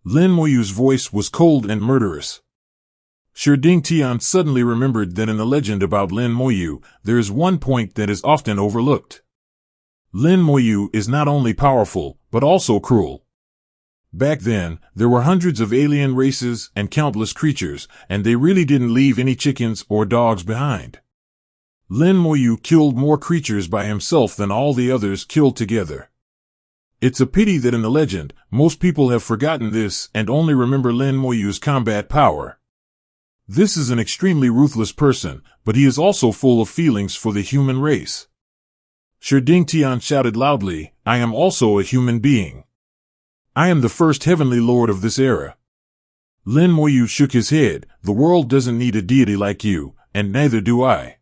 Lin Moyu's voice was cold and murderous. Sher Tian suddenly remembered that in the legend about Lin Moyu, there is one point that is often overlooked. Lin Moyu is not only powerful, but also cruel. Back then, there were hundreds of alien races and countless creatures, and they really didn't leave any chickens or dogs behind. Lin Moyu killed more creatures by himself than all the others killed together. It's a pity that in the legend, most people have forgotten this and only remember Lin Moyu's combat power. This is an extremely ruthless person, but he is also full of feelings for the human race. Sher Tian shouted loudly, "I am also a human being. I am the first heavenly lord of this era." Lin Moyu shook his head. "The world doesn't need a deity like you, and neither do I.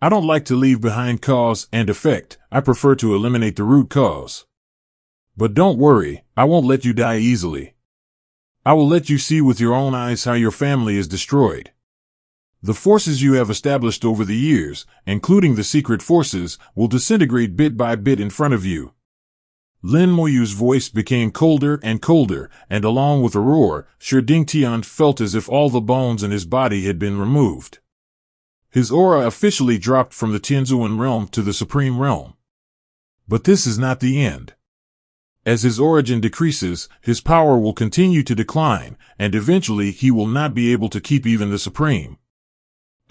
I don't like to leave behind cause and effect. I prefer to eliminate the root cause. But don't worry, I won't let you die easily. I will let you see with your own eyes how your family is destroyed. The forces you have established over the years, including the secret forces, will disintegrate bit by bit in front of you." Lin Moyu's voice became colder and colder, and along with a roar, Sher Tian felt as if all the bones in his body had been removed. His aura officially dropped from the Tianzuan realm to the Supreme Realm. But this is not the end. As his origin decreases, his power will continue to decline, and eventually he will not be able to keep even the Supreme.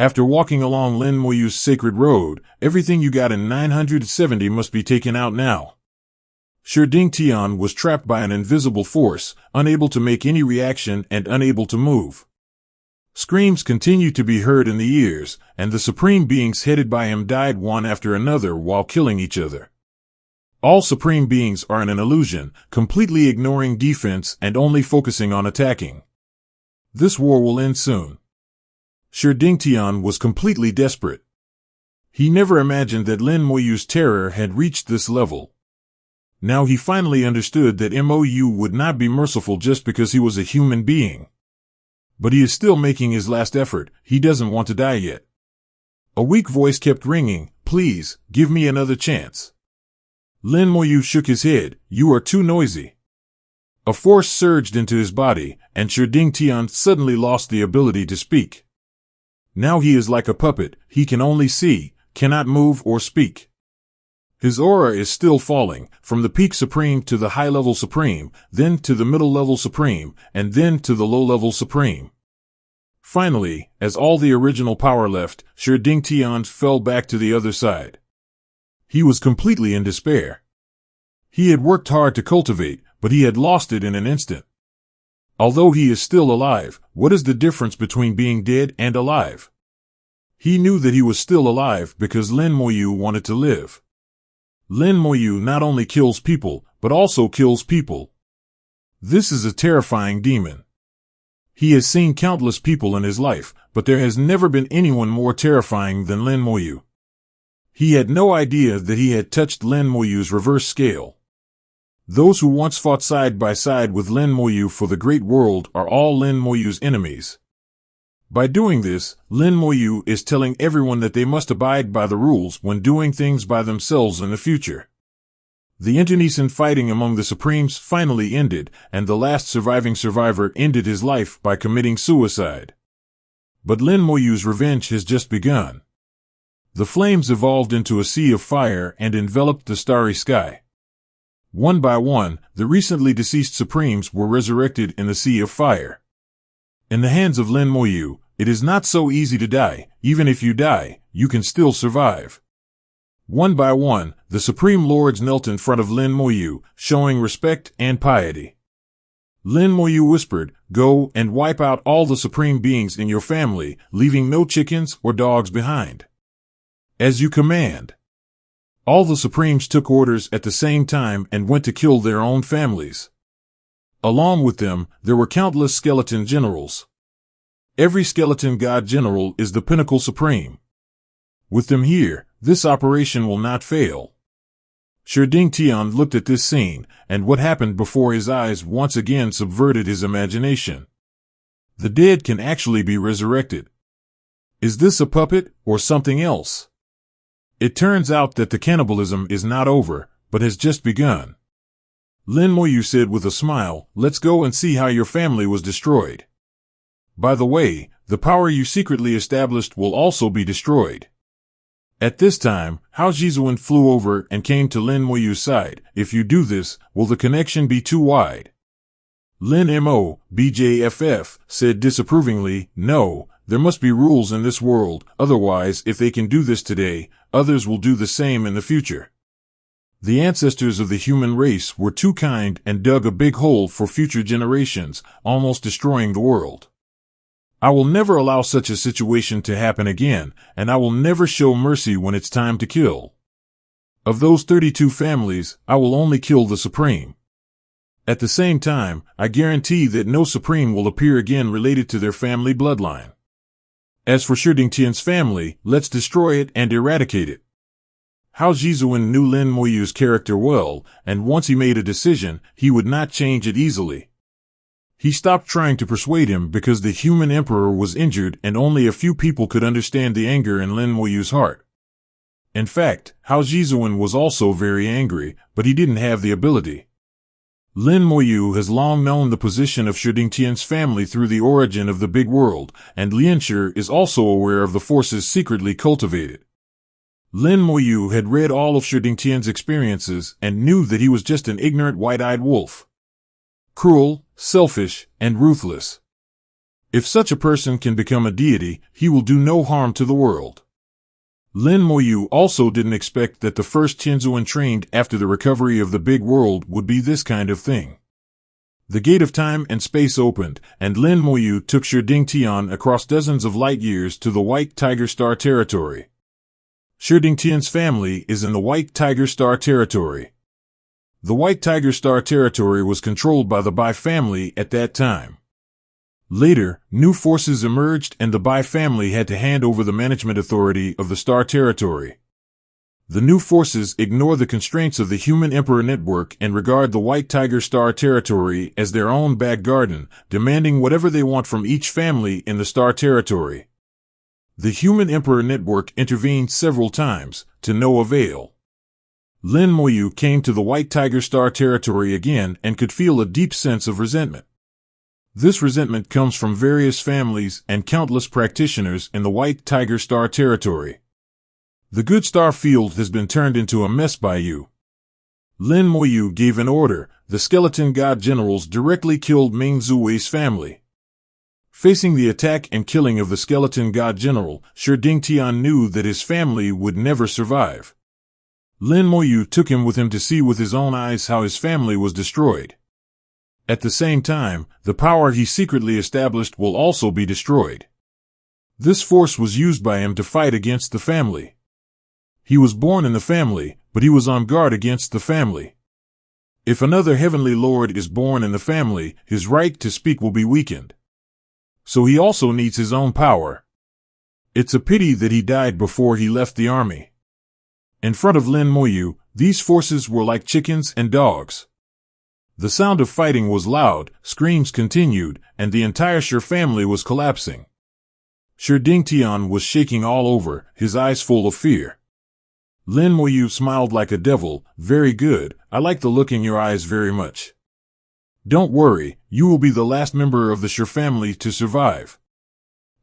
After walking along Lin Moyu's sacred road, everything you got in 970 must be taken out now. Sher Tian was trapped by an invisible force, unable to make any reaction and unable to move. Screams continued to be heard in the ears, and the supreme beings headed by him died one after another while killing each other. All supreme beings are in an illusion, completely ignoring defense and only focusing on attacking. This war will end soon. Sher Tian was completely desperate. He never imagined that Lin Moyu's terror had reached this level. Now he finally understood that Moyu would not be merciful just because he was a human being. But he is still making his last effort. He doesn't want to die yet. A weak voice kept ringing, "Please, give me another chance." Lin Moyu shook his head. "You are too noisy." A force surged into his body, and Sher Tian suddenly lost the ability to speak. Now he is like a puppet. He can only see, cannot move or speak. His aura is still falling, from the peak supreme to the high-level supreme, then to the middle-level supreme, and then to the low-level supreme. Finally, as all the original power left, Sher Tian fell back to the other side. He was completely in despair. He had worked hard to cultivate, but he had lost it in an instant. Although he is still alive, what is the difference between being dead and alive? He knew that he was still alive because Lin Moyu wanted to live. Lin Moyu not only kills people, but also kills people. This is a terrifying demon. He has seen countless people in his life, but there has never been anyone more terrifying than Lin Moyu. He had no idea that he had touched Lin Moyu's reverse scale. Those who once fought side by side with Lin Moyu for the great world are all Lin Moyu's enemies. By doing this, Lin Moyu is telling everyone that they must abide by the rules when doing things by themselves in the future. The internecine fighting among the Supremes finally ended, and the last surviving survivor ended his life by committing suicide. But Lin Moyu's revenge has just begun. The flames evolved into a sea of fire and enveloped the starry sky. One by one, the recently deceased Supremes were resurrected in the sea of fire. In the hands of Lin Moyu, it is not so easy to die. Even if you die, you can still survive. One by one, the Supreme Lords knelt in front of Lin Moyu, showing respect and piety. Lin Moyu whispered, "Go and wipe out all the Supreme Beings in your family, leaving no chickens or dogs behind." "As you command." All the Supremes took orders at the same time and went to kill their own families. Along with them, there were countless skeleton generals. Every skeleton god general is the pinnacle supreme. With them here, this operation will not fail. Sher Tian looked at this scene, and what happened before his eyes once again subverted his imagination. The dead can actually be resurrected. Is this a puppet or something else? It turns out that the cannibalism is not over, but has just begun. Lin Moyu said with a smile, let's go and see how your family was destroyed. By the way, the power you secretly established will also be destroyed. At this time, Hao Jizuan flew over and came to Lin Moyu's side. If you do this, will the connection be too wide? Lin Mo, BJFF, said disapprovingly, no, there must be rules in this world, otherwise if they can do this today, others will do the same in the future. The ancestors of the human race were too kind and dug a big hole for future generations, almost destroying the world. I will never allow such a situation to happen again, and I will never show mercy when it's time to kill. Of those 32 families, I will only kill the Supreme. At the same time, I guarantee that no Supreme will appear again related to their family bloodline. As for Shi Dingtian's family, let's destroy it and eradicate it. Hao Jizuan knew Lin Moyu's character well, and once he made a decision, he would not change it easily. He stopped trying to persuade him because the human emperor was injured and only a few people could understand the anger in Lin Moyu's heart. In fact, Hao Jizuan was also very angry, but he didn't have the ability. Lin Moyu has long known the position of Shi Dingtian's family through the origin of the big world, and Lian Shi is also aware of the forces secretly cultivated. Lin Moyu had read all of Shi Dingtian's experiences and knew that he was just an ignorant white-eyed wolf. Cruel, selfish, and ruthless. If such a person can become a deity, he will do no harm to the world. Lin Moyu also didn't expect that the first Tianzuan trained after the recovery of the big world would be this kind of thing. The gate of time and space opened, and Lin Moyu took Shi Dingtian across dozens of light years to the White Tiger Star territory. Shi Dingtian's family is in the White Tiger Star territory. The White Tiger Star territory was controlled by the Bai family at that time. Later, new forces emerged and the Bai family had to hand over the management authority of the Star Territory. The new forces ignore the constraints of the Human Emperor Network and regard the White Tiger Star Territory as their own back garden, demanding whatever they want from each family in the Star Territory. The Human Emperor Network intervened several times, to no avail. Lin Moyu came to the White Tiger Star Territory again and could feel a deep sense of resentment. This resentment comes from various families and countless practitioners in the White Tiger Star Territory. The good star field has been turned into a mess by you. Lin Moyu gave an order. The skeleton god generals directly killed Ming Zuwei's family. Facing the attack and killing of the skeleton god general, Shi Dingtian knew that his family would never survive. Lin Moyu took him with him to see with his own eyes how his family was destroyed. At the same time, the power he secretly established will also be destroyed. This force was used by him to fight against the family. He was born in the family, but he was on guard against the family. If another heavenly lord is born in the family, his right to speak will be weakened. So he also needs his own power. It's a pity that he died before he left the army. In front of Lin Moyu, these forces were like chickens and dogs. The sound of fighting was loud, screams continued, and the entire Sher family was collapsing. Shi Dingtian was shaking all over, his eyes full of fear. Lin Moyu smiled like a devil. Very good, I like the look in your eyes very much. Don't worry, you will be the last member of the Sher family to survive.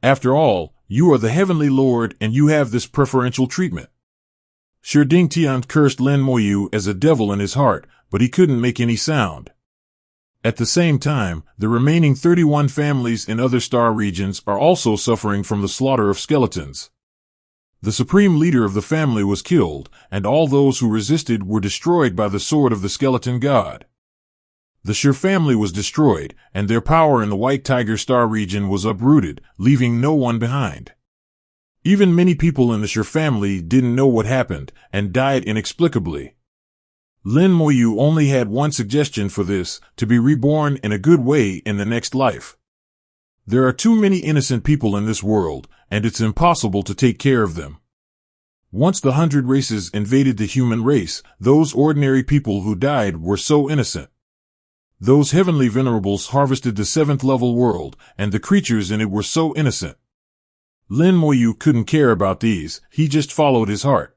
After all, you are the heavenly lord and you have this preferential treatment. Shi Dingtian cursed Lin Moyu as a devil in his heart, but he couldn't make any sound. At the same time, the remaining 31 families in other star regions are also suffering from the slaughter of skeletons. The supreme leader of the family was killed, and all those who resisted were destroyed by the sword of the skeleton god. The Sher family was destroyed, and their power in the White Tiger Star region was uprooted, leaving no one behind. Even many people in the Sher family didn't know what happened, and died inexplicably. Lin Moyu only had one suggestion for this, to be reborn in a good way in the next life. There are too many innocent people in this world, and it's impossible to take care of them. Once the 100 races invaded the human race, those ordinary people who died were so innocent. Those heavenly venerables harvested the 7th level world, and the creatures in it were so innocent. Lin Moyu couldn't care about these, he just followed his heart.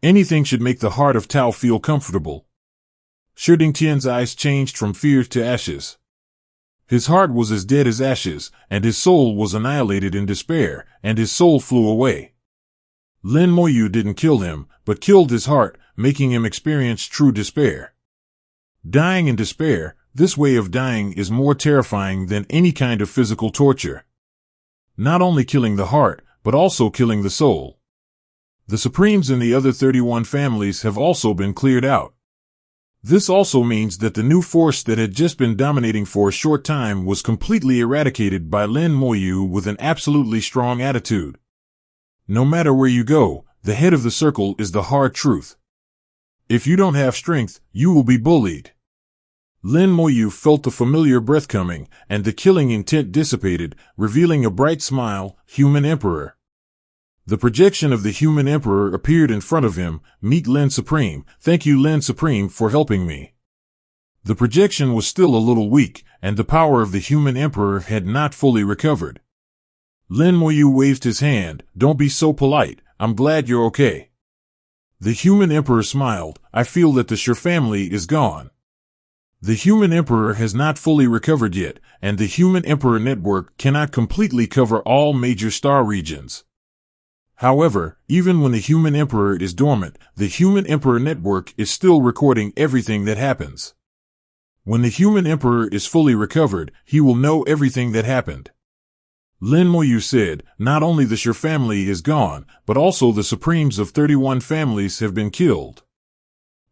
Anything should make the heart of Tao feel comfortable. Sher Dingtian's eyes changed from fear to ashes. His heart was as dead as ashes, and his soul was annihilated in despair, and his soul flew away. Lin Moyu didn't kill him, but killed his heart, making him experience true despair. Dying in despair, this way of dying is more terrifying than any kind of physical torture. Not only killing the heart, but also killing the soul. The Supremes in the other 31 families have also been cleared out. This also means that the new force that had just been dominating for a short time was completely eradicated by Lin Moyu with an absolutely strong attitude. No matter where you go, the head of the circle is the hard truth. If you don't have strength, you will be bullied. Lin Moyu felt the familiar breath coming, and the killing intent dissipated, revealing a bright smile, Human Emperor. The projection of the Human Emperor appeared in front of him. Meet Lin Supreme. Thank you, Lin Supreme, for helping me. The projection was still a little weak, and the power of the Human Emperor had not fully recovered. Lin Moyu waved his hand. Don't be so polite. I'm glad you're okay. The Human Emperor smiled. I feel that the Sher family is gone. The Human Emperor has not fully recovered yet, and the Human Emperor network cannot completely cover all major star regions. However, even when the Human Emperor is dormant, the Human Emperor network is still recording everything that happens. When the Human Emperor is fully recovered, he will know everything that happened. Lin Moyu said, not only the Sher family is gone, but also the Supremes of 31 families have been killed.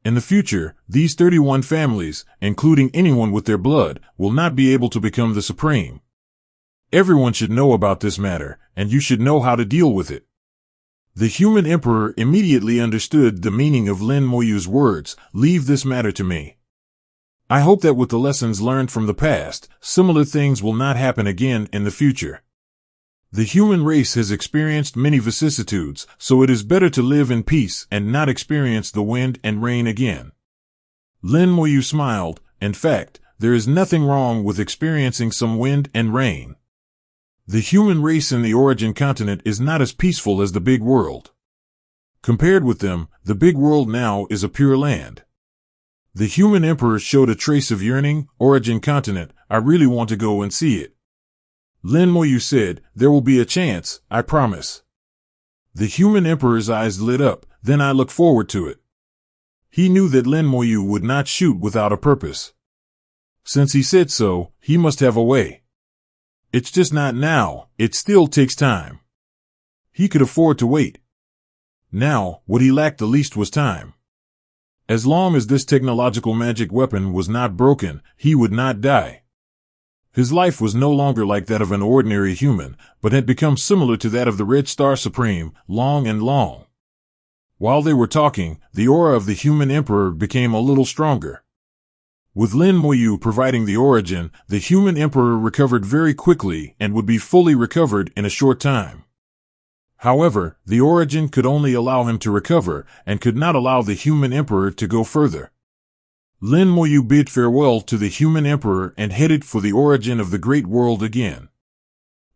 In the future, these 31 families, including anyone with their blood, will not be able to become the Supreme. Everyone should know about this matter, and you should know how to deal with it. The Human Emperor immediately understood the meaning of Lin Moyu's words, leave this matter to me. I hope that with the lessons learned from the past, similar things will not happen again in the future. The human race has experienced many vicissitudes, so it is better to live in peace and not experience the wind and rain again. Lin Moyu smiled. In fact, there is nothing wrong with experiencing some wind and rain. The human race in the origin continent is not as peaceful as the big world. Compared with them, the big world now is a pure land. The Human Emperor showed a trace of yearning. Origin continent, I really want to go and see it. Lin Moyu said, there will be a chance, I promise. The Human Emperor's eyes lit up. Then I look forward to it. He knew that Lin Moyu would not shoot without a purpose. Since he said so, he must have a way. It's just not now, it still takes time. He could afford to wait. Now, what he lacked the least was time. As long as this technological magic weapon was not broken, he would not die. His life was no longer like that of an ordinary human, but had become similar to that of the Red Star Supreme, long and long. While they were talking, the aura of the Human Emperor became a little stronger. With Lin Moyu providing the origin, the Human Emperor recovered very quickly and would be fully recovered in a short time. However, the origin could only allow him to recover and could not allow the Human Emperor to go further. Lin Moyu bid farewell to the Human Emperor and headed for the origin of the Great World again.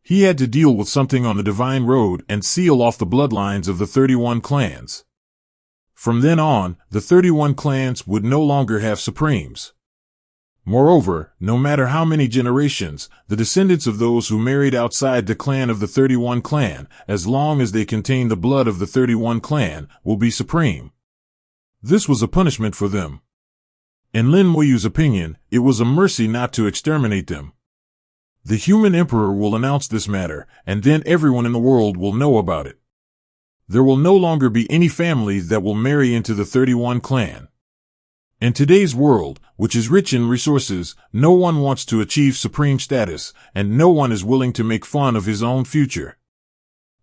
He had to deal with something on the Divine Road and seal off the bloodlines of the 31 clans. From then on, the 31 clans would no longer have Supremes. Moreover, no matter how many generations, the descendants of those who married outside the clan of the 31 clan, as long as they contain the blood of the 31 clan, will be supreme. This was a punishment for them. In Lin Moyu's opinion, it was a mercy not to exterminate them. The Human Emperor will announce this matter, and then everyone in the world will know about it. There will no longer be any family that will marry into the 31 clan. In today's world, which is rich in resources, no one wants to achieve supreme status, and no one is willing to make fun of his own future.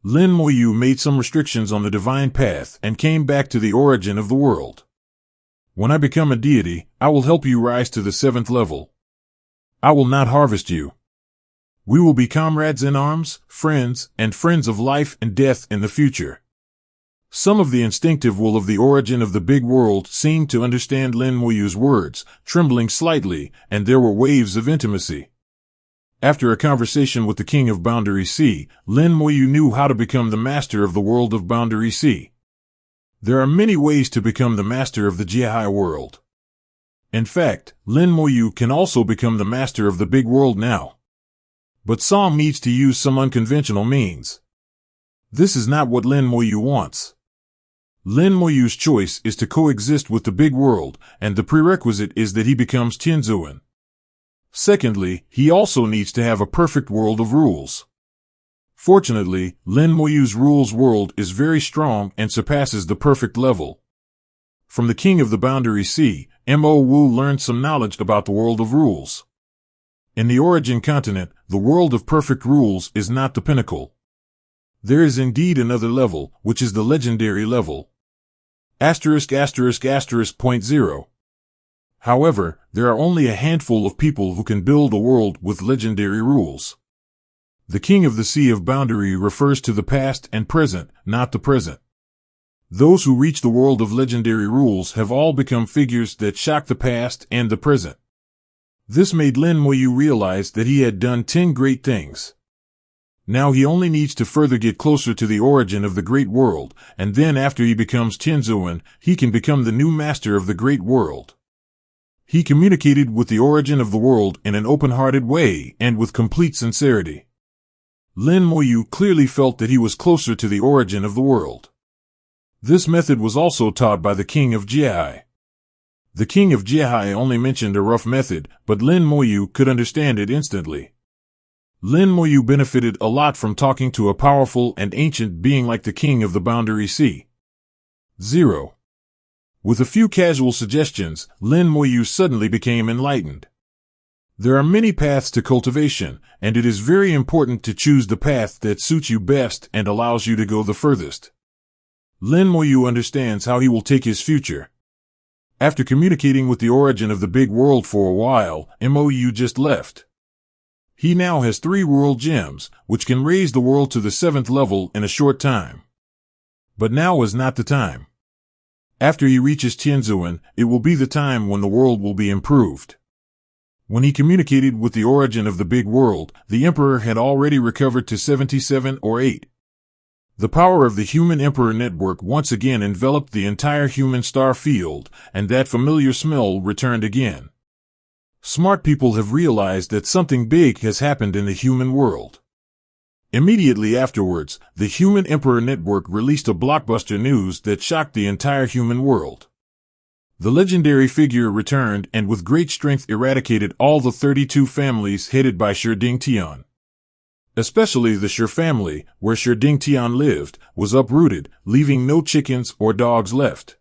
Lin Moyu made some restrictions on the divine path and came back to the origin of the world. When I become a deity, I will help you rise to the 7th level. I will not harvest you. We will be comrades in arms, friends, and friends of life and death in the future. Some of the instinctive will of the origin of the big world seemed to understand Lin Moyu's words, trembling slightly, and there were waves of intimacy. After a conversation with the king of Boundary Sea, Lin Moyu knew how to become the master of the world of Boundary Sea. There are many ways to become the master of the Jiahai world. In fact, Lin Moyu can also become the master of the big world now. But Song needs to use some unconventional means. This is not what Lin Moyu wants. Lin Moyu's choice is to coexist with the big world, and the prerequisite is that he becomes Tianzuan. Secondly, he also needs to have a perfect world of rules. Fortunately, Lin Moyu's rules world is very strong and surpasses the perfect level. From the King of the Boundary Sea, Mo Wu learned some knowledge about the world of rules. In the Origin continent, the world of perfect rules is not the pinnacle. There is indeed another level, which is the legendary level. ***.0. However, there are only a handful of people who can build a world with legendary rules. The King of the Sea of Boundary refers to the past and present, not the present. Those who reach the world of legendary rules have all become figures that shock the past and the present. This made Lin Moyu realize that he had done 10 great things. Now he only needs to further get closer to the origin of the great world, and then after he becomes Tianzuan, he can become the new master of the great world. He communicated with the origin of the world in an open-hearted way and with complete sincerity. Lin Moyu clearly felt that he was closer to the origin of the world. This method was also taught by the King of Jiehai. The King of Jiehai only mentioned a rough method, but Lin Moyu could understand it instantly. Lin Moyu benefited a lot from talking to a powerful and ancient being like the King of the Boundary Sea. 0. With a few casual suggestions, Lin Moyu suddenly became enlightened. There are many paths to cultivation, and it is very important to choose the path that suits you best and allows you to go the furthest. Lin Moyu understands how he will take his future. After communicating with the origin of the big world for a while, Mou just left. He now has 3 world gems, which can raise the world to the 7th level in a short time. But now is not the time. After he reaches Tianzuan, it will be the time when the world will be improved. When he communicated with the origin of the big world, the Emperor had already recovered to 77 or 8. The power of the Human Emperor network once again enveloped the entire human star field, and that familiar smell returned again. Smart people have realized that something big has happened in the human world. Immediately afterwards, the Human Emperor Network released a blockbuster news that shocked the entire human world. The legendary figure returned and with great strength eradicated all the 32 families headed by Sher Dingtian. Especially the Sher family, where Sher Dingtian lived, was uprooted, leaving no chickens or dogs left.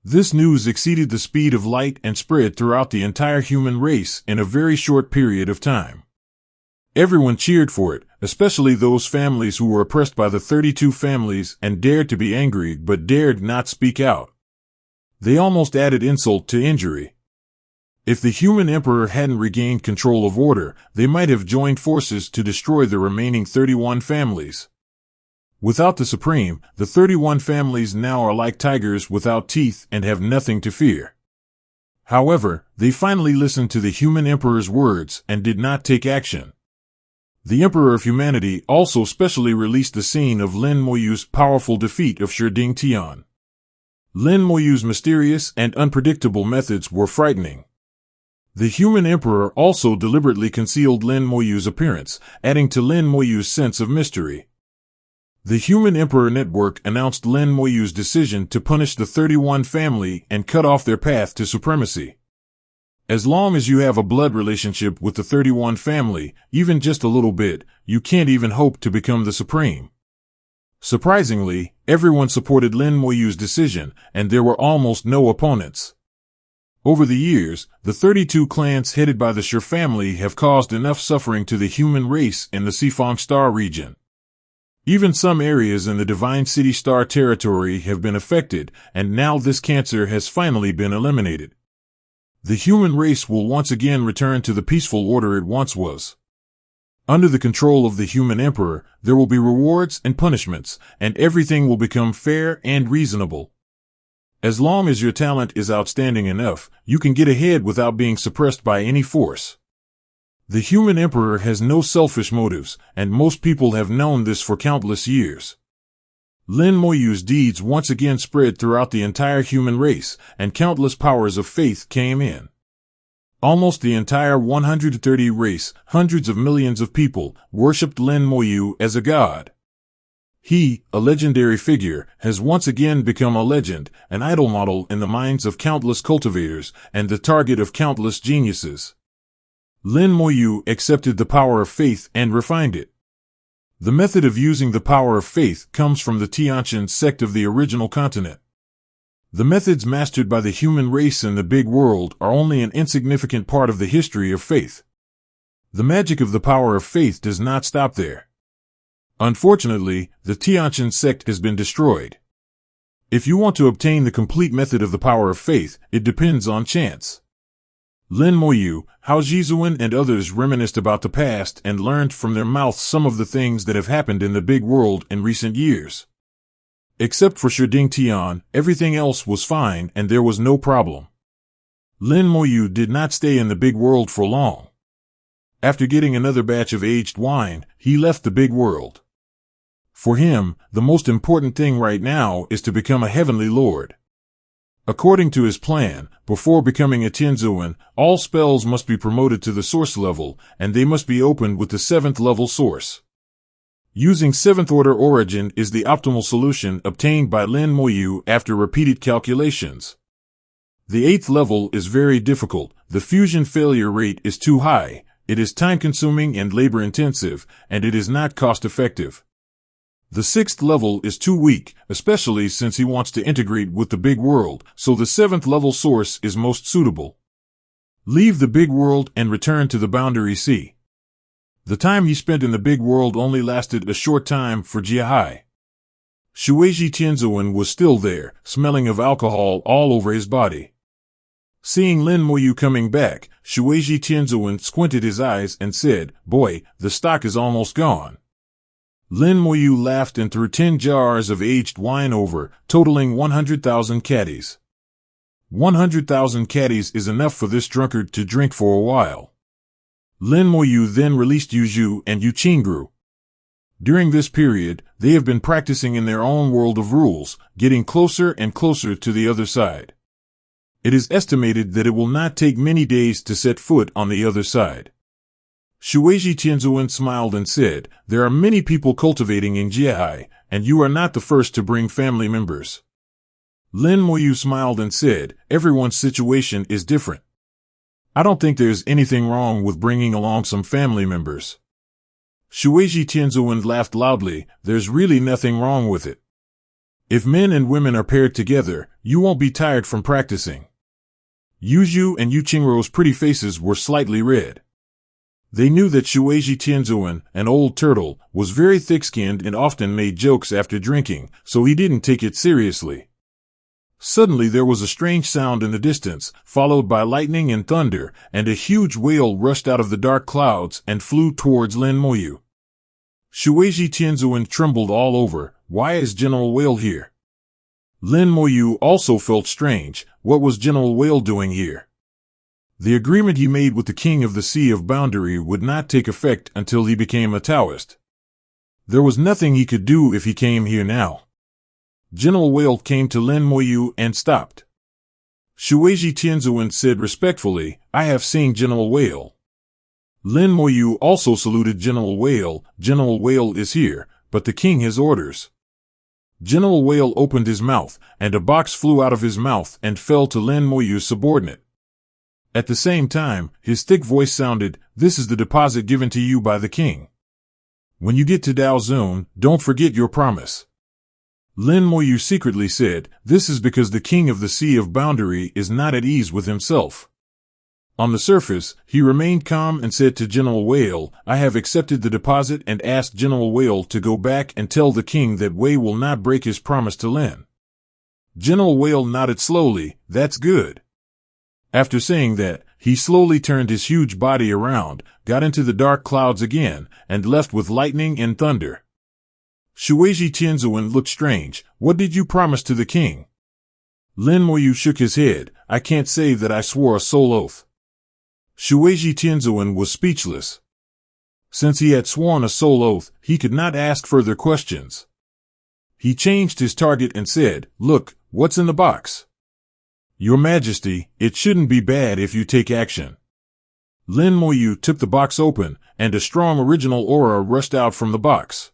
This news exceeded the speed of light and spread throughout the entire human race in a very short period of time. Everyone cheered for it, especially those families who were oppressed by the 32 families and dared to be angry but dared not speak out. They almost added insult to injury. If the human emperor hadn't regained control of order, they might have joined forces to destroy the remaining 31 families. Without the Supreme, the 31 families now are like tigers without teeth and have nothing to fear. However, they finally listened to the human emperor's words and did not take action. The Emperor of Humanity also specially released the scene of Lin Moyu's powerful defeat of Sher Dingtian. Lin Moyu's mysterious and unpredictable methods were frightening. The human emperor also deliberately concealed Lin Moyu's appearance, adding to Lin Moyu's sense of mystery. The Human Emperor Network announced Lin Moyu's decision to punish the 31 family and cut off their path to supremacy. As long as you have a blood relationship with the 31 family, even just a little bit, you can't even hope to become the Supreme. Surprisingly, everyone supported Lin Moyu's decision, and there were almost no opponents. Over the years, the 32 clans headed by the Sher family have caused enough suffering to the human race in the Sifang Star region. Even some areas in the Divine City Star territory have been affected, and now this cancer has finally been eliminated. The human race will once again return to the peaceful order it once was. Under the control of the human emperor, there will be rewards and punishments, and everything will become fair and reasonable. As long as your talent is outstanding enough, you can get ahead without being suppressed by any force. The human emperor has no selfish motives, and most people have known this for countless years. Lin Moyu's deeds once again spread throughout the entire human race, and countless powers of faith came in. Almost the entire 130 race, hundreds of millions of people, worshipped Lin Moyu as a god. He, a legendary figure, has once again become a legend, an idol model in the minds of countless cultivators, and the target of countless geniuses. Lin Moyu accepted the power of faith and refined it. The method of using the power of faith comes from the Tiantian sect of the original continent. The methods mastered by the human race in the big world are only an insignificant part of the history of faith. The magic of the power of faith does not stop there. Unfortunately, the Tiantian sect has been destroyed. If you want to obtain the complete method of the power of faith, it depends on chance. Lin Moyu, Hao Jizuan and others reminisced about the past and learned from their mouths some of the things that have happened in the big world in recent years. Except for Sher Tian, everything else was fine and there was no problem. Lin Moyu did not stay in the big world for long. After getting another batch of aged wine, he left the big world. For him, the most important thing right now is to become a heavenly lord. According to his plan, before becoming a Tianzuan, all spells must be promoted to the source level, and they must be opened with the 7th level source. Using 7th order origin is the optimal solution obtained by Lin Moyu after repeated calculations. The 8th level is very difficult, the fusion failure rate is too high, it is time-consuming and labor-intensive, and it is not cost-effective. The 6th level is too weak, especially since he wants to integrate with the big world, so the 7th level source is most suitable. Leave the big world and return to the Boundary Sea. The time he spent in the big world only lasted a short time for Jiahai. Shueiji Tianzuan was still there, smelling of alcohol all over his body. Seeing Lin Moyu coming back, Shueiji Tianzuan squinted his eyes and said, "Boy, the stock is almost gone." Lin Moyu laughed and threw 10 jars of aged wine over, totaling 100,000 caddies. 100,000 caddies is enough for this drunkard to drink for a while. Lin Moyu then released Yu Zhu and Yu Qingru. During this period, they have been practicing in their own world of rules, getting closer and closer to the other side. It is estimated that it will not take many days to set foot on the other side. Shueiji Tianzuan smiled and said, "There are many people cultivating in Jiahai, and you are not the first to bring family members." Lin Moyu smiled and said, "Everyone's situation is different. I don't think there's anything wrong with bringing along some family members." Shueiji Tianzuan laughed loudly, "There's really nothing wrong with it. If men and women are paired together, you won't be tired from practicing." Yu Zhu and Yu Qingru's pretty faces were slightly red. They knew that Shueiji Tianzuan, an old turtle, was very thick-skinned and often made jokes after drinking, so he didn't take it seriously. Suddenly there was a strange sound in the distance, followed by lightning and thunder, and a huge whale rushed out of the dark clouds and flew towards Lin Moyu. Shueiji Tianzuan trembled all over. "Why is General Whale here?" Lin Moyu also felt strange. What was General Whale doing here? The agreement he made with the King of the Sea of Boundary would not take effect until he became a Taoist. There was nothing he could do if he came here now. General Whale came to Lin Moyu and stopped. Shueiji Tianzuan said respectfully, "I have seen General Whale." Lin Moyu also saluted General Whale. "General Whale is here, but the king has orders." General Whale opened his mouth, and a box flew out of his mouth and fell to Lin Moyu's subordinate. At the same time, his thick voice sounded, "This is the deposit given to you by the king. When you get to Daozun, don't forget your promise." Lin Moyu secretly said, "This is because the King of the Sea of Boundary is not at ease with himself." On the surface, he remained calm and said to General Whale, "I have accepted the deposit and asked General Whale to go back and tell the king that Wei will not break his promise to Lin." General Whale nodded slowly, "That's good." After saying that, he slowly turned his huge body around, got into the dark clouds again, and left with lightning and thunder. Shueiji Tianzuan looked strange. "What did you promise to the king?" Lin Moyu shook his head. "I can't say that I swore a soul oath." Shueiji Tianzuan was speechless. Since he had sworn a soul oath, he could not ask further questions. He changed his target and said, "Look, what's in the box?" "Your Majesty, it shouldn't be bad if you take action." Lin Moyu took the box open, and a strong original aura rushed out from the box.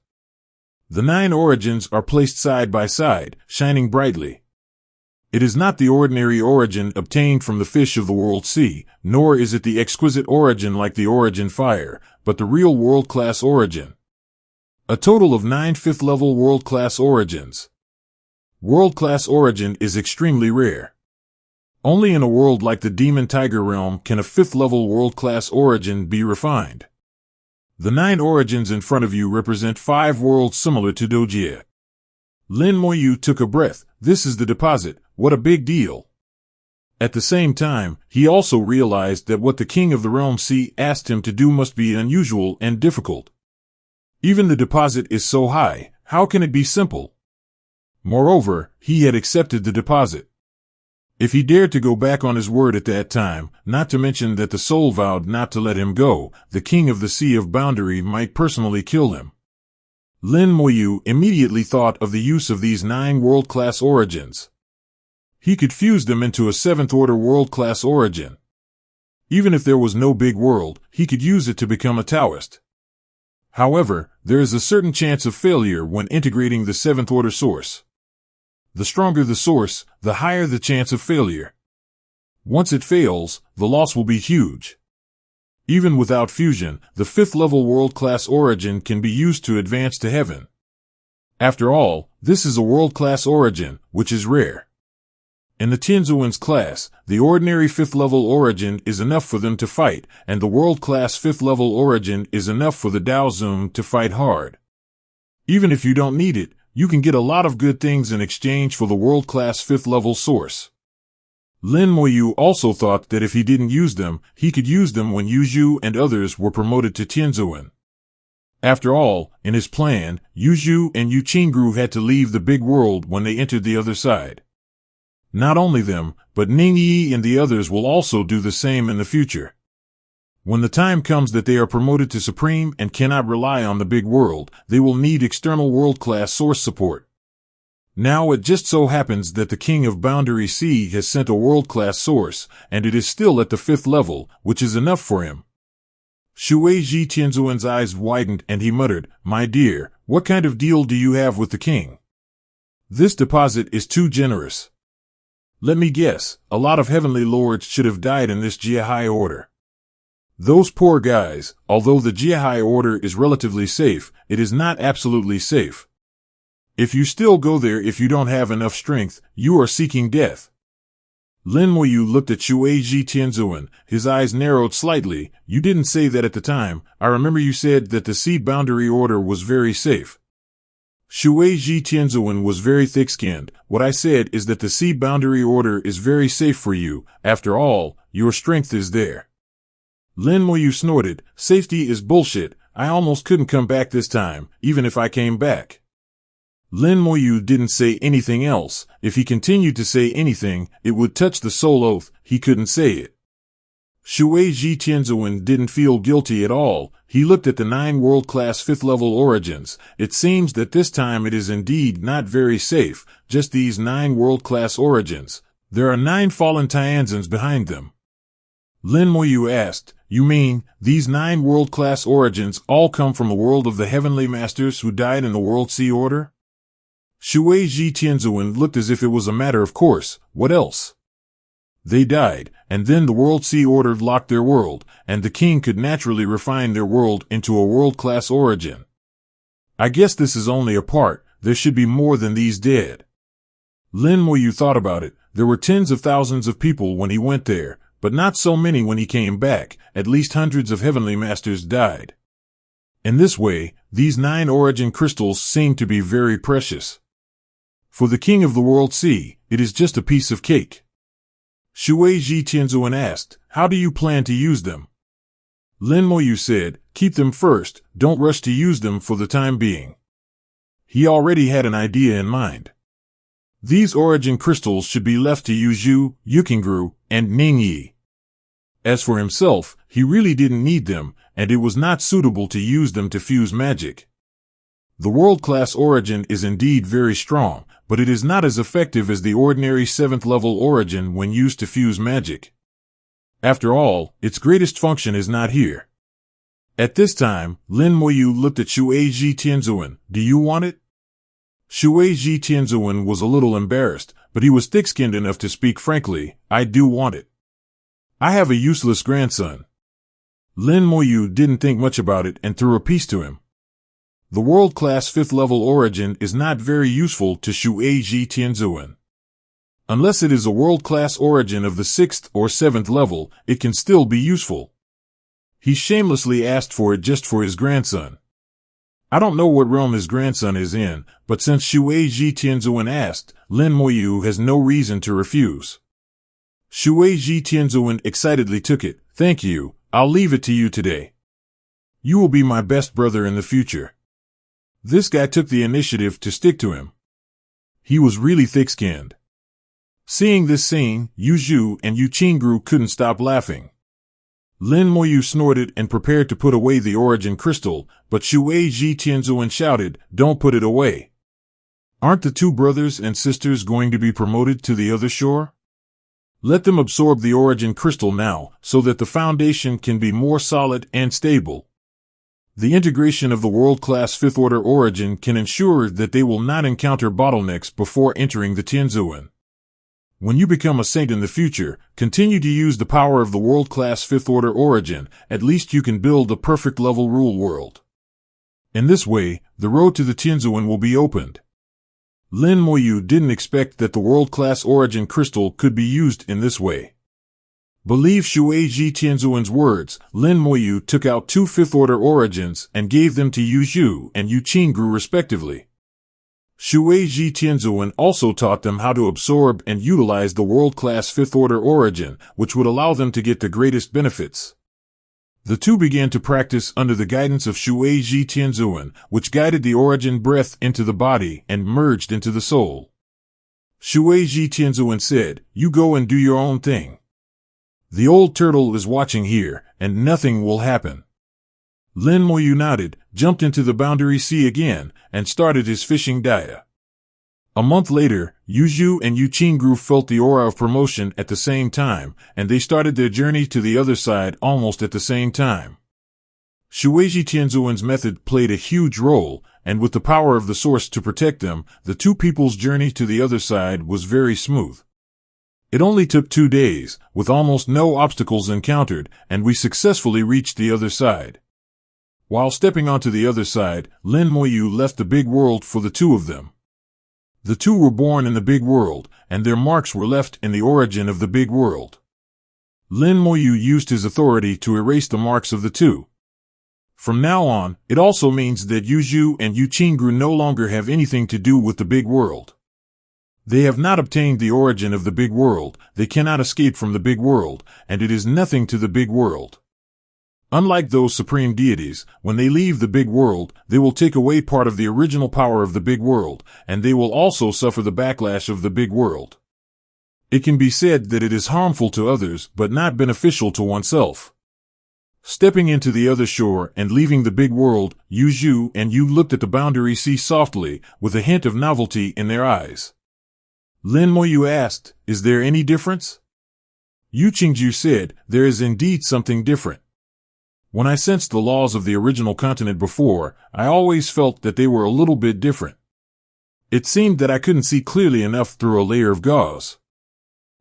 The 9 origins are placed side by side, shining brightly. It is not the ordinary origin obtained from the fish of the world sea, nor is it the exquisite origin like the origin fire, but the real world-class origin. A total of 9 5th-level world-class origins. World-class origin is extremely rare. Only in a world like the Demon Tiger realm can a 5th-level world-class origin be refined. The 9 origins in front of you represent 5 worlds similar to Dojie. Lin Moyu took a breath. This is the deposit. What a big deal. At the same time, he also realized that what the King of the Realm Sea asked him to do must be unusual and difficult. Even the deposit is so high, how can it be simple? Moreover, he had accepted the deposit. If he dared to go back on his word at that time, not to mention that the soul vowed not to let him go, the King of the Sea of Boundary might personally kill him. Lin Moyu immediately thought of the use of these 9 world-class origins. He could fuse them into a 7th-order world-class origin. Even if there was no big world, he could use it to become a Taoist. However, there is a certain chance of failure when integrating the 7th-order source. The stronger the source, the higher the chance of failure. Once it fails, the loss will be huge. Even without fusion, the 5th-level world-class origin can be used to advance to heaven. After all, this is a world-class origin, which is rare. In the Tianzuan's class, the ordinary 5th-level origin is enough for them to fight, and the world-class 5th-level origin is enough for the Daozun to fight hard. Even if you don't need it, you can get a lot of good things in exchange for the world-class 5th-level source. Lin Moyu also thought that if he didn't use them, he could use them when Yuzhu and others were promoted to Tianzuan. After all, in his plan, Yuzhu and Yu Qingru had to leave the big world when they entered the other side. Not only them, but Ningyi and the others will also do the same in the future. When the time comes that they are promoted to Supreme and cannot rely on the big world, they will need external world-class source support. Now it just so happens that the King of Boundary Sea has sent a world-class source, and it is still at the 5th level, which is enough for him. Shui Ji Tianzuan's eyes widened and he muttered, "My dear, what kind of deal do you have with the king? This deposit is too generous. Let me guess, a lot of heavenly lords should have died in this Jiahai order. Those poor guys, although the Jiahai order is relatively safe, it is not absolutely safe. If you still go there if you don't have enough strength, you are seeking death." Lin Moyu looked at Shui Ji Tianzuan, his eyes narrowed slightly. "You didn't say that at the time. I remember you said that the Sea Boundary Order was very safe." Shui Ji Tianzuan was very thick-skinned. "What I said is that the Sea Boundary Order is very safe for you. After all, your strength is there." Lin Moyu snorted, "Safety is bullshit. I almost couldn't come back this time, even if I came back." Lin Moyu didn't say anything else. If he continued to say anything, it would touch the soul oath. He couldn't say it. Shui Ji Tianzuan didn't feel guilty at all. He looked at the 9 world-class 5th-level origins. It seems that this time it is indeed not very safe, just these 9 world-class origins. There are 9 fallen Tianzans behind them. Lin Moyu asked, "You mean, these 9 world-class origins all come from the world of the heavenly masters who died in the World Sea Order?" Shui Ji Tianzuan looked as if it was a matter of course. What else? They died, and then the World Sea Order locked their world, and the king could naturally refine their world into a world-class origin. I guess this is only a part. There should be more than these dead. Lin Moyu thought about it. There were tens of thousands of people when he went there, but not so many when he came back. At least hundreds of heavenly masters died. In this way, these 9 origin crystals seem to be very precious. For the King of the World Sea, it is just a piece of cake. Shui Ji Tianzuan asked, "How do you plan to use them?" Lin Moyu said, "Keep them first, don't rush to use them for the time being." He already had an idea in mind. These origin crystals should be left to Yuzhu, Yukingru, and Ningyi. As for himself, he really didn't need them, and it was not suitable to use them to fuse magic. The world-class origin is indeed very strong, but it is not as effective as the ordinary 7th-level origin when used to fuse magic. After all, its greatest function is not here. At this time, Lin Moyu looked at Shueiji Tianzuan. Do you want it? Shueiji Tianzuan was a little embarrassed, but he was thick-skinned enough to speak frankly. I do want it. I have a useless grandson. Lin Moyu didn't think much about it and threw a piece to him. The world-class 5th level origin is not very useful to Shueiji Tianzuan. Unless it is a world-class origin of the 6th or 7th level, it can still be useful. He shamelessly asked for it just for his grandson. I don't know what realm his grandson is in, but since Shueiji Tianzuan asked, Lin Moyu has no reason to refuse. Shueiji Tianzuan excitedly took it. Thank you, I'll leave it to you today. You will be my best brother in the future. This guy took the initiative to stick to him. He was really thick-skinned. Seeing this scene, Yu Zhu and Yu Qingru couldn't stop laughing. Lin Moyu snorted and prepared to put away the origin crystal, but Shueiji Tianzuan shouted, Don't put it away. Aren't the two brothers and sisters going to be promoted to the other shore? Let them absorb the origin crystal now, so that the foundation can be more solid and stable. The integration of the world-class 5th order origin can ensure that they will not encounter bottlenecks before entering the Tianzuan. When you become a saint in the future, continue to use the power of the world-class 5th order origin. At least you can build a perfect level rule world. In this way, the road to the Tianzuan will be opened. Lin Moyu didn't expect that the world-class origin crystal could be used in this way. Believe Shueiji Tianzuan's words, Lin Moyu took out 2 5th order origins and gave them to Yu Zhu and Yu Qingru respectively. Shueiji Tianzuan also taught them how to absorb and utilize the world-class 5th order origin, which would allow them to get the greatest benefits. The two began to practice under the guidance of Shueiji Tianzuan, which guided the origin breath into the body and merged into the soul. Shueiji Tianzuan said, You go and do your own thing. The old turtle is watching here, and nothing will happen. Lin Moyu nodded, jumped into the boundary sea again, and started his fishing dia. A month later, Yu Zhu and Yu Qingru felt the aura of promotion at the same time, and they started their journey to the other side almost at the same time. Shueiji Tianzuan's method played a huge role, and with the power of the source to protect them, the two people's journey to the other side was very smooth. It only took 2 days, with almost no obstacles encountered, and we successfully reached the other side. While stepping onto the other side, Lin Moyu left the big world for the two of them. The two were born in the big world, and their marks were left in the origin of the big world. Lin Moyu used his authority to erase the marks of the two. From now on, it also means that Yu Zhu and Yu Qingru no longer have anything to do with the big world. They have not obtained the origin of the big world, they cannot escape from the big world, and it is nothing to the big world. Unlike those supreme deities, when they leave the big world, they will take away part of the original power of the big world, and they will also suffer the backlash of the big world. It can be said that it is harmful to others, but not beneficial to oneself. Stepping into the other shore and leaving the big world, Yu Zhu and Yu looked at the boundary sea softly, with a hint of novelty in their eyes. Lin Moyu asked, Is there any difference? Yu Qingju said, There is indeed something different. When I sensed the laws of the original continent before, I always felt that they were a little bit different. It seemed that I couldn't see clearly enough through a layer of gauze.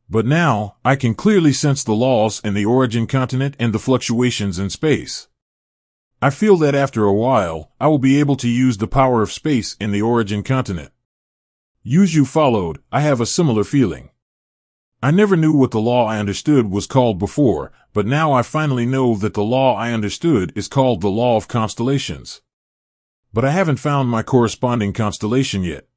But now, I can clearly sense the laws in the origin continent and the fluctuations in space. I feel that after a while, I will be able to use the power of space in the origin continent. Yu Zhu followed, I have a similar feeling. I never knew what the law I understood was called before, but now I finally know that the law I understood is called the law of constellations. But I haven't found my corresponding constellation yet.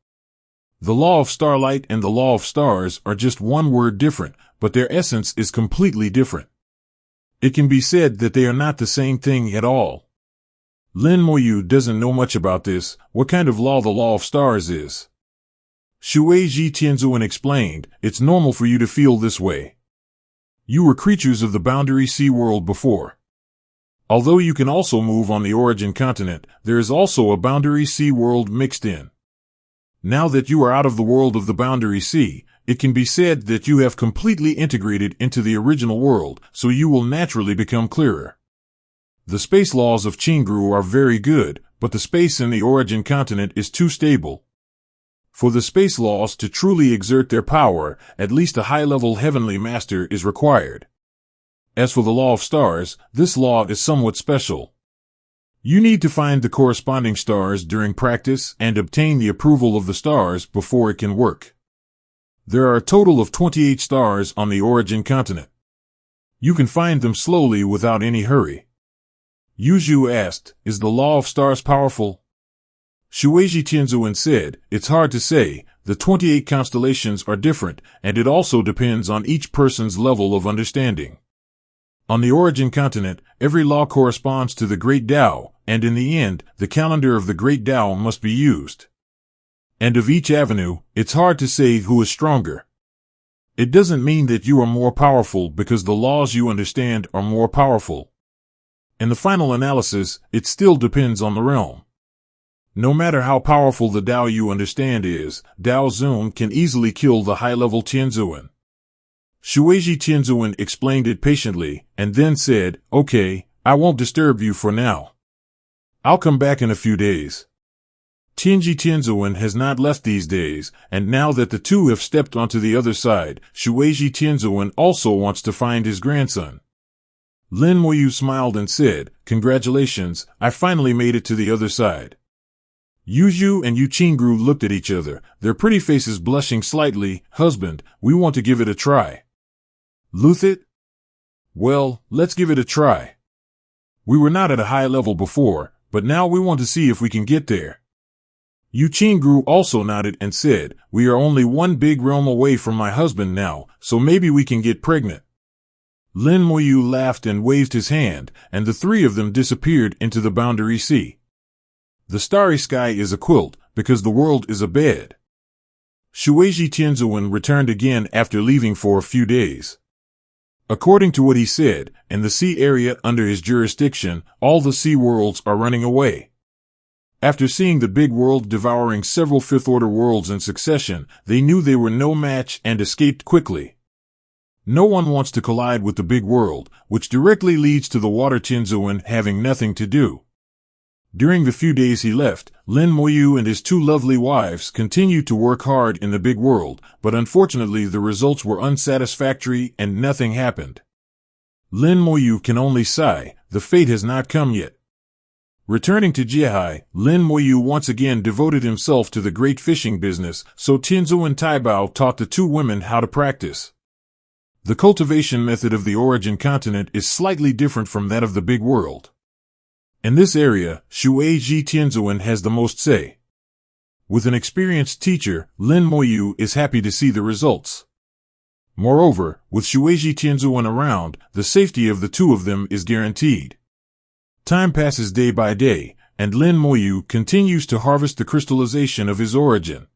The law of starlight and the law of stars are just one word different, but their essence is completely different. It can be said that they are not the same thing at all. Lin Moyu doesn't know much about this, what kind of law the law of stars is. Shueiji Tianzuan explained, It's normal for you to feel this way. You were creatures of the boundary sea world before. Although you can also move on the origin continent, there is also a boundary sea world mixed in. Now that you are out of the world of the boundary sea, it can be said that you have completely integrated into the original world, so you will naturally become clearer. The space laws of Chingru are very good, but the space in the origin continent is too stable. For the space laws to truly exert their power, at least a high-level heavenly master is required. As for the law of stars, this law is somewhat special. You need to find the corresponding stars during practice and obtain the approval of the stars before it can work. There are a total of 28 stars on the origin continent. You can find them slowly without any hurry. Yuzhu asked, "Is the law of stars powerful?" Shueiji Tianzuan said, "It's hard to say. The 28 constellations are different, and it also depends on each person's level of understanding. On the origin continent, every law corresponds to the Great Tao, and in the end, the calendar of the Great Tao must be used. And of each avenue, it's hard to say who is stronger. It doesn't mean that you are more powerful because the laws you understand are more powerful. In the final analysis, it still depends on the realm. No matter how powerful the Tao you understand is, Dao Zun can easily kill the high-level Tianzuan." Shueiji Tianzuan explained it patiently, and then said, "Okay, I won't disturb you for now. I'll come back in a few days." Tianji Tianzuan has not left these days, and now that the two have stepped onto the other side, Shueiji Tianzuan also wants to find his grandson. Lin Moyu smiled and said, "Congratulations, I finally made it to the other side." Yuzhu and Yu Qingru looked at each other, their pretty faces blushing slightly. "Husband, we want to give it a try." "Luthit? Well, let's give it a try. We were not at a high level before, but now we want to see if we can get there." Yu Qingru also nodded and said, "We are only one big realm away from my husband now, so maybe we can get pregnant." Lin Moyu laughed and waved his hand, and the three of them disappeared into the boundary sea. The starry sky is a quilt, because the world is a bed. Shueiji Tianzuan returned again after leaving for a few days. According to what he said, in the sea area under his jurisdiction, all the sea worlds are running away. After seeing the big world devouring several fifth-order worlds in succession, they knew they were no match and escaped quickly. No one wants to collide with the big world, which directly leads to the water Tianzuan having nothing to do. During the few days he left, Lin Moyu and his two lovely wives continued to work hard in the big world, but unfortunately the results were unsatisfactory and nothing happened. Lin Moyu can only sigh, the fate has not come yet. Returning to Jiehai, Lin Moyu once again devoted himself to the great fishing business, so Tianzuan Taibao taught the two women how to practice. The cultivation method of the origin continent is slightly different from that of the big world. In this area, Shueiji Tianzuan has the most say. With an experienced teacher, Lin Moyu is happy to see the results. Moreover, with Shueiji Tianzuan around, the safety of the two of them is guaranteed. Time passes day by day, and Lin Moyu continues to harvest the crystallization of his origin.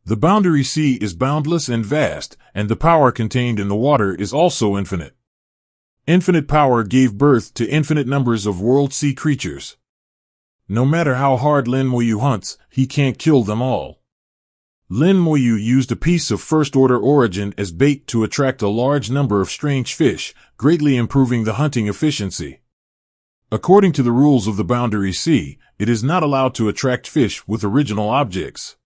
The boundary sea is boundless and vast, and the power contained in the water is also infinite. Infinite power gave birth to infinite numbers of world sea creatures. No matter how hard Lin Moyu hunts, he can't kill them all. Lin Moyu used a piece of first-order origin as bait to attract a large number of strange fish, greatly improving the hunting efficiency. According to the rules of the boundary sea, it is not allowed to attract fish with original objects.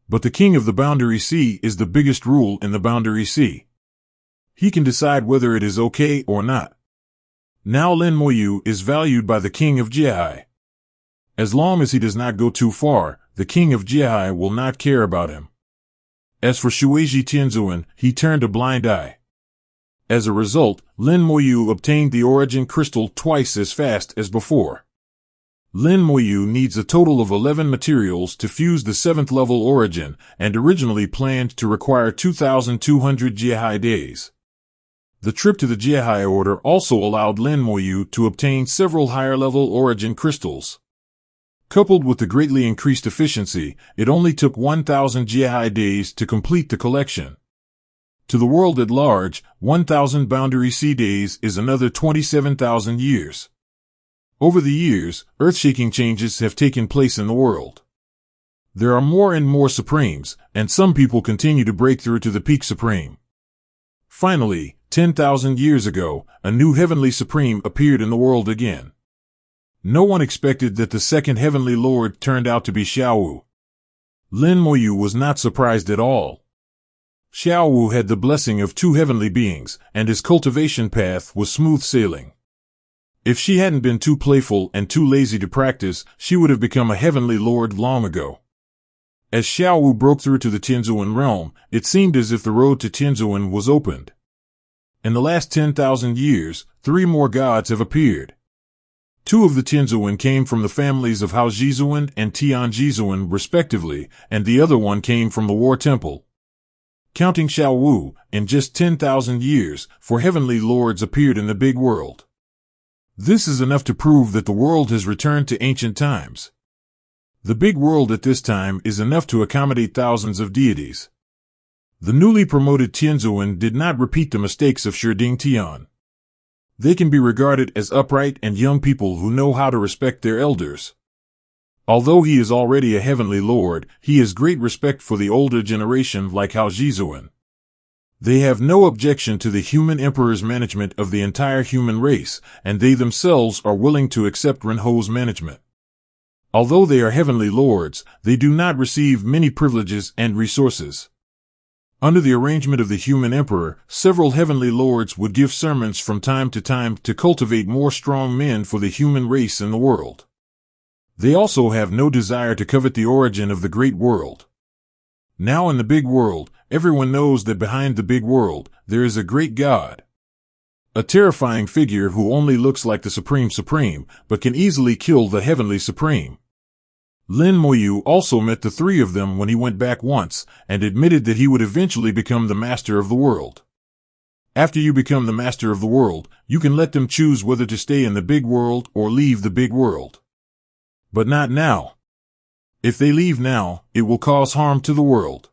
But the king of the boundary sea is the biggest rule in the boundary sea. He can decide whether it is okay or not. Now Lin Moyu is valued by the king of Jiehai. As long as he does not go too far, the king of Jiehai will not care about him. As for Shueiji Tianzuan, he turned a blind eye. As a result, Lin Moyu obtained the origin crystal twice as fast as before. Lin Moyu needs a total of 11 materials to fuse the 7th level origin, and originally planned to require 2,200 Jiehai days. The trip to the Jiehai order also allowed Lin Moyu to obtain several higher-level origin crystals. Coupled with the greatly increased efficiency, it only took 1,000 Jiehai days to complete the collection. To the world at large, 1,000 boundary sea days is another 27,000 years. Over the years, earth-shaking changes have taken place in the world. There are more and more Supremes, and some people continue to break through to the peak Supreme. Finally, 10,000 years ago, a new Heavenly Supreme appeared in the world again. No one expected that the second Heavenly Lord turned out to be Xiao Wu. Lin Moyu was not surprised at all. Xiao Wu had the blessing of two heavenly beings, and his cultivation path was smooth sailing. If she hadn't been too playful and too lazy to practice, she would have become a heavenly lord long ago. As Xiao Wu broke through to the Tianzuan realm, it seemed as if the road to Tianzuan was opened. In the last 10,000 years, 3 more gods have appeared. 2 of the Tianzuan came from the families of Hao Jizuan and Tian Jizuan respectively, and the other one came from the War Temple. Counting Xiao Wu, in just 10,000 years, 4 heavenly lords appeared in the big world. This is enough to prove that the world has returned to ancient times. The big world at this time is enough to accommodate thousands of deities. The newly promoted Tianzuan did not repeat the mistakes of Sher Tian. They can be regarded as upright and young people who know how to respect their elders. Although he is already a heavenly lord, he has great respect for the older generation like Hao Jizuan. They have no objection to the human emperor's management of the entire human race, and they themselves are willing to accept Renho's management. Although they are heavenly lords, they do not receive many privileges and resources. Under the arrangement of the human emperor, several heavenly lords would give sermons from time to cultivate more strong men for the human race in the world. They also have no desire to covet the origin of the great world. Now in the big world, everyone knows that behind the big world, there is a great god. A terrifying figure who only looks like the Supreme, but can easily kill the Heavenly Supreme. Lin Moyu also met the 3 of them when he went back once, and admitted that he would eventually become the master of the world. After you become the master of the world, you can let them choose whether to stay in the big world or leave the big world. But not now. If they leave now, it will cause harm to the world.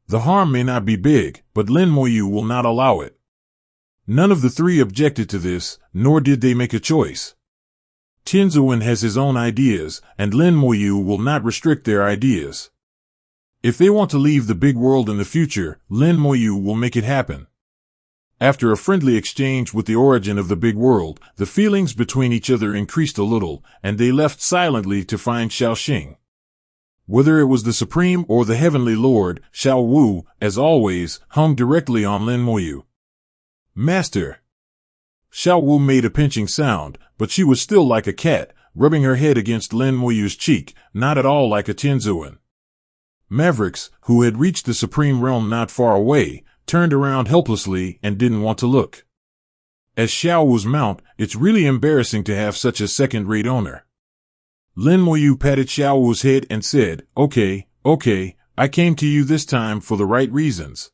The harm may not be big, but Lin Moyu will not allow it. None of the 3 objected to this, nor did they make a choice. Tianzuan has his own ideas, and Lin Moyu will not restrict their ideas. If they want to leave the big world in the future, Lin Moyu will make it happen. After a friendly exchange with the origin of the big world, the feelings between each other increased a little, and they left silently to find Shaoxing. Whether it was the Supreme or the Heavenly Lord, Xiao Wu, as always, hung directly on Lin Moyu. Master. Xiao Wu made a pinching sound, but she was still like a cat, rubbing her head against Lin Moyu's cheek, not at all like a Tianzuan. Mavericks, who had reached the Supreme Realm not far away, turned around helplessly and didn't want to look. As Xiao Wu's mount, it's really embarrassing to have such a second-rate owner. Lin Moyu patted Xiao Wu's head and said, Okay, I came to you this time for the right reasons.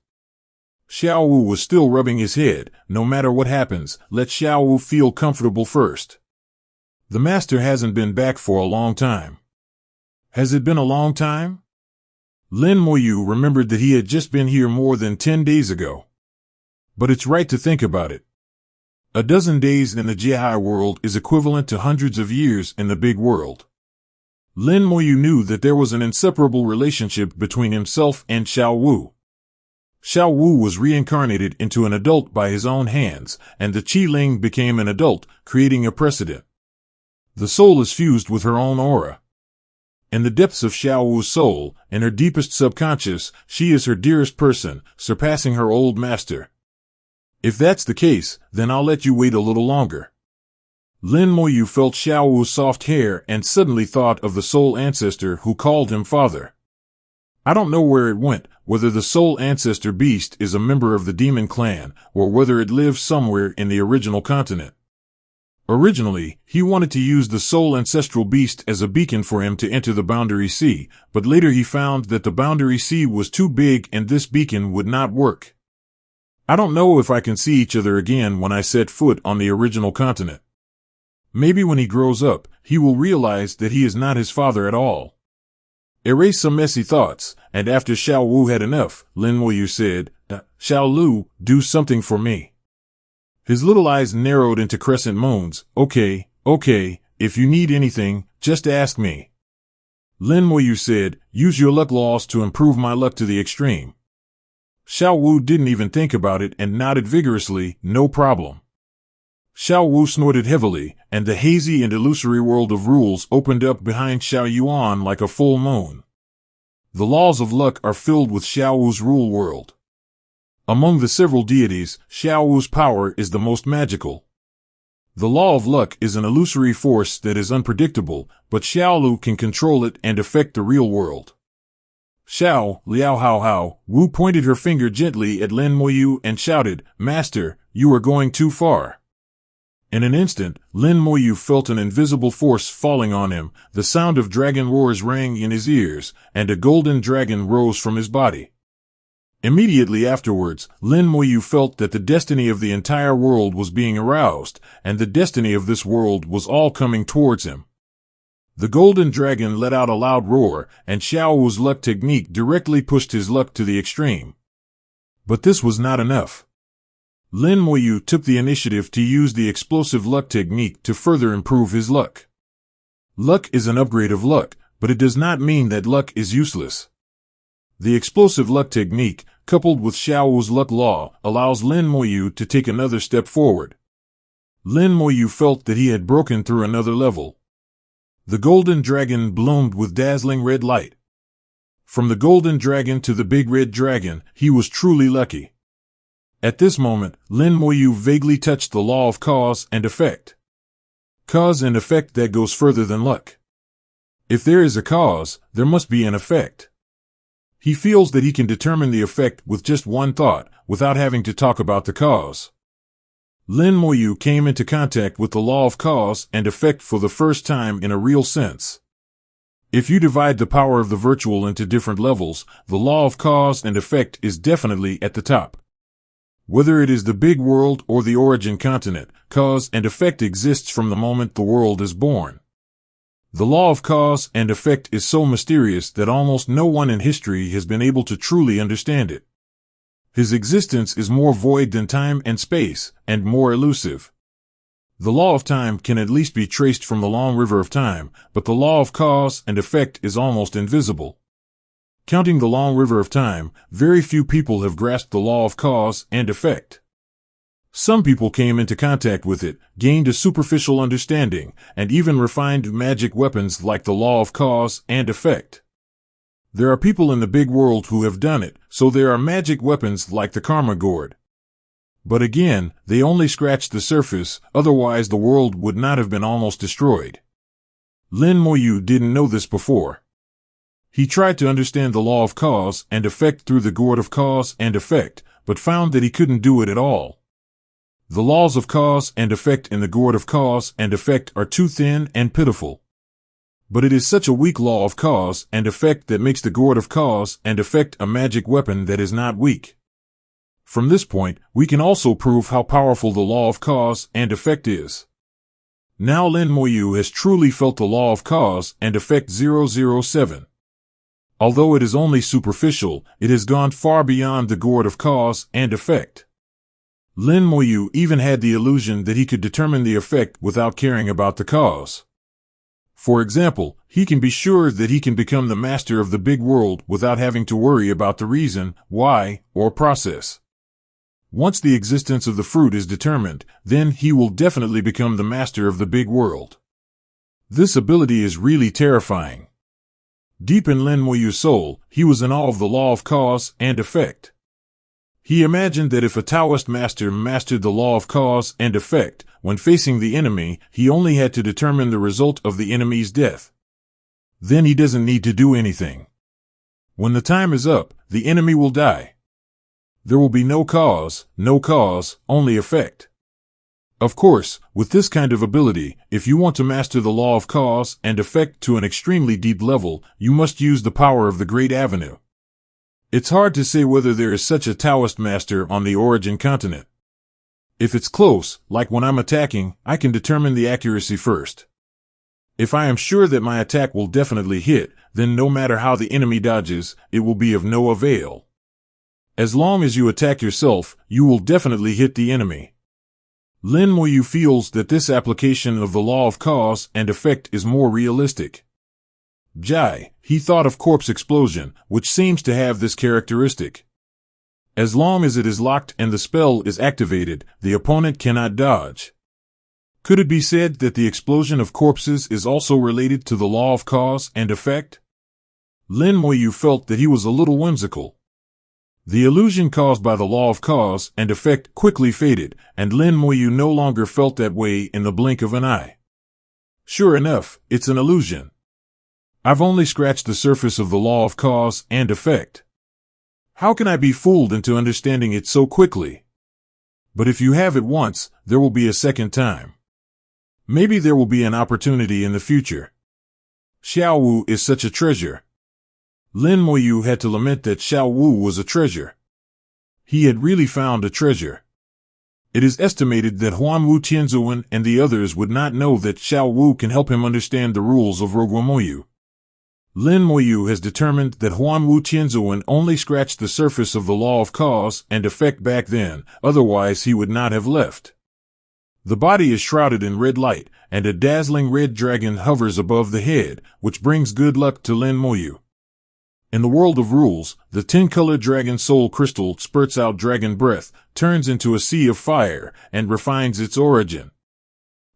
Xiao Wu was still rubbing his head. No matter what happens, let Xiao Wu feel comfortable first. The master hasn't been back for a long time. Has it been a long time? Lin Moyu remembered that he had just been here more than 10 days ago. But it's right to think about it. A dozen days in the Jihai world is equivalent to hundreds of years in the big world. Lin Moyu knew that there was an inseparable relationship between himself and Xiao Wu. Xiao Wu was reincarnated into an adult by his own hands, and the Qi Ling became an adult, creating a precedent. The soul is fused with her own aura. In the depths of Xiao Wu's soul, in her deepest subconscious, she is her dearest person, surpassing her old master. If that's the case, then I'll let you wait a little longer. Lin Moyu felt Xiao Wu's soft hair and suddenly thought of the soul ancestor who called him father. I don't know where it went, whether the soul ancestor beast is a member of the demon clan, or whether it lives somewhere in the original continent. Originally, he wanted to use the soul ancestral beast as a beacon for him to enter the Boundary Sea, but later he found that the Boundary Sea was too big and this beacon would not work. I don't know if I can see each other again when I set foot on the original continent. Maybe when he grows up, he will realize that he is not his father at all. Erase some messy thoughts, and after Xiao Wu had enough, Lin Moyu said, Xiao Lu, do something for me. His little eyes narrowed into crescent moons. Okay, if you need anything, just ask me. Lin Moyu said, use your luck laws to improve my luck to the extreme. Xiao Wu didn't even think about it and nodded vigorously, no problem. Xiao Wu snorted heavily, and the hazy and illusory world of rules opened up behind Xiao Yuan like a full moon. The laws of luck are filled with Xiao Wu's rule world. Among the several deities, Xiao Wu's power is the most magical. The law of luck is an illusory force that is unpredictable, but Xiao Lu can control it and affect the real world. Xiao, Liao Hao Hao, Wu pointed her finger gently at Lin Moyu and shouted, Master, you are going too far. In an instant, Lin Moyu felt an invisible force falling on him, the sound of dragon roars rang in his ears, and a golden dragon rose from his body. Immediately afterwards, Lin Moyu felt that the destiny of the entire world was being aroused, and the destiny of this world was all coming towards him. The golden dragon let out a loud roar, and Xiao Wu's luck technique directly pushed his luck to the extreme. But this was not enough. Lin Moyu took the initiative to use the explosive luck technique to further improve his luck. Luck is an upgrade of luck, but it does not mean that luck is useless. The explosive luck technique, coupled with Xiao Wu's luck law, allows Lin Moyu to take another step forward. Lin Moyu felt that he had broken through another level. The golden dragon bloomed with dazzling red light. From the golden dragon to the big red dragon, he was truly lucky. At this moment, Lin Moyu vaguely touched the law of cause and effect. Cause and effect that goes further than luck. If there is a cause, there must be an effect. He feels that he can determine the effect with just one thought, without having to talk about the cause. Lin Moyu came into contact with the law of cause and effect for the first time in a real sense. If you divide the power of the virtual into different levels, the law of cause and effect is definitely at the top. Whether it is the big world or the origin continent, cause and effect exists from the moment the world is born. The law of cause and effect is so mysterious that almost no one in history has been able to truly understand it. His existence is more void than time and space, and more elusive. The law of time can at least be traced from the long river of time, but the law of cause and effect is almost invisible. Counting the long river of time, very few people have grasped the law of cause and effect. Some people came into contact with it, gained a superficial understanding, and even refined magic weapons like the law of cause and effect. There are people in the big world who have done it, so there are magic weapons like the Karma Gourd. But again, they only scratched the surface, otherwise the world would not have been almost destroyed. Lin Moyu didn't know this before. He tried to understand the law of cause and effect through the Gourd of Cause and Effect, but found that he couldn't do it at all. The laws of cause and effect in the Gourd of Cause and Effect are too thin and pitiful. But it is such a weak law of cause and effect that makes the Gourd of Cause and Effect a magic weapon that is not weak. From this point, we can also prove how powerful the law of cause and effect is. Now Lin Moyu has truly felt the law of cause and effect 007. Although it is only superficial, it has gone far beyond the Gourd of Cause and Effect. Lin Moyu even had the illusion that he could determine the effect without caring about the cause. For example, he can be sure that he can become the master of the big world without having to worry about the reason, why, or process. Once the existence of the fruit is determined, then he will definitely become the master of the big world. This ability is really terrifying. Deep in Lin Moyu's soul, he was in awe of the law of cause and effect. He imagined that if a Taoist master mastered the law of cause and effect, when facing the enemy, he only had to determine the result of the enemy's death. Then he doesn't need to do anything. When the time is up, the enemy will die. There will be no cause, only effect. Of course, with this kind of ability, if you want to master the law of cause and effect to an extremely deep level, you must use the power of the Great Avenue. It's hard to say whether there is such a Taoist master on the origin continent. If it's close, like when I'm attacking, I can determine the accuracy first. If I am sure that my attack will definitely hit, then no matter how the enemy dodges, it will be of no avail. As long as you attack yourself, you will definitely hit the enemy. Lin Moyu feels that this application of the law of cause and effect is more realistic. Jai, he thought of Corpse Explosion, which seems to have this characteristic. As long as it is locked and the spell is activated, the opponent cannot dodge. Could it be said that the explosion of corpses is also related to the law of cause and effect? Lin Moyu felt that he was a little whimsical. The illusion caused by the law of cause and effect quickly faded, and Lin Moyu no longer felt that way in the blink of an eye. Sure enough, it's an illusion. I've only scratched the surface of the law of cause and effect. How can I be fooled into understanding it so quickly? But if you have it once, there will be a second time. Maybe there will be an opportunity in the future. Xiao Wu is such a treasure. Lin Moyu had to lament that Xiao Wu was a treasure. He had really found a treasure. It is estimated that Huan Wu Tianzuan and the others would not know that Xiao Wu can help him understand the rules of Rogwa Moyu. Lin Moyu has determined that Huan Wu Tianzuan only scratched the surface of the law of cause and effect back then, otherwise he would not have left. The body is shrouded in red light, and a dazzling red dragon hovers above the head, which brings good luck to Lin Moyu. In the world of rules, the 10-color dragon soul crystal spurts out dragon breath, turns into a sea of fire, and refines its origin.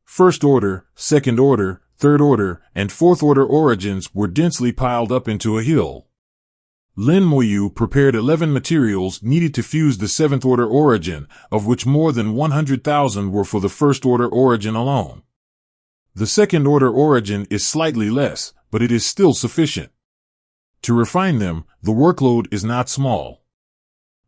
First order, second order, third order, and fourth order origins were densely piled up into a hill. Lin Moyu prepared 11 materials needed to fuse the seventh order origin, of which more than 100,000 were for the first order origin alone. The second order origin is slightly less, but it is still sufficient. To refine them, the workload is not small.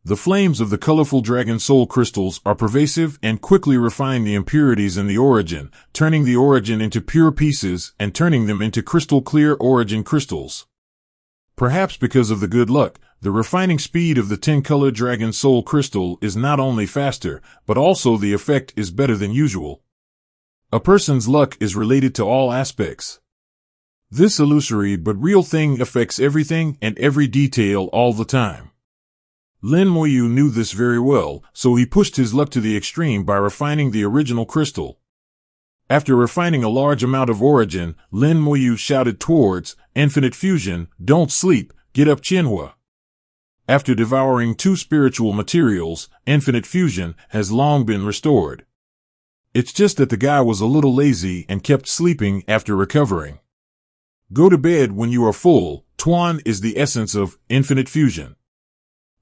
The flames of the colorful dragon soul crystals are pervasive and quickly refine the impurities in the origin, turning the origin into pure pieces and turning them into crystal clear origin crystals. Perhaps because of the good luck, the refining speed of the 10-color dragon soul crystal is not only faster, but also the effect is better than usual. A person's luck is related to all aspects. This illusory but real thing affects everything and every detail all the time. Lin Moyu knew this very well, so he pushed his luck to the extreme by refining the original crystal. After refining a large amount of origin, Lin Moyu shouted towards Infinite Fusion, "Don't sleep, get up Qianhua." After devouring 2 spiritual materials, Infinite Fusion has long been restored. It's just that the guy was a little lazy and kept sleeping after recovering. Go to bed when you are full. Tuan is the essence of Infinite Fusion.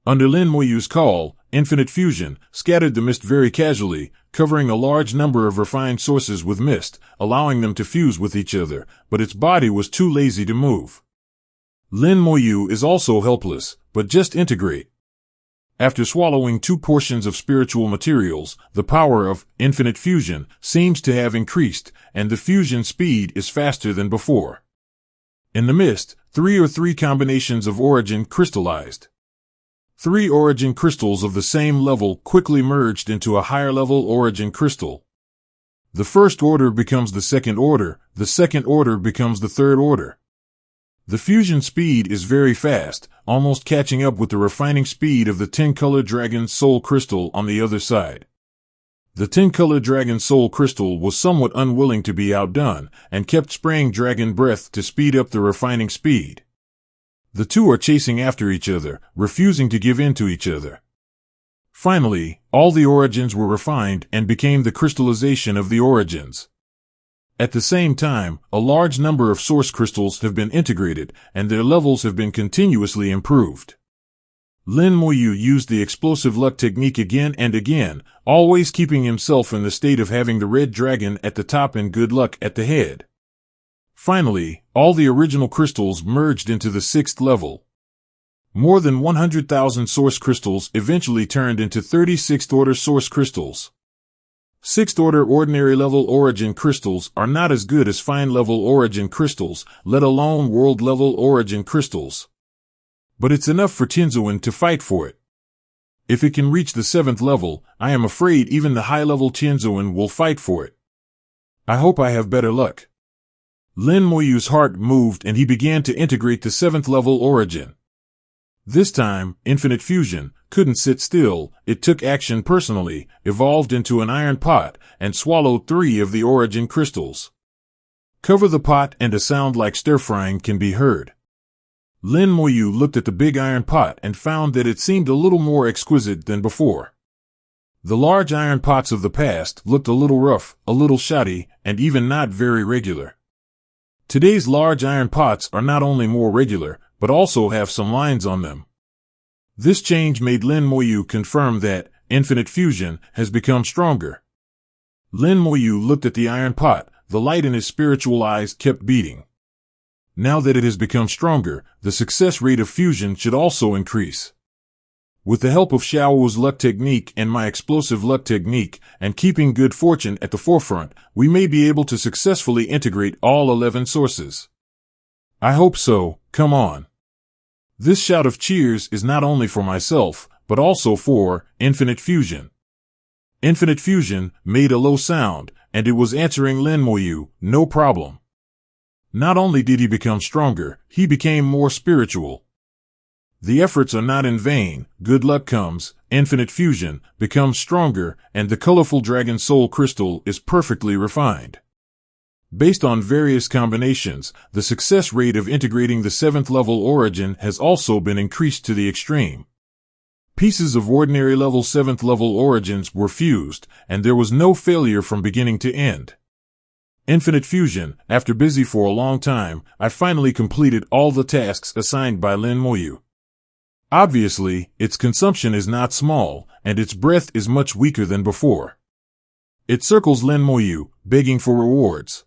Under Lin Moyu's call, Infinite Fusion scattered the mist very casually, covering a large number of refined sources with mist, allowing them to fuse with each other, but its body was too lazy to move. Lin Moyu is also helpless, but just integrate. After swallowing 2 portions of spiritual materials, the power of Infinite Fusion seems to have increased, and the fusion speed is faster than before. In the mist, 3 combinations of origin crystallized. 3 origin crystals of the same level quickly merged into a higher level origin crystal. The first order becomes the second order becomes the third order. The fusion speed is very fast, almost catching up with the refining speed of the 10-color dragon soul crystal on the other side. The 10-color dragon soul crystal was somewhat unwilling to be outdone, and kept spraying dragon breath to speed up the refining speed. The 2 are chasing after each other, refusing to give in to each other. Finally, all the origins were refined and became the crystallization of the origins. At the same time, a large number of source crystals have been integrated, and their levels have been continuously improved. Lin Moyu used the explosive luck technique again and again, always keeping himself in the state of having the red dragon at the top and good luck at the head. Finally, all the original crystals merged into the 6th level. More than 100,000 source crystals eventually turned into 36th order source crystals. 6th order ordinary level origin crystals are not as good as fine level origin crystals, let alone world level origin crystals. But it's enough for Tianzuan to fight for it. If it can reach the 7th level, I am afraid even the high-level Tianzuan will fight for it. I hope I have better luck. Lin Moyu's heart moved and he began to integrate the 7th level origin. This time, Infinite Fusion couldn't sit still, it took action personally, evolved into an iron pot, and swallowed 3 of the origin crystals. Cover the pot and a sound like stir-frying can be heard. Lin Moyu looked at the big iron pot and found that it seemed a little more exquisite than before. The large iron pots of the past looked a little rough, a little shoddy, and even not very regular. Today's large iron pots are not only more regular, but also have some lines on them. This change made Lin Moyu confirm that infinite fusion has become stronger. Lin Moyu looked at the iron pot. The light in his spiritual eyes kept beating. Now that it has become stronger, the success rate of fusion should also increase. With the help of Xiaowu's luck technique and my explosive luck technique, and keeping good fortune at the forefront, we may be able to successfully integrate all 11 sources. I hope so, come on. This shout of cheers is not only for myself, but also for Infinite Fusion. Infinite Fusion made a low sound, and it was answering Lin Moyu, no problem. Not only did he become stronger, he became more spiritual. The efforts are not in vain, good luck comes, Infinite Fusion becomes stronger, and the colorful Dragon Soul Crystal is perfectly refined. Based on various combinations, the success rate of integrating the 7th level origin has also been increased to the extreme. Pieces of ordinary level 7th level origins were fused, and there was no failure from beginning to end. Infinite Fusion, after busy for a long time, I finally completed all the tasks assigned by Lin Moyu. Obviously, its consumption is not small, and its breath is much weaker than before. It circles Lin Moyu, begging for rewards.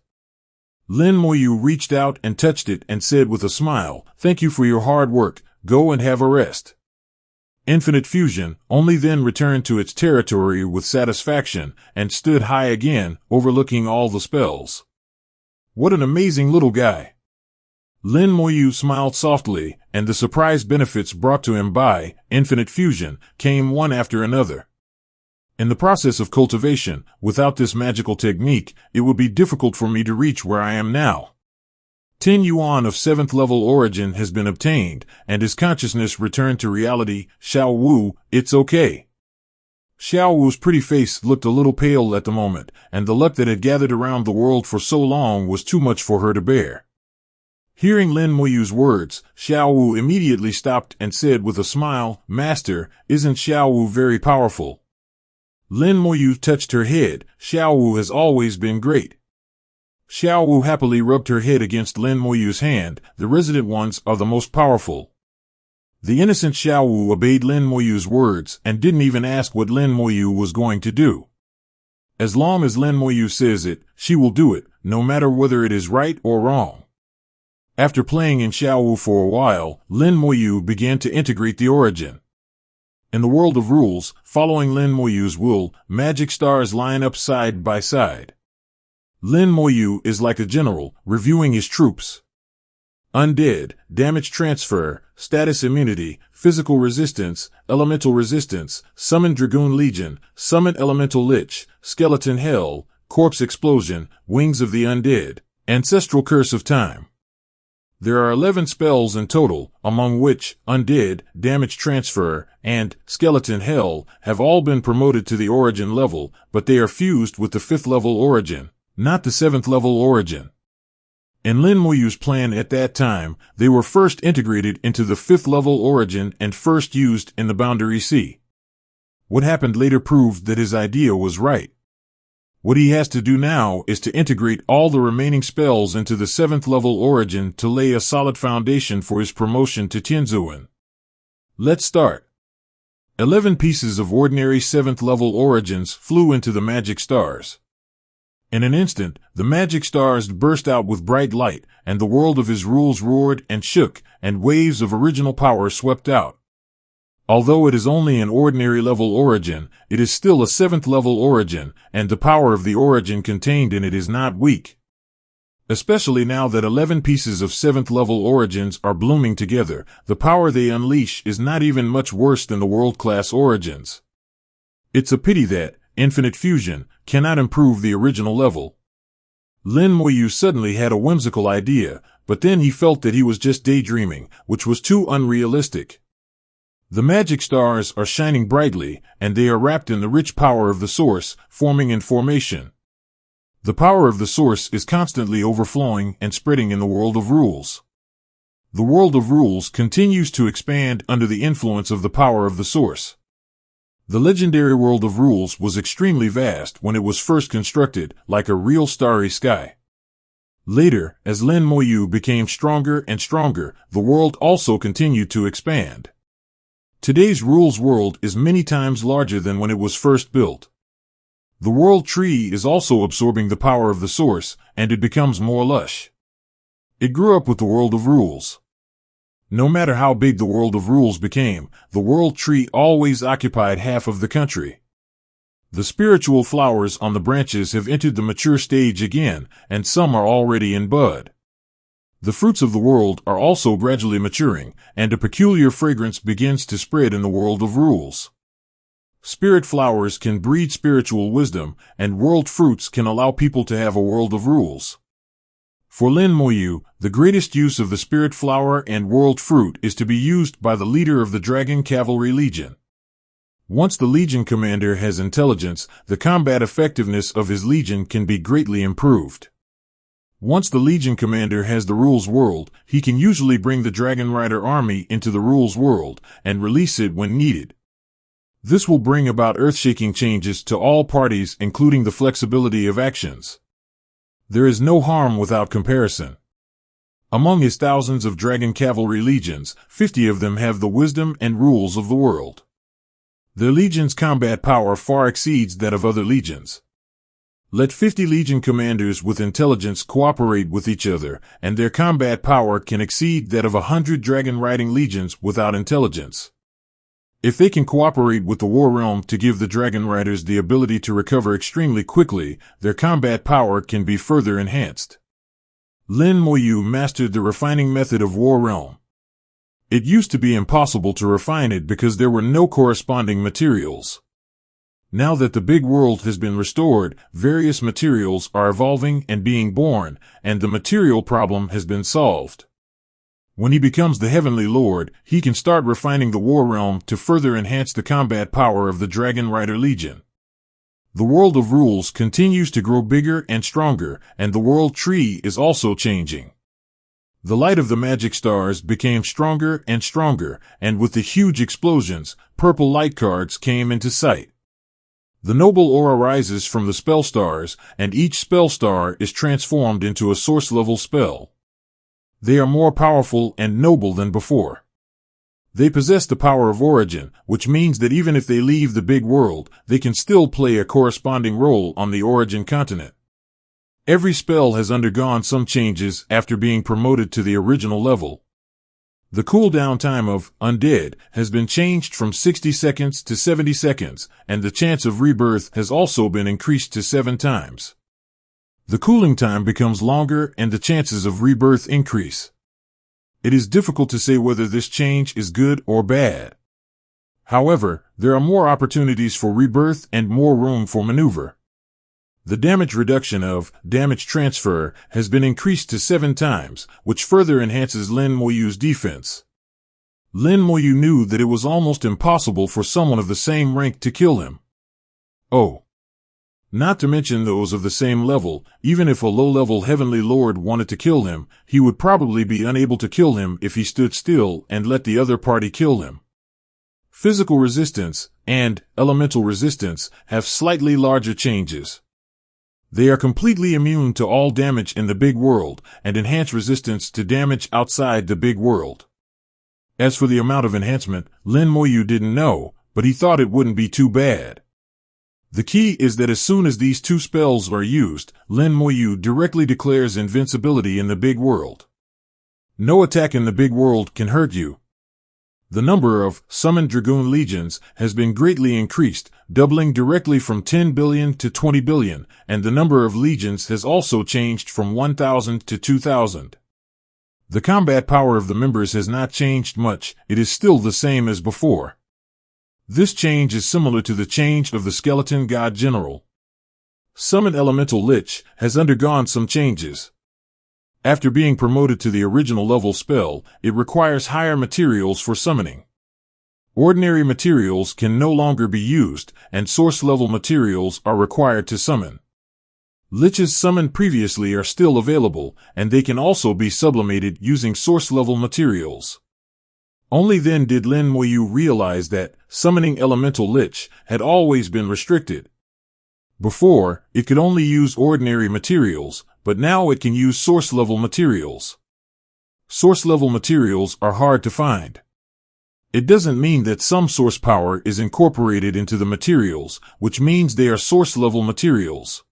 Lin Moyu reached out and touched it and said with a smile, "Thank you for your hard work, go and have a rest." Infinite Fusion only then returned to its territory with satisfaction and stood high again, overlooking all the spells. What an amazing little guy! Lin Moyu smiled softly, and the surprise benefits brought to him by Infinite Fusion came one after another. In the process of cultivation, without this magical technique, it would be difficult for me to reach where I am now. 10 yuan of 7th level origin has been obtained, and his consciousness returned to reality. Xiao Wu, it's okay. Xiao Wu's pretty face looked a little pale at the moment, and the luck that had gathered around the world for so long was too much for her to bear. Hearing Lin Moyu's words, Xiao Wu immediately stopped and said with a smile, "Master, isn't Xiao Wu very powerful?" Lin Moyu touched her head. Xiao Wu has always been great. Xiao Wu happily rubbed her head against Lin Moyu's hand. The resident ones are the most powerful. The innocent Xiao Wu obeyed Lin Moyu's words and didn't even ask what Lin Moyu was going to do. As long as Lin Moyu says it, she will do it, no matter whether it is right or wrong. After playing in Xiao Wu for a while, Lin Moyu began to integrate the origin. In the world of rules, following Lin Moyu's will, magic stars line up side by side. Lin Moyu is like a general, reviewing his troops. Undead, damage transfer, status immunity, physical resistance, elemental resistance, summon Dragoon Legion, summon elemental lich, skeleton hell, corpse explosion, wings of the undead, ancestral curse of time. There are 11 spells in total, among which Undead, Damage Transfer, and Skeleton Hell have all been promoted to the origin level, but they are fused with the 5th level origin, not the 7th level origin. In Lin Moyu's plan at that time, they were first integrated into the 5th level origin and first used in the Boundary Sea. What happened later proved that his idea was right. What he has to do now is to integrate all the remaining spells into the 7th level origin to lay a solid foundation for his promotion to Tianzuan. Let's start. 11 pieces of ordinary 7th level origins flew into the magic stars. In an instant, the magic stars burst out with bright light, and the world of his rules roared and shook, and waves of original power swept out. Although it is only an ordinary level origin, it is still a 7th level origin, and the power of the origin contained in it is not weak. Especially now that 11 pieces of 7th level origins are blooming together, the power they unleash is not even much worse than the world-class origins. It's a pity that Infinite Fusion cannot improve the original level. Lin Moyu suddenly had a whimsical idea, but then he felt that he was just daydreaming, which was too unrealistic. The magic stars are shining brightly, and they are wrapped in the rich power of the source, forming in formation. The power of the source is constantly overflowing and spreading in the world of rules. The world of rules continues to expand under the influence of the power of the source. The legendary world of rules was extremely vast when it was first constructed, like a real starry sky. Later, as Lin Moyu became stronger and stronger, the world also continued to expand. Today's rules world is many times larger than when it was first built. The world tree is also absorbing the power of the source, and it becomes more lush. It grew up with the world of rules. No matter how big the world of rules became, the world tree always occupied half of the country. The spiritual flowers on the branches have entered the mature stage again, and some are already in bud. The fruits of the world are also gradually maturing, and a peculiar fragrance begins to spread in the world of rules. Spirit flowers can breed spiritual wisdom, and world fruits can allow people to have a world of rules. For Lin Moyu, the greatest use of the spirit flower and world fruit is to be used by the leader of the Dragon Cavalry Legion. Once the Legion commander has intelligence, the combat effectiveness of his legion can be greatly improved. Once the Legion commander has the rules world, he can usually bring the Dragon Rider army into the rules world and release it when needed. This will bring about earth-shaking changes to all parties, including the flexibility of actions. There is no harm without comparison. Among his thousands of Dragon Cavalry legions, 50 of them have the wisdom and rules of the world. Their legion's combat power far exceeds that of other legions. Let 50 legion commanders with intelligence cooperate with each other, and their combat power can exceed that of 100 dragon-riding legions without intelligence. If they can cooperate with the War Realm to give the Dragon Riders the ability to recover extremely quickly, their combat power can be further enhanced. Lin Moyu mastered the refining method of War Realm. It used to be impossible to refine it because there were no corresponding materials. Now that the big world has been restored, various materials are evolving and being born, and the material problem has been solved. When he becomes the Heavenly Lord, he can start refining the War Realm to further enhance the combat power of the Dragon Rider Legion. The world of rules continues to grow bigger and stronger, and the world tree is also changing. The light of the magic stars became stronger and stronger, and with the huge explosions, purple light cards came into sight. The noble aura rises from the spell stars, and each spell star is transformed into a source-level spell. They are more powerful and noble than before. They possess the power of origin, which means that even if they leave the big world, they can still play a corresponding role on the origin continent. Every spell has undergone some changes after being promoted to the original level. The cooldown time of Undead has been changed from 60 seconds to 70 seconds, and the chance of rebirth has also been increased to 7 times. The cooling time becomes longer and the chances of rebirth increase. It is difficult to say whether this change is good or bad. However, there are more opportunities for rebirth and more room for maneuver. The damage reduction of damage transfer has been increased to 7 times, which further enhances Lin Moyu's defense. Lin Moyu knew that it was almost impossible for someone of the same rank to kill him. Oh. Not to mention those of the same level, even if a low-level Heavenly Lord wanted to kill him, he would probably be unable to kill him if he stood still and let the other party kill him. Physical resistance and elemental resistance have slightly larger changes. They are completely immune to all damage in the big world and enhance resistance to damage outside the big world. As for the amount of enhancement, Lin Moyu didn't know, but he thought it wouldn't be too bad. The key is that as soon as these 2 spells are used, Lin Moyu directly declares invincibility in the big world. No attack in the big world can hurt you. The number of summoned Dragoon legions has been greatly increased, doubling directly from 10 billion to 20 billion, and the number of legions has also changed from 1,000 to 2,000. The combat power of the members has not changed much, it is still the same as before. This change is similar to the change of the Skeleton God General. Summoned Elemental Lich has undergone some changes. After being promoted to the original level spell, it requires higher materials for summoning. Ordinary materials can no longer be used, and source-level materials are required to summon. Liches summoned previously are still available, and they can also be sublimated using source-level materials. Only then did Lin Moyu realize that summoning elemental lich had always been restricted. Before, it could only use ordinary materials, but now it can use source-level materials. Source-level materials are hard to find. It doesn't mean that some source power is incorporated into the materials, which means they are source-level materials.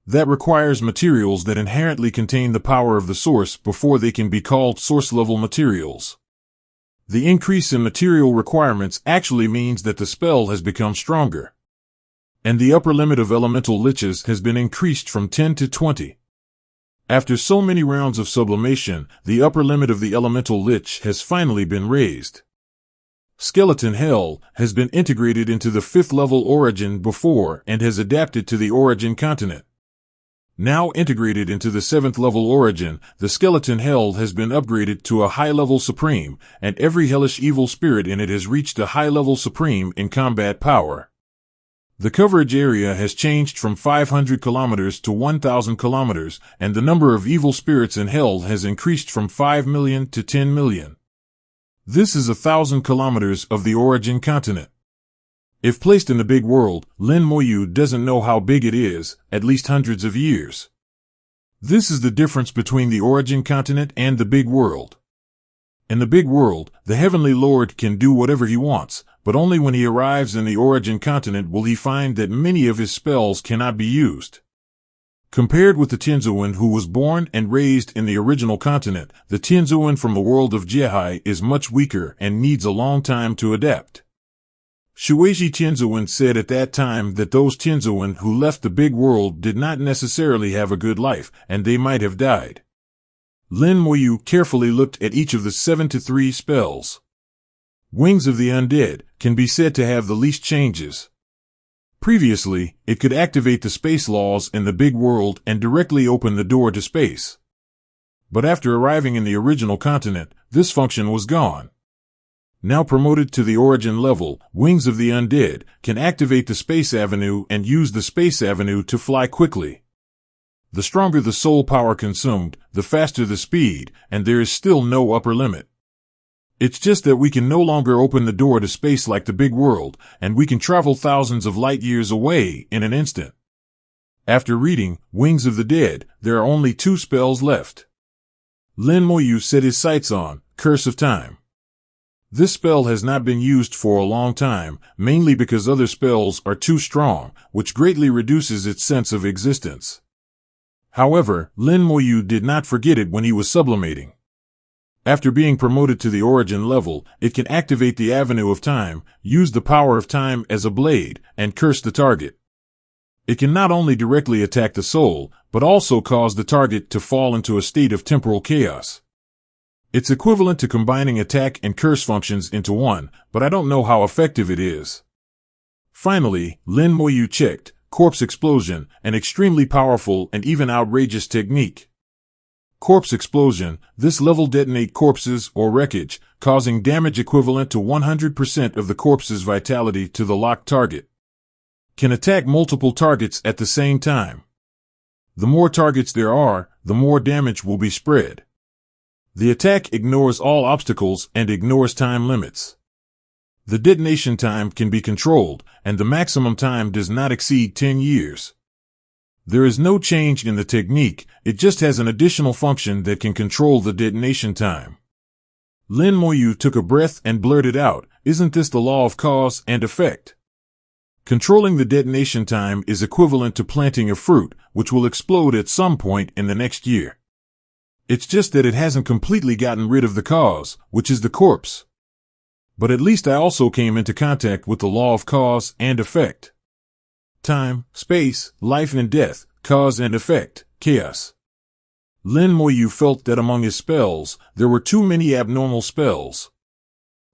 That requires materials that inherently contain the power of the source before they can be called source-level materials. The increase in material requirements actually means that the spell has become stronger. And the upper limit of elemental liches has been increased from 10 to 20. After so many rounds of sublimation, the upper limit of the elemental lich has finally been raised. Skeleton Hell has been integrated into the 5th level origin before and has adapted to the origin continent. Now integrated into the 7th level origin, the Skeleton Hell has been upgraded to a high-level supreme, and every hellish evil spirit in it has reached a high-level supreme in combat power. The coverage area has changed from 500 kilometers to 1,000 kilometers, and the number of evil spirits in Hell has increased from 5 million to 10 million. This is 1,000 kilometers of the origin continent. If placed in the big world, Lin Moyu doesn't know how big it is, at least hundreds of years. This is the difference between the origin continent and the big world. In the big world, the Heavenly Lord can do whatever he wants, but only when he arrives in the origin continent will he find that many of his spells cannot be used. Compared with the Tianzuan who was born and raised in the original continent, the Tianzuan from the world of Jiehai is much weaker and needs a long time to adapt. Shueiji Tianzuan said at that time that those Tianzuan who left the big world did not necessarily have a good life, and they might have died. Lin Moyu carefully looked at each of the 7-3 spells. Wings of the Undead can be said to have the least changes. Previously, it could activate the space laws in the big world and directly open the door to space. But after arriving in the original continent, this function was gone. Now promoted to the origin level, Wings of the Undead can activate the Space Avenue and use the Space Avenue to fly quickly. The stronger the soul power consumed, the faster the speed, and there is still no upper limit. It's just that we can no longer open the door to space like the big world, and we can travel thousands of light years away in an instant. After reading Wings of the Dead, there are only 2 spells left. Lin Moyu set his sights on Curse of Time. This spell has not been used for a long time, mainly because other spells are too strong, which greatly reduces its sense of existence. However, Lin Moyu did not forget it when he was sublimating. After being promoted to the origin level, it can activate the Avenue of Time, use the power of time as a blade, and curse the target. It can not only directly attack the soul, but also cause the target to fall into a state of temporal chaos. It's equivalent to combining attack and curse functions into one, but I don't know how effective it is. Finally, Lin Moyu checked Corpse Explosion, an extremely powerful and even outrageous technique. Corpse Explosion, this level detonate corpses or wreckage, causing damage equivalent to 100% of the corpse's vitality to the locked target. Can attack multiple targets at the same time. The more targets there are, the more damage will be spread. The attack ignores all obstacles and ignores time limits. The detonation time can be controlled, and the maximum time does not exceed 10 years. There is no change in the technique, it just has an additional function that can control the detonation time. Lin Moyu took a breath and blurted out, "Isn't this the law of cause and effect?" Controlling the detonation time is equivalent to planting a fruit, which will explode at some point in the next year. It's just that it hasn't completely gotten rid of the cause, which is the corpse. But at least I also came into contact with the law of cause and effect. Time, space, life and death, cause and effect, chaos. Lin Moyu felt that among his spells, there were too many abnormal spells.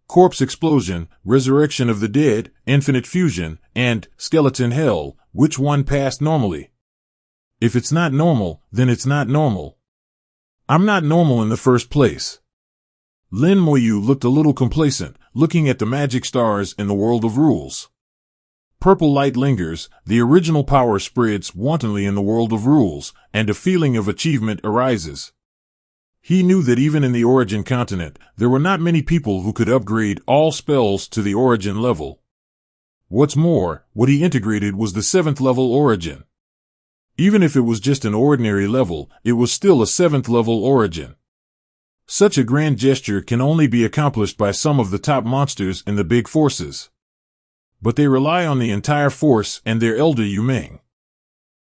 Corpse Explosion, Resurrection of the Dead, Infinite Fusion, and Skeleton Hell, which one passed normally? If it's not normal, then it's not normal. I'm not normal in the first place. Lin Moyu looked a little complacent, looking at the magic stars in the world of rules. purple light lingers, the original power spreads wantonly in the world of rules, and a feeling of achievement arises. He knew that even in the Origin continent, there were not many people who could upgrade all spells to the Origin level. What's more, what he integrated was the 7th level Origin. Even if it was just an ordinary level, it was still a 7th level Origin. Such a grand gesture can only be accomplished by some of the top monsters in the big forces. But they rely on the entire force and their elder Yumeng.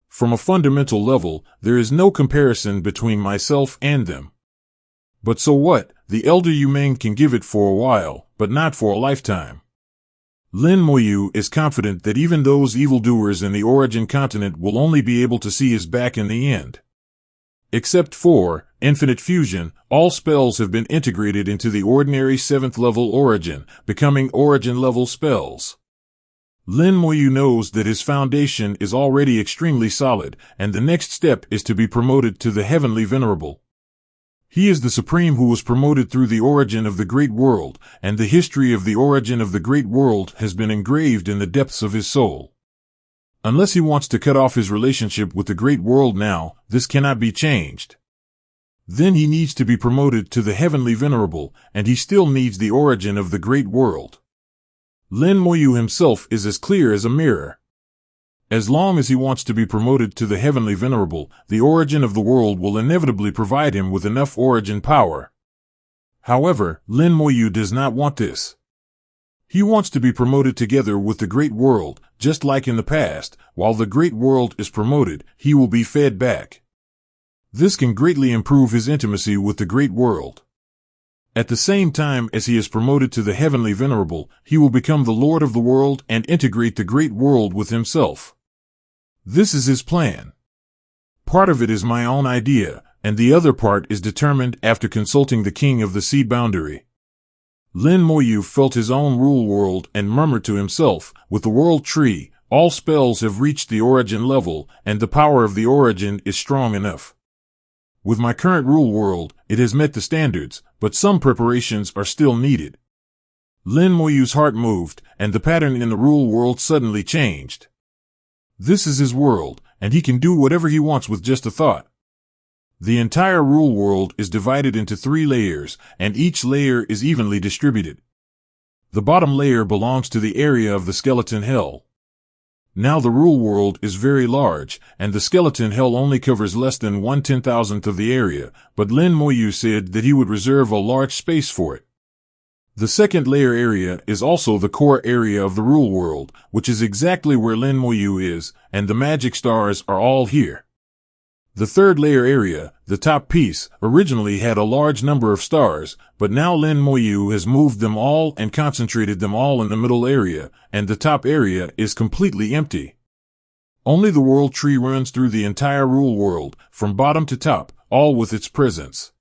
From a fundamental level, there is no comparison between myself and them. But so what, the elder Yumeng can give it for a while, but not for a lifetime. Lin Moyu is confident that even those evildoers in the Origin continent will only be able to see his back in the end. Except for Infinite Fusion, all spells have been integrated into the ordinary 7th level Origin, becoming Origin level spells. Lin Moyu knows that his foundation is already extremely solid, and the next step is to be promoted to the Heavenly Venerable. He is the Supreme who was promoted through the origin of the Great World, and the history of the origin of the Great World has been engraved in the depths of his soul. Unless he wants to cut off his relationship with the Great World now, this cannot be changed. Then he needs to be promoted to the Heavenly Venerable, and he still needs the origin of the Great World. Lin Moyu himself is as clear as a mirror. As long as he wants to be promoted to the Heavenly Venerable, the origin of the world will inevitably provide him with enough origin power. However, Lin Moyu does not want this. He wants to be promoted together with the Great World, just like in the past. While the Great World is promoted, he will be fed back. This can greatly improve his intimacy with the Great World. At the same time as he is promoted to the Heavenly Venerable, he will become the Lord of the world and integrate the Great World with himself. This is his plan. Part of it is my own idea, and the other part is determined after consulting the King of the Sea Boundary. Lin Moyu felt his own rule world and murmured to himself, with the world tree, all spells have reached the origin level, and the power of the origin is strong enough. With my current rule world, it has met the standards, but some preparations are still needed. Lin Moyu's heart moved, and the pattern in the rule world suddenly changed. This is his world, and he can do whatever he wants with just a thought. The entire rule world is divided into 3 layers, and each layer is evenly distributed. The bottom layer belongs to the area of the skeleton hell. Now the rule world is very large, and the skeleton hell only covers less than 1/10,000th of the area, but Lin Moyu said that he would reserve a large space for it. The second layer area is also the core area of the rule world, which is exactly where Lin Moyu is, and the magic stars are all here. The third layer area, the top piece, originally had a large number of stars, but now Lin Moyu has moved them all and concentrated them all in the middle area, and the top area is completely empty. Only the world tree runs through the entire rule world, from bottom to top, all with its presence.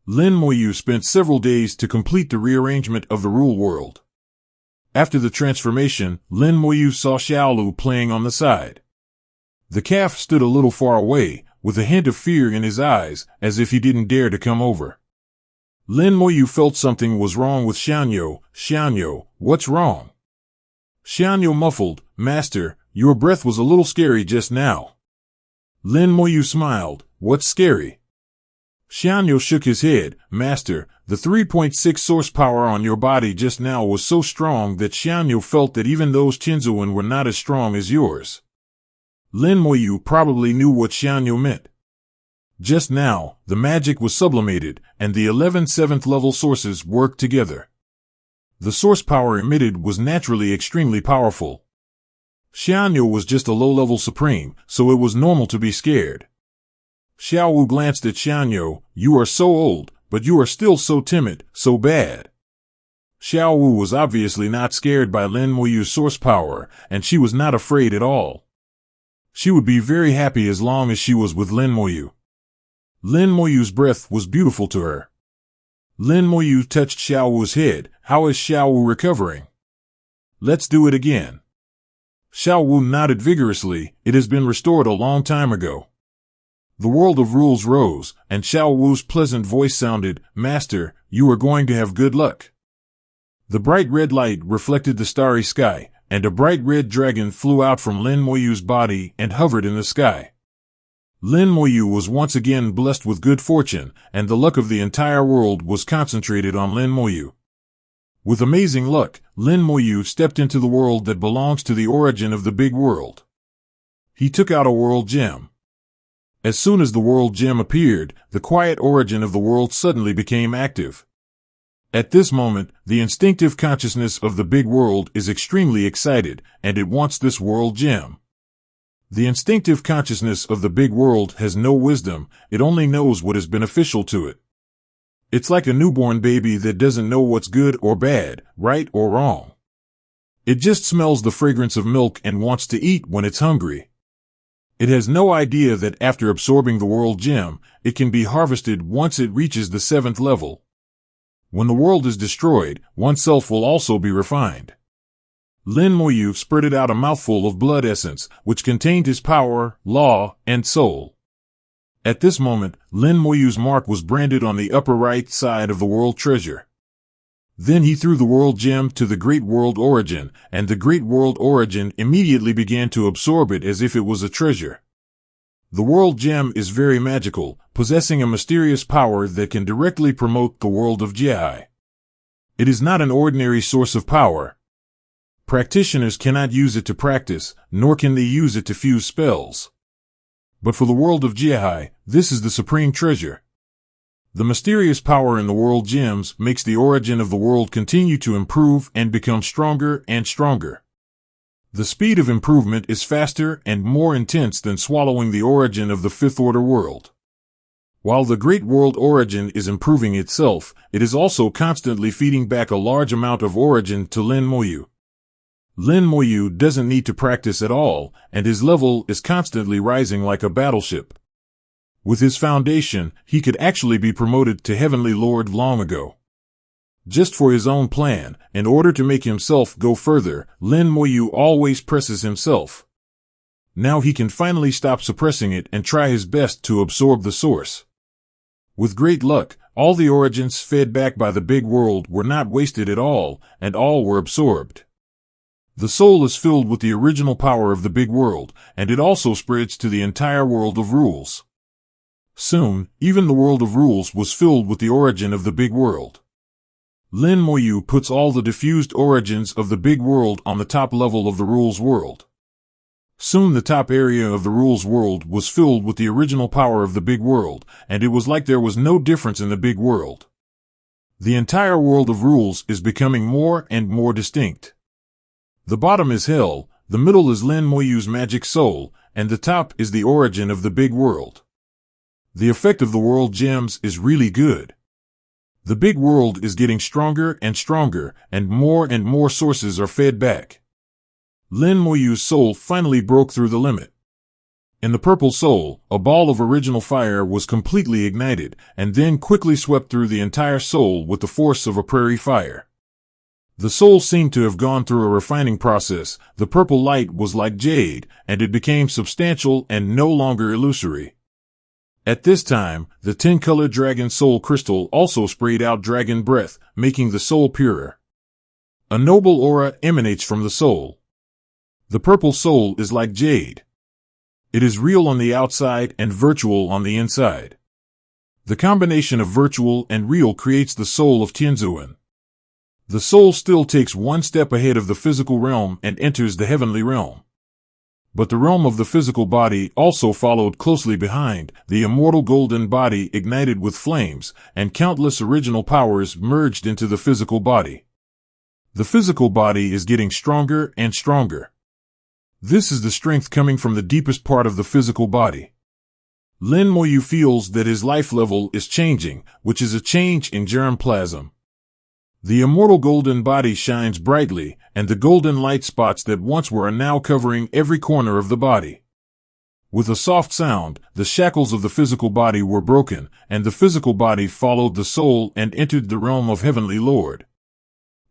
Lin Moyu spent several days to complete the rearrangement of the rule world. After the transformation, Lin Moyu saw Xiaolu playing on the side. The calf stood a little far away, with a hint of fear in his eyes, as if he didn't dare to come over. Lin Moyu felt something was wrong with Xianyo. Xianyo, what's wrong? Xianyo muffled, Master, your breath was a little scary just now. Lin Moyu smiled, what's scary? Xianyo shook his head, Master, the 3.6 source power on your body just now was so strong that Xianyo felt that even those Qinzuan were not as strong as yours. Lin Moyu probably knew what Xianyo meant. Just now, the magic was sublimated, and the 11 7th level sources worked together. The source power emitted was naturally extremely powerful. Xianyo was just a low-level supreme, so it was normal to be scared. Xiaowu glanced at Xianyo, you are so old, but you are still so timid, so bad. Xiaowu was obviously not scared by Lin Moyu's source power, and she was not afraid at all. She would be very happy as long as she was with Lin Moyu. Lin Moyu's breath was beautiful to her. Lin Moyu touched Xiaowu's head. How is Xiaowu recovering? Let's do it again. Xiaowu nodded vigorously. It has been restored a long time ago. The world of rules rose, and Xiaowu's pleasant voice sounded, Master, you are going to have good luck. The bright red light reflected the starry sky, and a bright red dragon flew out from Lin Moyu's body and hovered in the sky. Lin Moyu was once again blessed with good fortune, and the luck of the entire world was concentrated on Lin Moyu. With amazing luck, Lin Moyu stepped into the world that belongs to the origin of the big world. He took out a world gem. As soon as the world gem appeared, the quiet origin of the world suddenly became active. At this moment, the instinctive consciousness of the big world is extremely excited, and it wants this world gem. The instinctive consciousness of the big world has no wisdom, it only knows what is beneficial to it. It's like a newborn baby that doesn't know what's good or bad, right or wrong. It just smells the fragrance of milk and wants to eat when it's hungry. It has no idea that after absorbing the world gem, it can be harvested once it reaches the 7th level. When the world is destroyed, oneself will also be refined. Lin Moyu spurted out a mouthful of blood essence, which contained his power, law, and soul. At this moment, Lin Moyu's mark was branded on the upper right side of the world treasure. Then he threw the world gem to the Great World Origin, and the Great World Origin immediately began to absorb it as if it was a treasure. The world gem is very magical, possessing a mysterious power that can directly promote the world of Jihai. It is not an ordinary source of power. Practitioners cannot use it to practice, nor can they use it to fuse spells. But for the world of Jihai, this is the supreme treasure. The mysterious power in the world gems makes the origin of the world continue to improve and become stronger and stronger. The speed of improvement is faster and more intense than swallowing the origin of the Fifth Order world. While the Great World Origin is improving itself, it is also constantly feeding back a large amount of origin to Lin Moyu. Lin Moyu doesn't need to practice at all, and his level is constantly rising like a battleship. With his foundation, he could actually be promoted to Heavenly Lord long ago. Just for his own plan, in order to make himself go further, Lin Moyu always presses himself. Now he can finally stop suppressing it and try his best to absorb the source. With great luck, all the origins fed back by the big world were not wasted at all, and all were absorbed. The soul is filled with the original power of the big world, and it also spreads to the entire world of rules. Soon, even the world of rules was filled with the origin of the big world. Lin Moyu puts all the diffused origins of the big world on the top level of the rules world. Soon the top area of the rules world was filled with the original power of the big world, and it was like there was no difference in the big world. The entire world of rules is becoming more and more distinct. The bottom is hell, the middle is Lin Moyu's magic soul, and the top is the origin of the big world. The effect of the world gems is really good. The big world is getting stronger, and more sources are fed back. Lin Moyu's soul finally broke through the limit. In the purple soul, a ball of original fire was completely ignited, and then quickly swept through the entire soul with the force of a prairie fire. The soul seemed to have gone through a refining process. The purple light was like jade, and it became substantial and no longer illusory. At this time, the 10-colored dragon soul crystal also sprayed out dragon breath, making the soul purer. A noble aura emanates from the soul. The purple soul is like jade. It is real on the outside and virtual on the inside. The combination of virtual and real creates the soul of Tianzuan. The soul still takes one step ahead of the physical realm and enters the heavenly realm. But the realm of the physical body also followed closely behind. The immortal golden body ignited with flames, and countless original powers merged into the physical body. The physical body is getting stronger and stronger. This is the strength coming from the deepest part of the physical body. Lin Moyu feels that his life level is changing, which is a change in germplasm. The immortal golden body shines brightly, and the golden light spots that once were are now covering every corner of the body. With a soft sound, the shackles of the physical body were broken, and the physical body followed the soul and entered the realm of Heavenly Lord.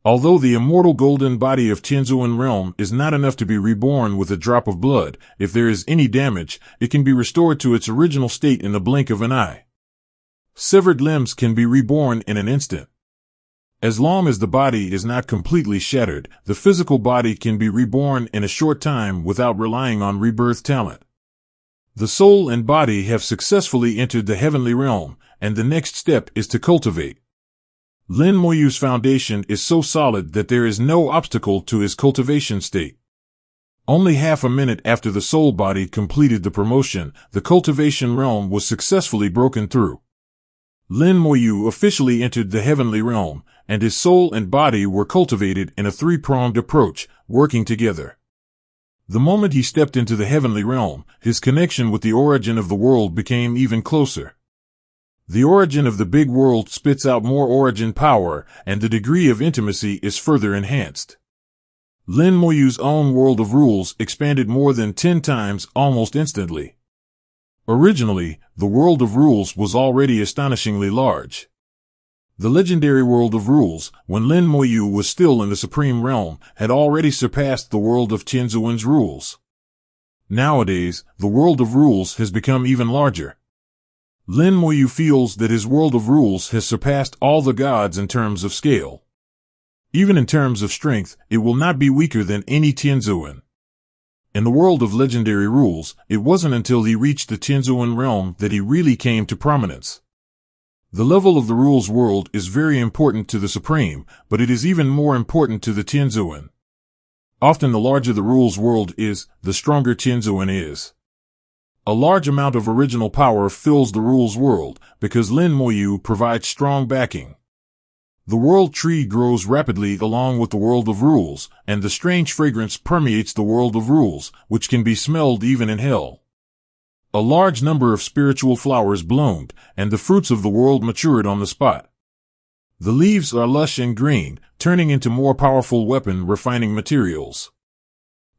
Although the immortal golden body of Tianzuan realm is not enough to be reborn with a drop of blood, if there is any damage, it can be restored to its original state in the blink of an eye. Severed limbs can be reborn in an instant. As long as the body is not completely shattered, the physical body can be reborn in a short time without relying on rebirth talent. The soul and body have successfully entered the heavenly realm, and the next step is to cultivate. Lin Moyu's foundation is so solid that there is no obstacle to his cultivation state. Only half a minute after the soul body completed the promotion, the cultivation realm was successfully broken through. Lin Moyu officially entered the heavenly realm, and his soul and body were cultivated in a three-pronged approach, working together. The moment he stepped into the heavenly realm, his connection with the origin of the world became even closer. The origin of the big world spits out more origin power, and the degree of intimacy is further enhanced. Lin Moyu's own world of rules expanded more than 10 times almost instantly. Originally, the world of rules was already astonishingly large. The legendary world of rules, when Lin Moyu was still in the supreme realm, had already surpassed the world of Tianzuan's rules. Nowadays, the world of rules has become even larger. Lin Moyu feels that his world of rules has surpassed all the gods in terms of scale. Even in terms of strength, it will not be weaker than any Tianzuan. In the world of legendary rules, it wasn't until he reached the Tianzuan realm that he really came to prominence. The level of the rules world is very important to the Supreme, but it is even more important to the Tianzuan. Often the larger the rules world is, the stronger Tianzuan is. A large amount of original power fills the rules world, because Lin Moyu provides strong backing. The world tree grows rapidly along with the world of rules, and the strange fragrance permeates the world of rules, which can be smelled even in hell. A large number of spiritual flowers bloomed, and the fruits of the world matured on the spot. The leaves are lush and green, turning into more powerful weapon refining materials.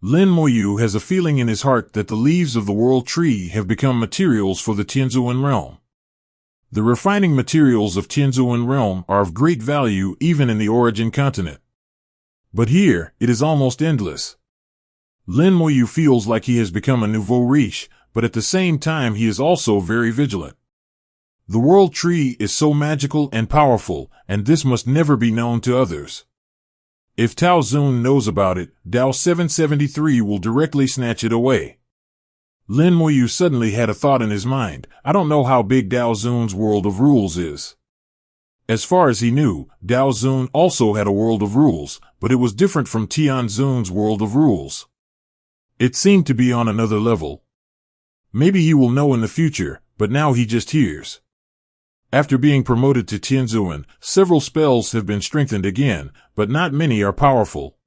Lin Moyu has a feeling in his heart that the leaves of the world tree have become materials for the Tianzuan realm. The refining materials of Tianzuan realm are of great value even in the origin continent. But here, it is almost endless. Lin Moyu feels like he has become a nouveau riche, but at the same time he is also very vigilant. The world tree is so magical and powerful, and this must never be known to others. If Tao Zun knows about it, Dao 773 will directly snatch it away. Lin Moyu suddenly had a thought in his mind. I don't know how big Dao Zun's world of rules is. As far as he knew, Dao Zun also had a world of rules, but it was different from Tian Zun's world of rules. It seemed to be on another level. Maybe he will know in the future, but now he just hears. After being promoted to Tianzuan, several spells have been strengthened again, but not many are powerful.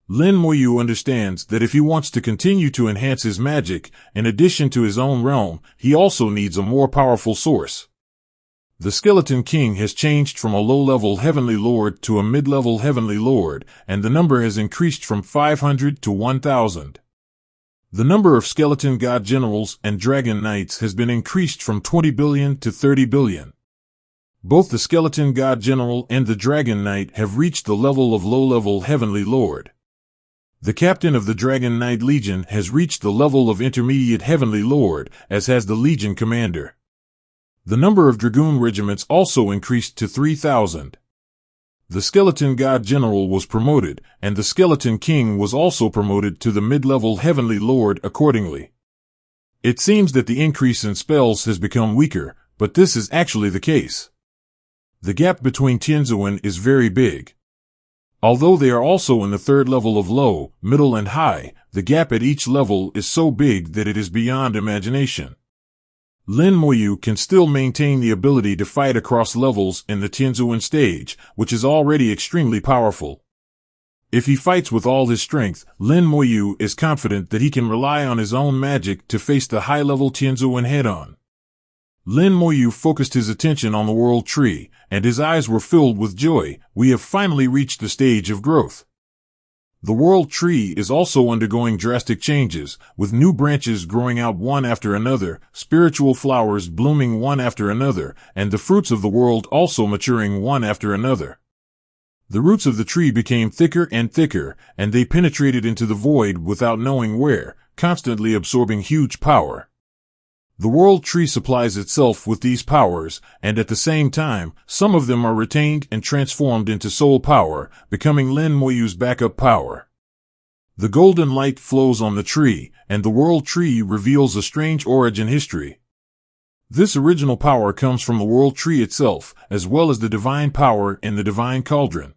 Lin Moyu understands that if he wants to continue to enhance his magic, in addition to his own realm, he also needs a more powerful source. The Skeleton King has changed from a low-level Heavenly Lord to a mid-level Heavenly Lord, and the number has increased from 500 to 1,000. The number of Skeleton God Generals and Dragon Knights has been increased from 20 billion to 30 billion. Both the Skeleton God General and the Dragon Knight have reached the level of low-level Heavenly Lord. The captain of the Dragon Knight Legion has reached the level of intermediate Heavenly Lord, as has the Legion commander. The number of Dragoon regiments also increased to 3,000. The Skeleton God General was promoted, and the Skeleton King was also promoted to the mid-level Heavenly Lord accordingly. It seems that the increase in spells has become weaker, but this is actually the case. The gap between Tianzuan is very big. Although they are also in the third level of low, middle and high, the gap at each level is so big that it is beyond imagination. Lin Moyu can still maintain the ability to fight across levels in the Tianzuan stage, which is already extremely powerful. If he fights with all his strength, Lin Moyu is confident that he can rely on his own magic to face the high-level Tianzuan head-on. Lin Moyu focused his attention on the world tree, and his eyes were filled with joy. We have finally reached the stage of growth. The world tree is also undergoing drastic changes, with new branches growing out one after another, spiritual flowers blooming one after another, and the fruits of the world also maturing one after another. The roots of the tree became thicker and thicker, and they penetrated into the void without knowing where, constantly absorbing huge power. The world tree supplies itself with these powers, and at the same time, some of them are retained and transformed into soul power, becoming Lin Moyu's backup power. The golden light flows on the tree, and the world tree reveals a strange origin history. This original power comes from the world tree itself, as well as the divine power in the divine cauldron.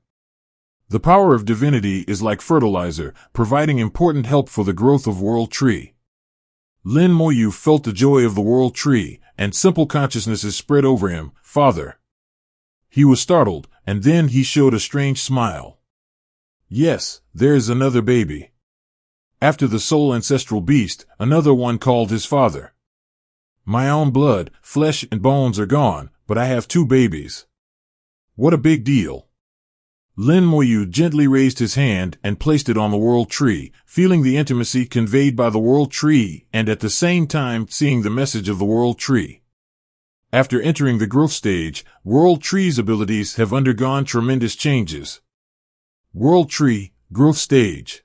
The power of divinity is like fertilizer, providing important help for the growth of world tree. Lin Moyu felt the joy of the world tree, and simple consciousnesses spread over him. Father. He was startled, and then he showed a strange smile. Yes, there's another baby. After the soul ancestral beast, another one called his father. My own blood, flesh and bones are gone, but I have 2 babies. What a big deal. Lin Moyu gently raised his hand and placed it on the world tree, feeling the intimacy conveyed by the world tree and at the same time seeing the message of the world tree. After entering the growth stage, world tree's abilities have undergone tremendous changes. World tree, growth stage.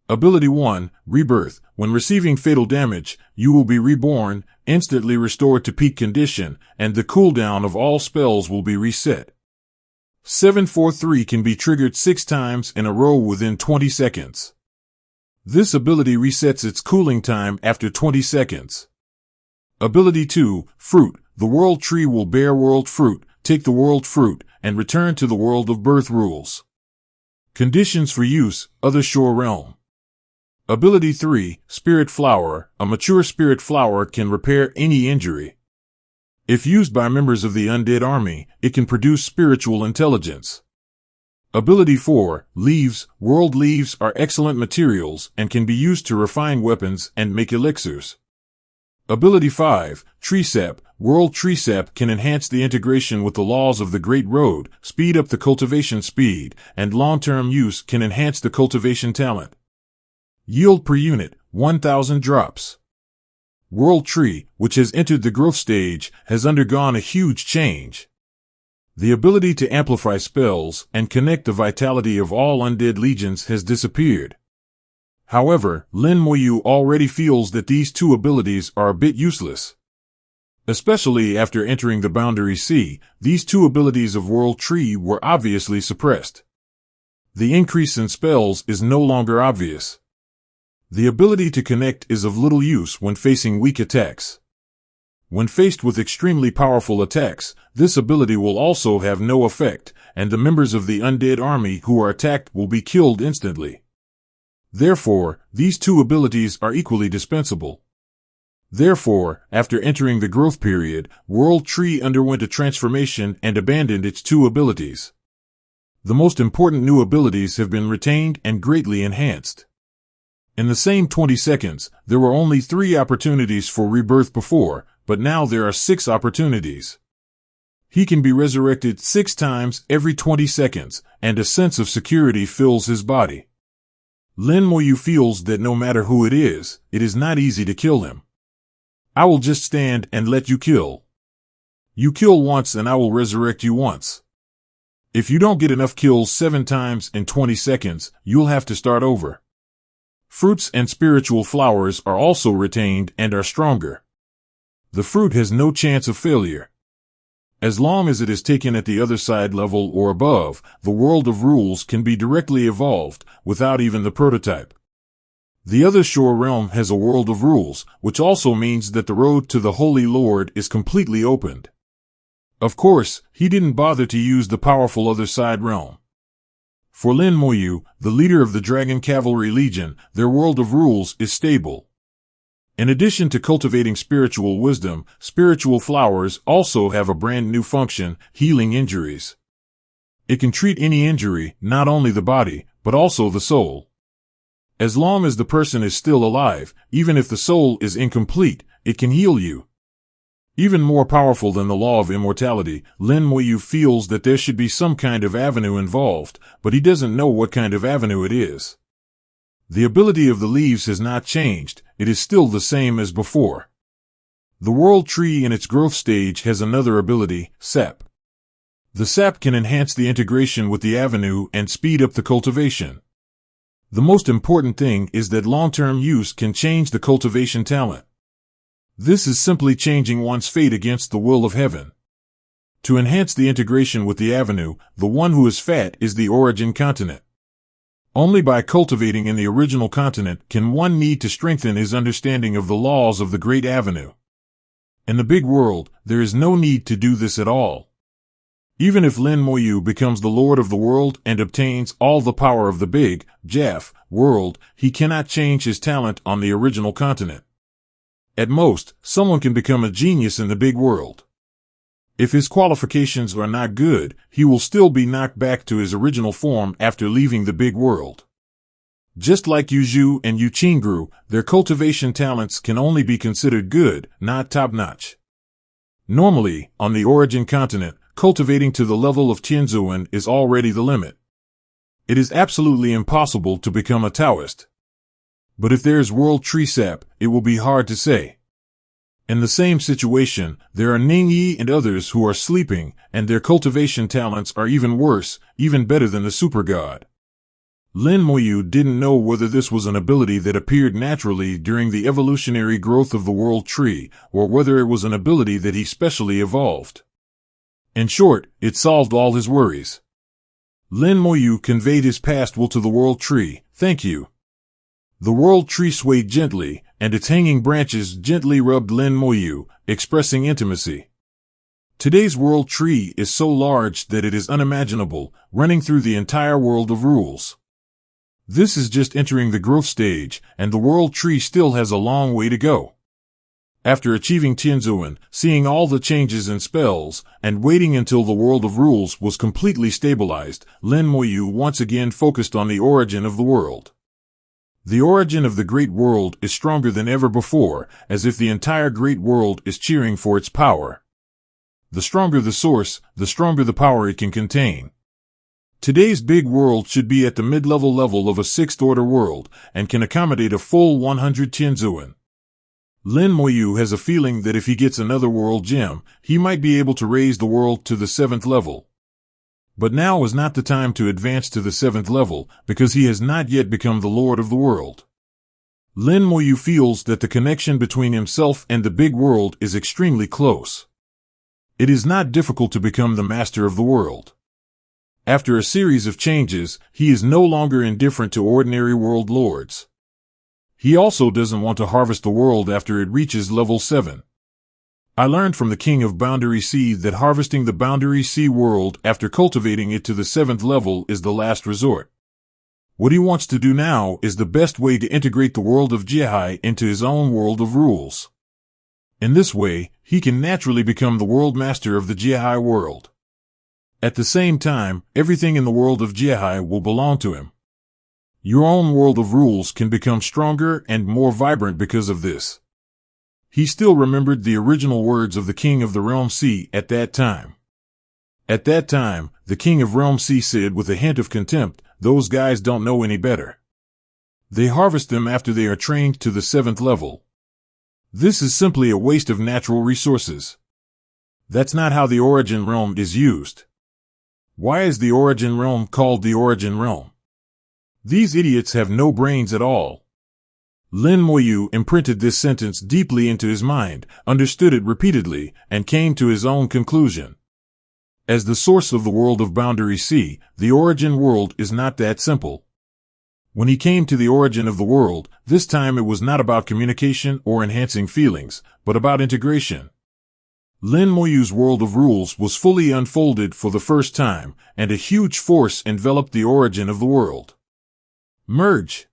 Ability 1, Rebirth. When receiving fatal damage, you will be reborn, instantly restored to peak condition, and the cooldown of all spells will be reset. 743 can be triggered 6 times in a row within 20 seconds. This ability resets its cooling time after 20 seconds. Ability 2, Fruit. The world tree will bear world fruit, take the world fruit, and return to the world of birth rules. Conditions for use, Other Shore Realm. Ability 3, Spirit Flower. A mature spirit flower can repair any injury. If used by members of the undead army, it can produce spiritual intelligence. Ability 4, Leaves. World leaves are excellent materials and can be used to refine weapons and make elixirs. Ability 5, Tree Sap. World tree sap can enhance the integration with the laws of the Great Road, speed up the cultivation speed, and long-term use can enhance the cultivation talent. Yield per unit, 1,000 drops. World tree, which has entered the growth stage, has undergone a huge change. The ability to amplify spells and connect the vitality of all undead legions has disappeared. However, Lin Moyu already feels that these 2 abilities are a bit useless. Especially after entering the Boundary Sea, these 2 abilities of World Tree were obviously suppressed. The increase in spells is no longer obvious. The ability to connect is of little use when facing weak attacks. When faced with extremely powerful attacks, this ability will also have no effect, and the members of the undead army who are attacked will be killed instantly. Therefore, these 2 abilities are equally dispensable. Therefore, after entering the growth period, World Tree underwent a transformation and abandoned its 2 abilities. The most important new abilities have been retained and greatly enhanced. In the same 20 seconds, there were only 3 opportunities for rebirth before, but now there are 6 opportunities. He can be resurrected 6 times every 20 seconds, and a sense of security fills his body. Lin Moyu feels that no matter who it is not easy to kill him. I will just stand and let you kill. You kill once and I will resurrect you once. If you don't get enough kills 7 times in 20 seconds, you'll have to start over. Fruits and spiritual flowers are also retained and are stronger. The fruit has no chance of failure. As long as it is taken at the other side level or above, the world of rules can be directly evolved, without even the prototype. The Other Shore Realm has a world of rules, which also means that the road to the Holy Lord is completely opened. Of course, he didn't bother to use the powerful Other Side Realm. For Lin Moyu, the leader of the Dragon Cavalry Legion, their world of rules is stable. In addition to cultivating spiritual wisdom, spiritual flowers also have a brand new function, healing injuries. It can treat any injury, not only the body, but also the soul. As long as the person is still alive, even if the soul is incomplete, it can heal you. Even more powerful than the law of immortality, Lin Moyu feels that there should be some kind of avenue involved, but he doesn't know what kind of avenue it is. The ability of the leaves has not changed, it is still the same as before. The world tree in its growth stage has another ability, sap. The sap can enhance the integration with the avenue and speed up the cultivation. The most important thing is that long-term use can change the cultivation talent. This is simply changing one's fate against the will of heaven. To enhance the integration with the avenue, the one who is fat is the origin continent. Only by cultivating in the original continent can one need to strengthen his understanding of the laws of the great avenue. In the big world, there is no need to do this at all. Even if Lin Moyu becomes the lord of the world and obtains all the power of the big, Jaff, world, he cannot change his talent on the original continent. At most, someone can become a genius in the big world. If his qualifications are not good, he will still be knocked back to his original form after leaving the big world. Just like Yu Zhu and Yu Qingru, their cultivation talents can only be considered good, not top-notch. Normally, on the origin continent, cultivating to the level of Tianzuan is already the limit. It is absolutely impossible to become a Taoist. But if there is world tree sap, it will be hard to say. In the same situation, there are Ningyi and others who are sleeping, and their cultivation talents are even worse, even better than the super god. Lin Moyu didn't know whether this was an ability that appeared naturally during the evolutionary growth of the world tree, or whether it was an ability that he specially evolved. In short, it solved all his worries. Lin Moyu conveyed his past will to the world tree. Thank you. The world tree swayed gently, and its hanging branches gently rubbed Lin Moyu, expressing intimacy. Today's world tree is so large that it is unimaginable, running through the entire world of rules. This is just entering the growth stage, and the world tree still has a long way to go. After achieving Tianzuan, seeing all the changes and spells, and waiting until the world of rules was completely stabilized, Lin Moyu once again focused on the origin of the world. The origin of the great world is stronger than ever before, as if the entire great world is cheering for its power. The stronger the source, the stronger the power it can contain. Today's big world should be at the mid-level level of a sixth-order world, and can accommodate a full 100 Tianzuan. Lin Moyu has a feeling that if he gets another world gem, he might be able to raise the world to the 7th level. But now is not the time to advance to the 7th level, because he has not yet become the lord of the world. Lin Moyu feels that the connection between himself and the big world is extremely close. It is not difficult to become the master of the world. After a series of changes, he is no longer indifferent to ordinary world lords. He also doesn't want to harvest the world after it reaches level 7. I learned from the King of Boundary Sea that harvesting the Boundary Sea world after cultivating it to the 7th level is the last resort. What he wants to do now is the best way to integrate the world of Jiehai into his own world of rules. In this way, he can naturally become the world master of the Jiehai world. At the same time, everything in the world of Jiehai will belong to him. Your own world of rules can become stronger and more vibrant because of this. He still remembered the original words of the King of the Realm Sea at that time. At that time, the King of Realm Sea said with a hint of contempt, "Those guys don't know any better. They harvest them after they are trained to the 7th level. This is simply a waste of natural resources. That's not how the origin realm is used. Why is the origin realm called the origin realm? These idiots have no brains at all." Lin Moyu imprinted this sentence deeply into his mind, understood it repeatedly, and came to his own conclusion. As the source of the world of Boundary Sea, the origin world is not that simple. When he came to the origin of the world, this time it was not about communication or enhancing feelings, but about integration. Lin Moyu's world of rules was fully unfolded for the first time, and a huge force enveloped the origin of the world. Merge.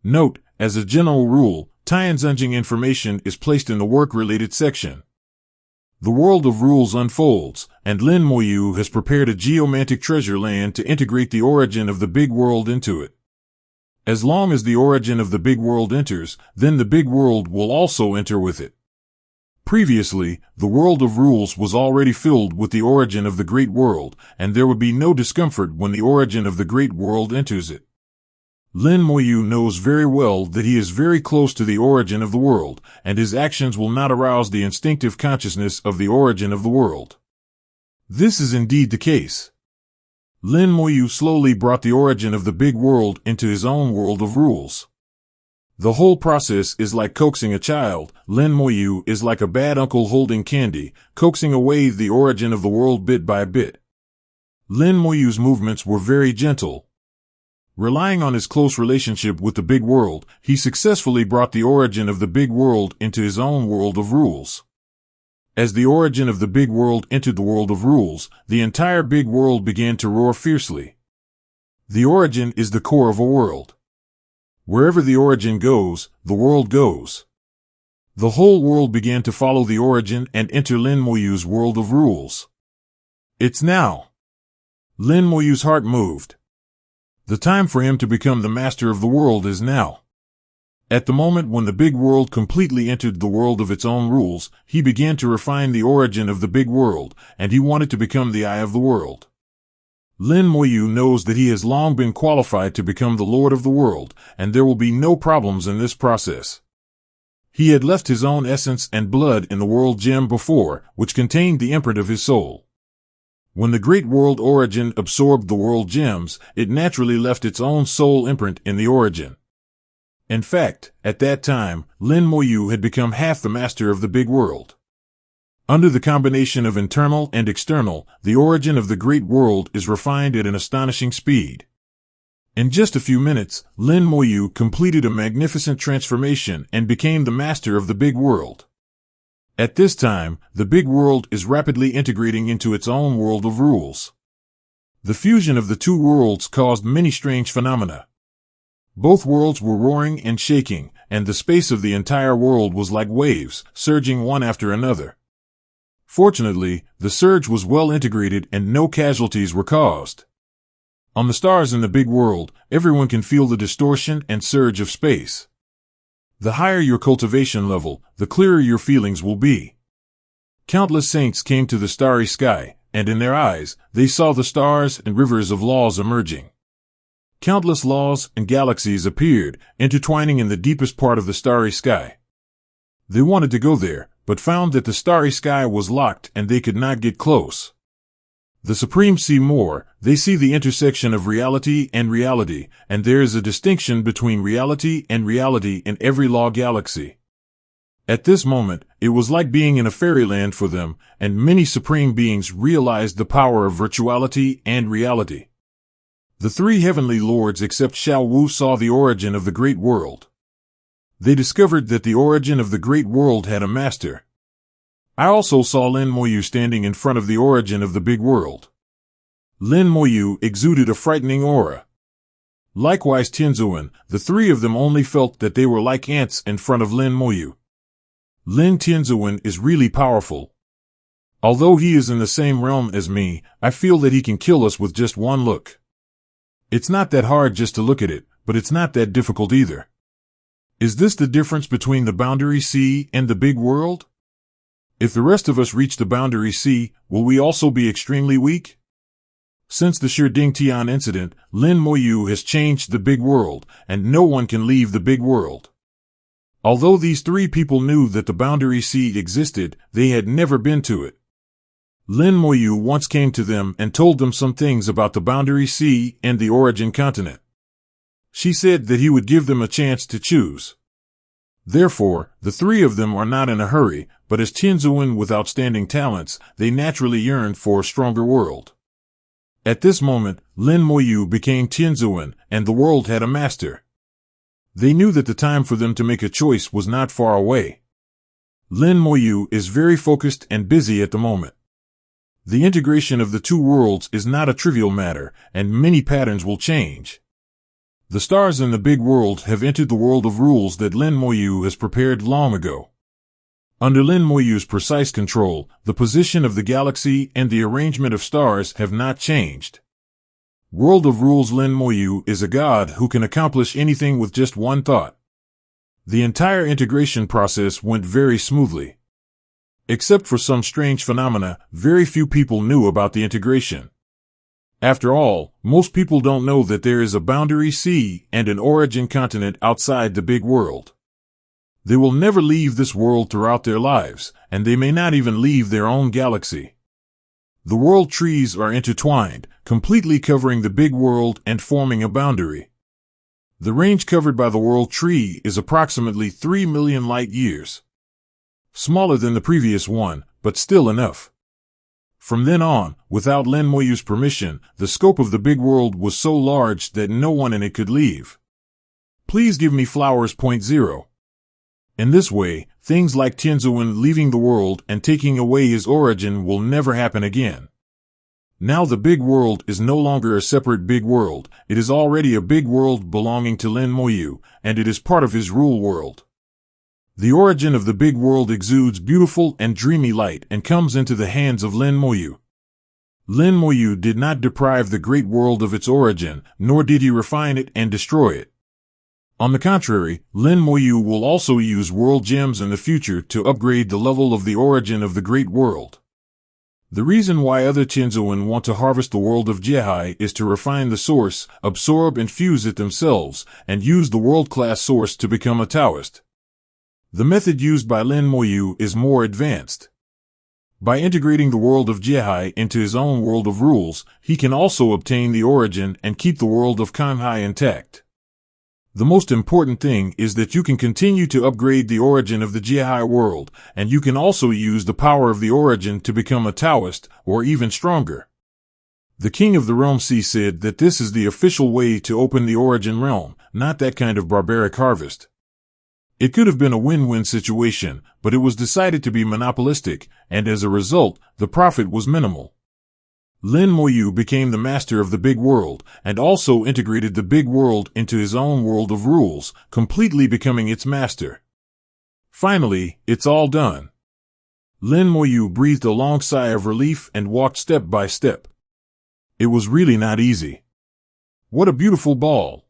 Note, as a general rule, Tianzunjing information is placed in the work-related section. The world of rules unfolds, and Lin Moyu has prepared a geomantic treasure land to integrate the origin of the big world into it. As long as the origin of the big world enters, then the big world will also enter with it. Previously, the world of rules was already filled with the origin of the great world, and there would be no discomfort when the origin of the great world enters it. Lin Moyu knows very well that he is very close to the origin of the world, and his actions will not arouse the instinctive consciousness of the origin of the world. This is indeed the case. Lin Moyu slowly brought the origin of the big world into his own world of rules. The whole process is like coaxing a child. Lin Moyu is like a bad uncle holding candy, coaxing away the origin of the world bit by bit. Lin Moyu's movements were very gentle. Relying on his close relationship with the big world, he successfully brought the origin of the big world into his own world of rules. As the origin of the big world entered the world of rules, the entire big world began to roar fiercely. The origin is the core of a world. Wherever the origin goes, the world goes. The whole world began to follow the origin and enter Lin Moyu's world of rules. It's now. Lin Moyu's heart moved. The time for him to become the master of the world is now. At the moment when the big world completely entered the world of its own rules, he began to refine the origin of the big world, and he wanted to become the eye of the world. Lin Moyu knows that he has long been qualified to become the lord of the world, and there will be no problems in this process. He had left his own essence and blood in the world gem before, which contained the imprint of his soul. When the great world origin absorbed the world gems, it naturally left its own soul imprint in the origin. In fact, at that time, Lin Moyu had become half the master of the big world. Under the combination of internal and external, the origin of the great world is refined at an astonishing speed. In just a few minutes, Lin Moyu completed a magnificent transformation and became the master of the big world. At this time, the big world is rapidly integrating into its own world of rules. The fusion of the two worlds caused many strange phenomena. Both worlds were roaring and shaking, and the space of the entire world was like waves, surging one after another. Fortunately, the surge was well integrated and no casualties were caused. On the stars in the big world, everyone can feel the distortion and surge of space. The higher your cultivation level, the clearer your feelings will be. Countless saints came to the starry sky, and in their eyes, they saw the stars and rivers of laws emerging. Countless laws and galaxies appeared, intertwining in the deepest part of the starry sky. They wanted to go there, but found that the starry sky was locked and they could not get close. The Supreme see more, they see the intersection of reality, and there is a distinction between reality and reality in every law galaxy. At this moment, it was like being in a fairyland for them, and many supreme beings realized the power of virtuality and reality. The three heavenly lords except Xiao Wu saw the origin of the great world. They discovered that the origin of the great world had a master. I also saw Lin Moyu standing in front of the origin of the big world. Lin Moyu exuded a frightening aura. Likewise Tianzuan, the three of them only felt that they were like ants in front of Lin Moyu. Lin Tianzuan is really powerful. Although he is in the same realm as me, I feel that he can kill us with just one look. It's not that hard just to look at it, but it's not that difficult either. Is this the difference between the boundary sea and the big world? If the rest of us reach the boundary sea, will we also be extremely weak? Since the Sher Tian incident, Lin Moyu has changed the big world, and no one can leave the big world. Although these three people knew that the boundary sea existed, they had never been to it. Lin Moyu once came to them and told them some things about the boundary sea and the origin continent. She said that he would give them a chance to choose. Therefore, the three of them are not in a hurry, but as Tianzuan with outstanding talents, they naturally yearn for a stronger world. At this moment, Lin Moyu became Tianzuan, and the world had a master. They knew that the time for them to make a choice was not far away. Lin Moyu is very focused and busy at the moment. The integration of the two worlds is not a trivial matter, and many patterns will change. The stars in the big world have entered the world of rules that Lin Moyu has prepared long ago. Under Lin Moyu's precise control, the position of the galaxy and the arrangement of stars have not changed. World of Rules Lin Moyu is a god who can accomplish anything with just one thought. The entire integration process went very smoothly. Except for some strange phenomena, very few people knew about the integration. After all, most people don't know that there is a boundary sea and an origin continent outside the big world. They will never leave this world throughout their lives, and they may not even leave their own galaxy. The world trees are intertwined, completely covering the big world and forming a boundary. The range covered by the World Tree is approximately 3 million light years. Smaller than the previous one, but still enough. From then on, without Lin Moyu's permission, the scope of the big world was so large that no one in it could leave. Please give me flowers. 0. In this way, things like Tianzuan leaving the world and taking away his origin will never happen again. Now the big world is no longer a separate big world, it is already a big world belonging to Lin Moyu, and it is part of his rule world. The origin of the big world exudes beautiful and dreamy light and comes into the hands of Lin Moyu. Lin Moyu did not deprive the great world of its origin, nor did he refine it and destroy it. On the contrary, Lin Moyu will also use world gems in the future to upgrade the level of the origin of the great world. The reason why other Tianzuan want to harvest the world of Jiehai is to refine the source, absorb and fuse it themselves, and use the world-class source to become a Taoist. The method used by Lin Moyu is more advanced. By integrating the world of Jiehai into his own world of rules, he can also obtain the origin and keep the world of Kanhai intact. The most important thing is that you can continue to upgrade the origin of the Jiehai world, and you can also use the power of the origin to become a Taoist, or even stronger. The King of the Realm Sea said that this is the official way to open the origin realm, not that kind of barbaric harvest. It could have been a win-win situation, but it was decided to be monopolistic, and as a result, the profit was minimal. Lin Moyu became the master of the big world, and also integrated the big world into his own world of rules, completely becoming its master. Finally, it's all done. Lin Moyu breathed a long sigh of relief and walked step by step. It was really not easy. What a beautiful ball!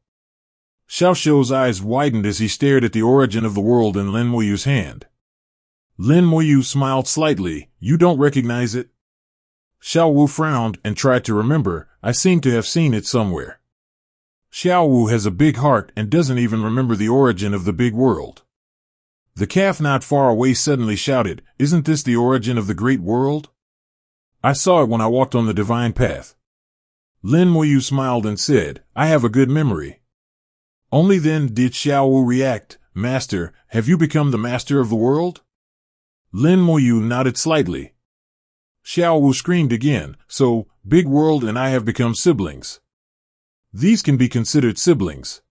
Xiao Shou's eyes widened as he stared at the origin of the world in Lin Moyu's hand. Lin Moyu smiled slightly. You don't recognize it? Xiao Wu frowned and tried to remember. I seem to have seen it somewhere. Xiao Wu has a big heart and doesn't even remember the origin of the big world. The calf not far away suddenly shouted, Isn't this the origin of the great world? I saw it when I walked on the divine path. Lin Moyu smiled and said, I have a good memory. Only then did Xiao Wu react, Master, have you become the master of the world? Lin Moyu nodded slightly. Xiao Wu screamed again, so, big world and I have become siblings. These can be considered siblings.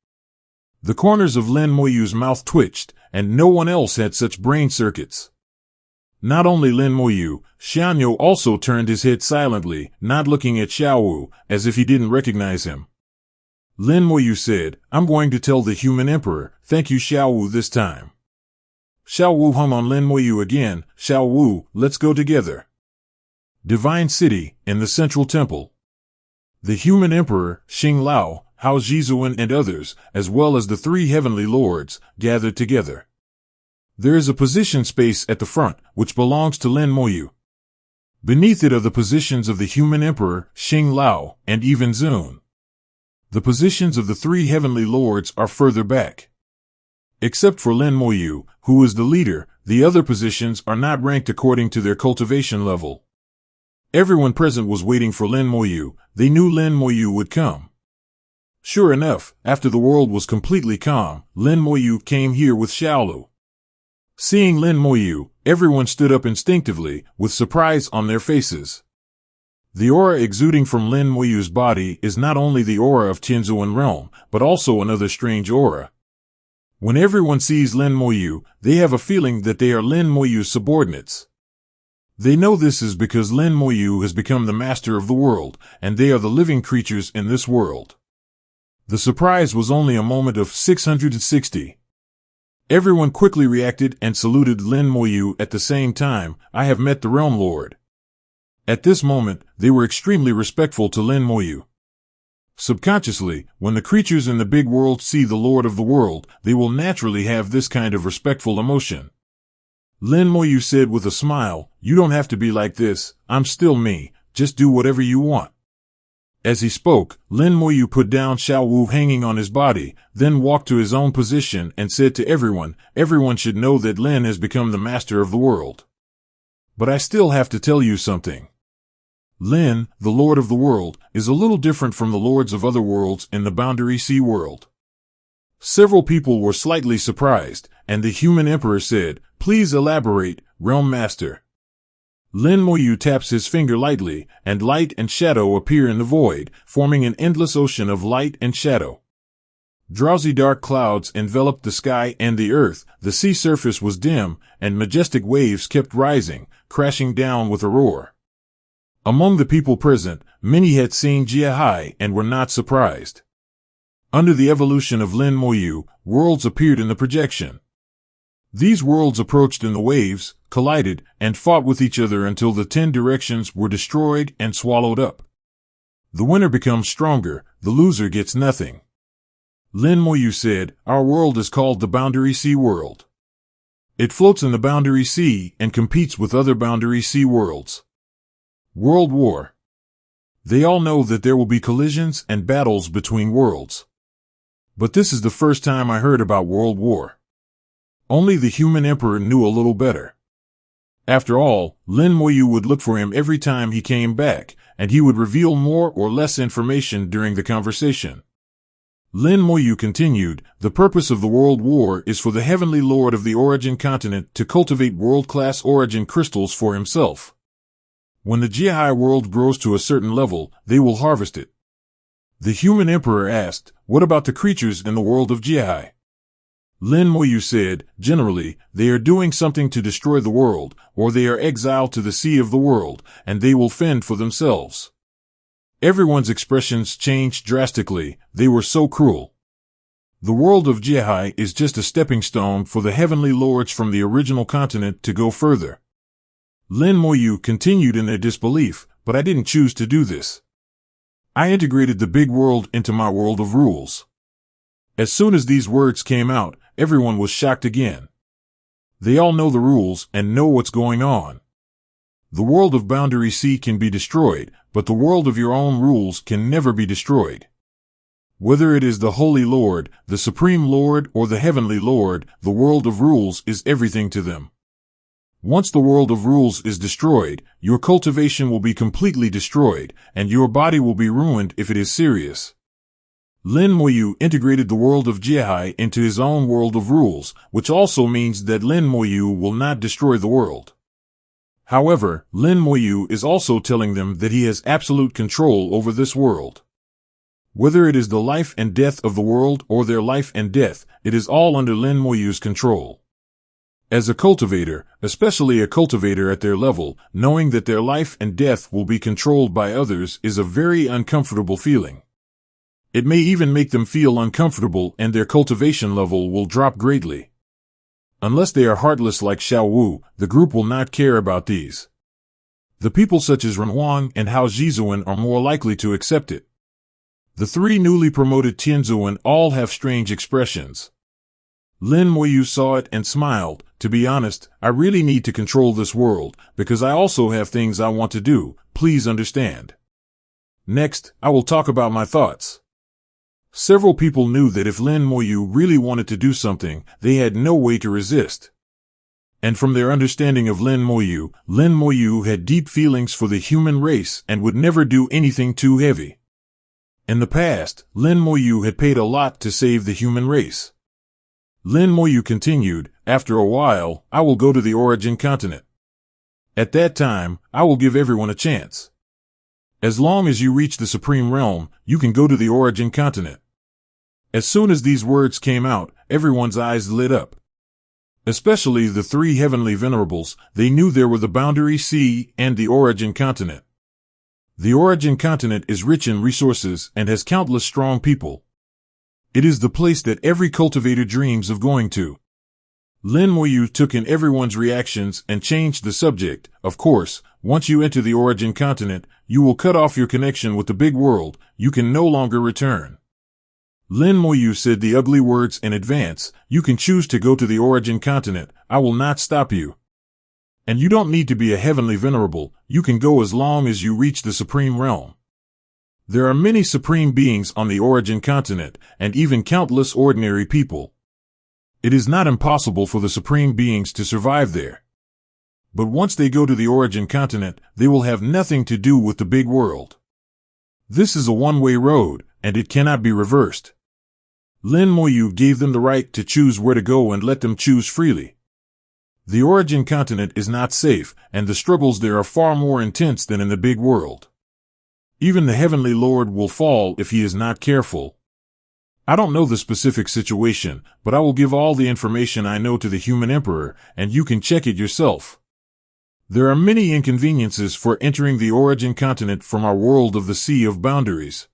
The corners of Lin Moyu's mouth twitched, and no one else had such brain circuits. Not only Lin Moyu, Xianyo also turned his head silently, not looking at Xiao Wu, as if he didn't recognize him. Lin Moyu said, I'm going to tell the human emperor, thank you Xiao Wu this time. Xiao Wu hung on Lin Moyu again, Xiao Wu, let's go together. Divine City, in the Central Temple. The human emperor, Xing Lao, Hao Jizuan and others, as well as the three heavenly lords, gathered together. There is a position space at the front, which belongs to Lin Moyu. Beneath it are the positions of the human emperor, Xing Lao, and even Zun. The positions of the three heavenly lords are further back. Except for Lin Moyu, who is the leader, the other positions are not ranked according to their cultivation level. Everyone present was waiting for Lin Moyu. They knew Lin Moyu would come. Sure enough, after the world was completely calm, Lin Moyu came here with Xiaolu. Seeing Lin Moyu, everyone stood up instinctively, with surprise on their faces. The aura exuding from Lin Moyu's body is not only the aura of Tianzuan realm, but also another strange aura. When everyone sees Lin Moyu, they have a feeling that they are Lin Moyu's subordinates. They know this is because Lin Moyu has become the master of the world, and they are the living creatures in this world. The surprise was only a moment of 660. Everyone quickly reacted and saluted Lin Moyu at the same time. I have met the Realm Lord. At this moment, they were extremely respectful to Lin Moyu. Subconsciously, when the creatures in the big world see the Lord of the world, they will naturally have this kind of respectful emotion. Lin Moyu said with a smile, You don't have to be like this, I'm still me, just do whatever you want. As he spoke, Lin Moyu put down Xiao Wu hanging on his body, then walked to his own position and said to everyone should know that Lin has become the master of the world. But I still have to tell you something. Lin, the Lord of the world, is a little different from the lords of other worlds in the Boundary Sea world. Several people were slightly surprised, and the human emperor said, "Please elaborate, Realm Master." Lin Moyu taps his finger lightly, and light and shadow appear in the void, forming an endless ocean of light and shadow. Drowsy dark clouds enveloped the sky and the earth, the sea surface was dim, and majestic waves kept rising, crashing down with a roar. Among the people present, many had seen Jiahai and were not surprised. Under the evolution of Lin Moyu, worlds appeared in the projection. These worlds approached in the waves, collided, and fought with each other until the 10 directions were destroyed and swallowed up. The winner becomes stronger, the loser gets nothing. Lin Moyu said, "Our world is called the Boundary Sea World. It floats in the Boundary Sea and competes with other Boundary Sea worlds. World War. They all know that there will be collisions and battles between worlds. But this is the first time I heard about World War. Only the human emperor knew a little better." After all, Lin Moyu would look for him every time he came back, and he would reveal more or less information during the conversation. Lin Moyu continued, "The purpose of the World War is for the Heavenly Lord of the Origin Continent to cultivate world-class origin crystals for himself. When the Jiahai world grows to a certain level, they will harvest it." The human emperor asked, "What about the creatures in the world of Jiahai?" Lin Moyu said, "Generally, they are doing something to destroy the world, or they are exiled to the sea of the world, and they will fend for themselves." Everyone's expressions changed drastically, they were so cruel. The world of Jiahai is just a stepping stone for the heavenly lords from the original continent to go further. Lin Moyu continued in their disbelief, "But I didn't choose to do this. I integrated the big world into my world of rules." As soon as these words came out, everyone was shocked again. They all know the rules and know what's going on. The world of Boundary Sea can be destroyed, but the world of your own rules can never be destroyed. Whether it is the Holy Lord, the Supreme Lord, or the Heavenly Lord, the world of rules is everything to them. Once the world of rules is destroyed, your cultivation will be completely destroyed, and your body will be ruined if it is serious. Lin Moyu integrated the world of Jiahai into his own world of rules, which also means that Lin Moyu will not destroy the world. However, Lin Moyu is also telling them that he has absolute control over this world. Whether it is the life and death of the world or their life and death, it is all under Lin Moyu's control. As a cultivator, especially a cultivator at their level, knowing that their life and death will be controlled by others is a very uncomfortable feeling. It may even make them feel uncomfortable and their cultivation level will drop greatly. Unless they are heartless like Xiao Wu, the group will not care about these. The people such as Ren Huang and Hao Zhizuan are more likely to accept it. The 3 newly promoted Tianzuan all have strange expressions. Lin Moyu saw it and smiled. "To be honest, I really need to control this world, because I also have things I want to do, please understand. Next, I will talk about my thoughts." Several people knew that if Lin Moyu really wanted to do something, they had no way to resist. And from their understanding of Lin Moyu had deep feelings for the human race and would never do anything too heavy. In the past, Lin Moyu had paid a lot to save the human race. Lin Moyu continued, "After a while, I will go to the Origin Continent. At that time, I will give everyone a chance. As long as you reach the Supreme Realm, you can go to the Origin Continent." As soon as these words came out, everyone's eyes lit up. Especially the 3 heavenly venerables, they knew there were the Boundary Sea and the Origin Continent. The Origin Continent is rich in resources and has countless strong people. It is the place that every cultivator dreams of going to. Lin Moyu took in everyone's reactions and changed the subject. "Of course, once you enter the Origin Continent, you will cut off your connection with the big world. You can no longer return." Lin Moyu said the ugly words in advance. "You can choose to go to the Origin Continent. I will not stop you. And you don't need to be a heavenly venerable. You can go as long as you reach the Supreme Realm. There are many supreme beings on the Origin Continent, and even countless ordinary people. It is not impossible for the supreme beings to survive there. But once they go to the Origin Continent, they will have nothing to do with the big world. This is a one-way road, and it cannot be reversed." Lin Moyu gave them the right to choose where to go and let them choose freely. The origin continent is not safe, and the struggles there are far more intense than in the big world. Even the Heavenly Lord will fall if he is not careful. I don't know the specific situation, but I will give all the information I know to the human emperor, and you can check it yourself. There are many inconveniences for entering the origin continent from our world of the Sea of Boundaries.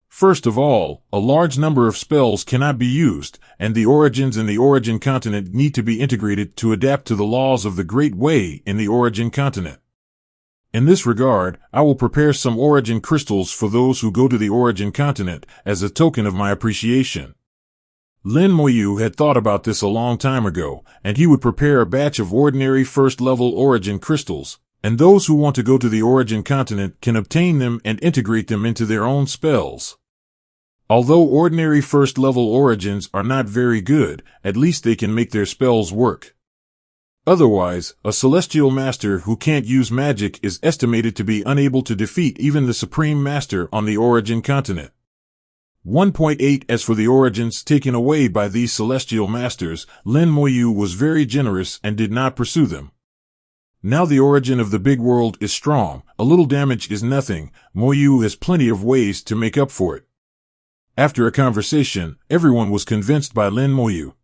First of all, a large number of spells cannot be used, and the origins in the origin continent need to be integrated to adapt to the laws of the Great Way in the origin continent. In this regard, I will prepare some origin crystals for those who go to the origin continent as a token of my appreciation. Lin Moyu had thought about this a long time ago, and he would prepare a batch of ordinary first-level origin crystals, and those who want to go to the origin continent can obtain them and integrate them into their own spells. Although ordinary first-level origins are not very good, at least they can make their spells work. Otherwise, a celestial master who can't use magic is estimated to be unable to defeat even the supreme master on the origin continent. 1.8 As for the origins taken away by these celestial masters, Lin Moyu was very generous and did not pursue them. Now the origin of the big world is strong, a little damage is nothing, Moyu has plenty of ways to make up for it. After a conversation, everyone was convinced by Lin Moyu.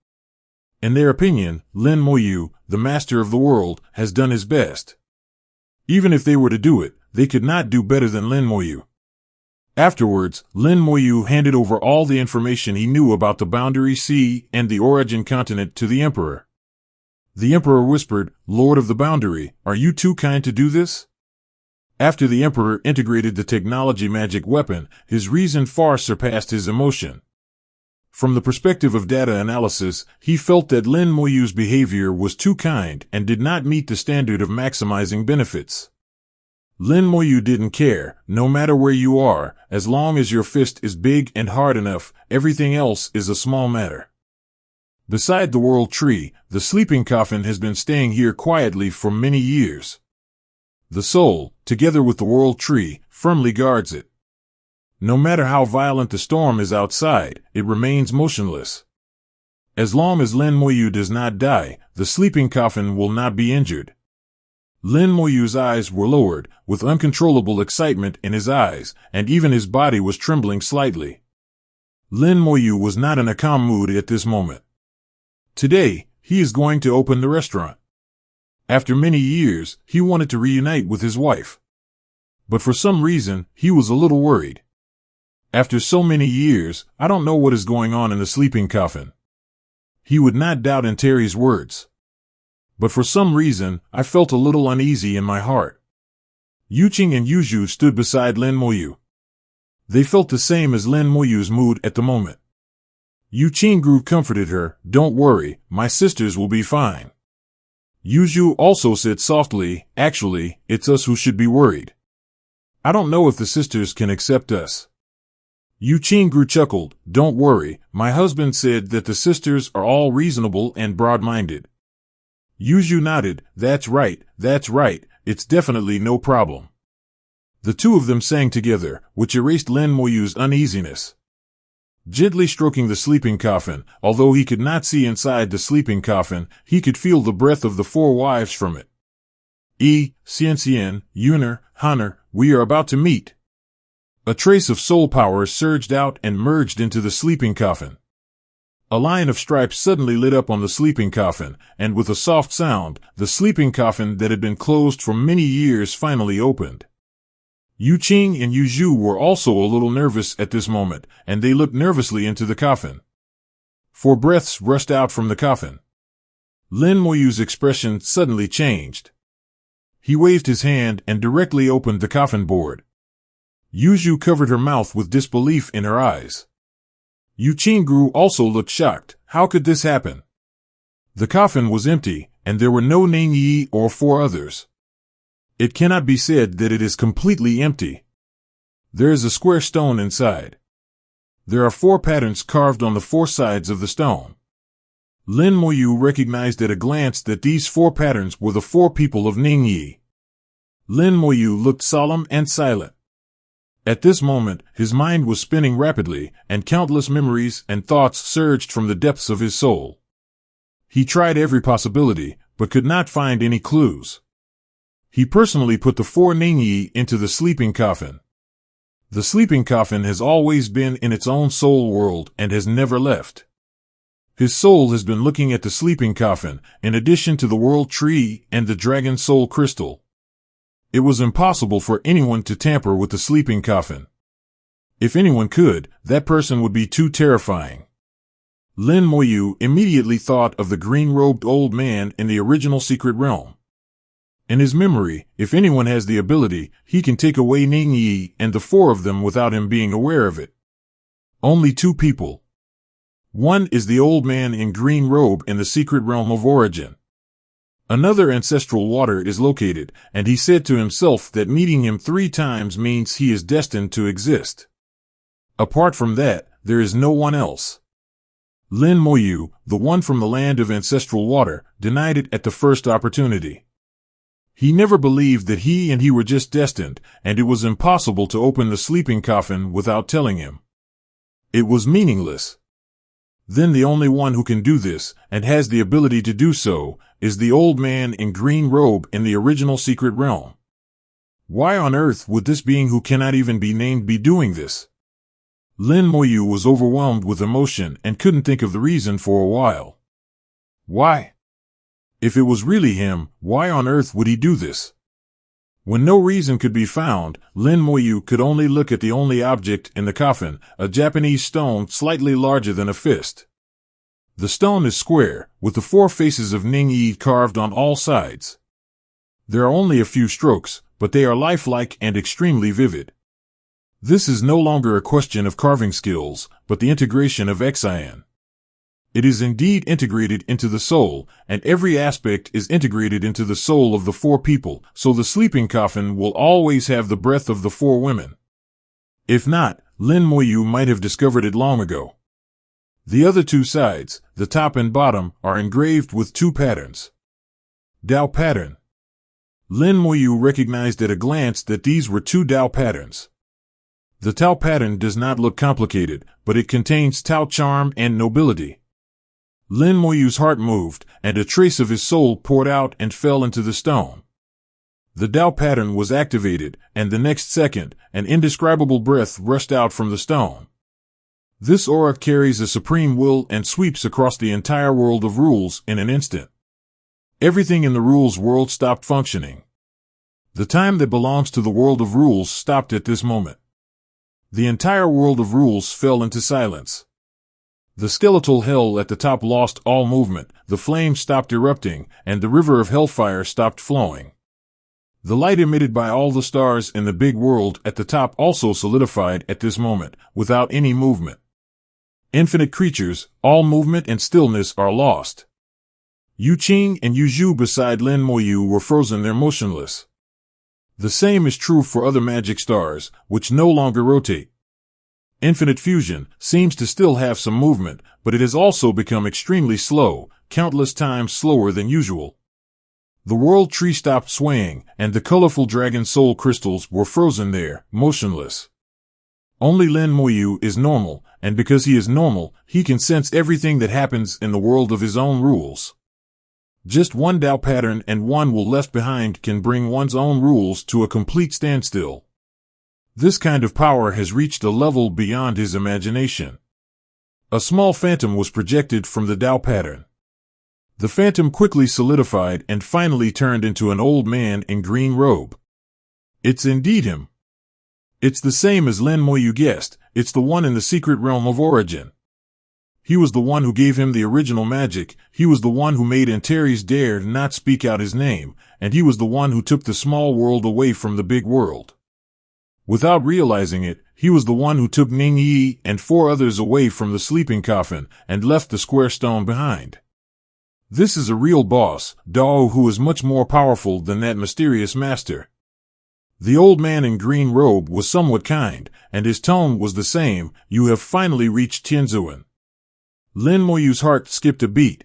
In their opinion, Lin Moyu, the master of the world, has done his best. Even if they were to do it, they could not do better than Lin Moyu. Afterwards, Lin Moyu handed over all the information he knew about the Boundary Sea and the origin continent to the Emperor. The Emperor whispered, "Lord of the Boundary, are you too kind to do this?" After the Emperor integrated the technology magic weapon, his reason far surpassed his emotion. From the perspective of data analysis, he felt that Lin Moyu's behavior was too kind and did not meet the standard of maximizing benefits. Lin Moyu didn't care, no matter where you are, as long as your fist is big and hard enough, everything else is a small matter. Beside the World Tree, the sleeping coffin has been staying here quietly for many years. The soul, together with the World Tree, firmly guards it. No matter how violent the storm is outside, it remains motionless. As long as Lin Moyu does not die, the sleeping coffin will not be injured. Lin Moyu's eyes were lowered, with uncontrollable excitement in his eyes, and even his body was trembling slightly. Lin Moyu was not in a calm mood at this moment. Today, he is going to open the restaurant. After many years, he wanted to reunite with his wife. But for some reason, he was a little worried. After so many years, I don't know what is going on in the sleeping coffin. He would not doubt in Terry's words. But for some reason, I felt a little uneasy in my heart. Yuqing and Yuzhu stood beside Lin Moyu. They felt the same as Lin Moyu's mood at the moment. Yuqing comforted her, "Don't worry, my sisters will be fine." Yuzhu also said softly, "Actually, it's us who should be worried. I don't know if the sisters can accept us." Yuqing chuckled, "Don't worry, my husband said that the sisters are all reasonable and broad-minded." Yuzhu nodded, that's right, it's definitely no problem." The two of them sang together, which erased Lin Moyu's uneasiness. Gently stroking the sleeping coffin, although he could not see inside the sleeping coffin, he could feel the breath of the four wives from it. Xian, Yuner, Hanner, we are about to meet." A trace of soul power surged out and merged into the sleeping coffin. A line of stripes suddenly lit up on the sleeping coffin, and with a soft sound, the sleeping coffin that had been closed for many years finally opened. Yuqing and Yuzhu were also a little nervous at this moment, and they looked nervously into the coffin. 4 breaths rushed out from the coffin. Lin Moyu's expression suddenly changed. He waved his hand and directly opened the coffin board. Yuzhu covered her mouth with disbelief in her eyes. Yuqing also looked shocked. How could this happen? The coffin was empty, and there were no Ningyi or 4 others. It cannot be said that it is completely empty. There is a square stone inside. There are 4 patterns carved on the 4 sides of the stone. Lin Moyu recognized at a glance that these 4 patterns were the 4 people of Ningyi. Lin Moyu looked solemn and silent. At this moment, his mind was spinning rapidly, and countless memories and thoughts surged from the depths of his soul. He tried every possibility, but could not find any clues. He personally put the 4 Ningyi into the sleeping coffin. The sleeping coffin has always been in its own soul world and has never left. His soul has been looking at the sleeping coffin, in addition to the world tree and the dragon soul crystal. It was impossible for anyone to tamper with the sleeping coffin. If anyone could, that person would be too terrifying. Lin Moyu immediately thought of the green-robed old man in the original secret realm. In his memory, if anyone has the ability, he can take away Ningyi and the 4 of them without him being aware of it. Only 2 people. One is the old man in green robe in the secret realm of origin. Another ancestral water is located, and he said to himself that meeting him 3 times means he is destined to exist. Apart from that, there is no one else. Lin Moyu, the one from the land of ancestral water, denied it at the first opportunity. He never believed that he were just destined, and it was impossible to open the sleeping coffin without telling him. It was meaningless. Then the only one who can do this, and has the ability to do so, is the old man in green robe in the original secret realm. Why on earth would this being who cannot even be named be doing this? Lin Moyu was overwhelmed with emotion and couldn't think of the reason for a while. Why? If it was really him, why on earth would he do this? When no reason could be found, Lin Moyu could only look at the only object in the coffin, a Japanese stone slightly larger than a fist. The stone is square, with the 4 faces of Ningyi carved on all sides. There are only a few strokes, but they are lifelike and extremely vivid. This is no longer a question of carving skills, but the integration of Xian. It is indeed integrated into the soul, and every aspect is integrated into the soul of the 4 people, so the sleeping coffin will always have the breath of the 4 women. If not, Lin Moyu might have discovered it long ago. The other 2 sides, the top and bottom, are engraved with 2 patterns. Dao pattern. Lin Moyu recognized at a glance that these were 2 Dao patterns. The Tao pattern does not look complicated, but it contains Tao charm and nobility. Lin Moyu's heart moved, and a trace of his soul poured out and fell into the stone. The Dao pattern was activated, and the next second, an indescribable breath rushed out from the stone. This aura carries a supreme will and sweeps across the entire world of rules in an instant. Everything in the rules world stopped functioning. The time that belongs to the world of rules stopped at this moment. The entire world of rules fell into silence. The skeletal hell at the top lost all movement, the flames stopped erupting, and the river of hellfire stopped flowing. The light emitted by all the stars in the big world at the top also solidified at this moment, without any movement. Infinite creatures, all movement and stillness are lost. Yu Qing and Yu Zhu beside Lin Moyu were frozen there motionless. The same is true for other magic stars, which no longer rotate. Infinite fusion seems to still have some movement, but it has also become extremely slow, countless times slower than usual. The world tree stopped swaying, and the colorful dragon soul crystals were frozen there, motionless. Only Lin Moyu is normal, and because he is normal, he can sense everything that happens in the world of his own rules. Just 1 Dao pattern and 1 will left behind can bring one's own rules to a complete standstill. This kind of power has reached a level beyond his imagination. A small phantom was projected from the Dao pattern. The phantom quickly solidified and finally turned into an old man in green robe. It's indeed him. It's the same as Lin Moyu guessed, it's the one in the secret realm of origin. He was the one who gave him the original magic, he was the one who made Antares dare not speak out his name, and he was the one who took the small world away from the big world. Without realizing it, he was the one who took Ningyi and 4 others away from the sleeping coffin and left the square stone behind. This is a real boss, Dao, who is much more powerful than that mysterious master. The old man in green robe was somewhat kind, and his tone was the same. You have finally reached Tianzuan. Lin Moyu's heart skipped a beat.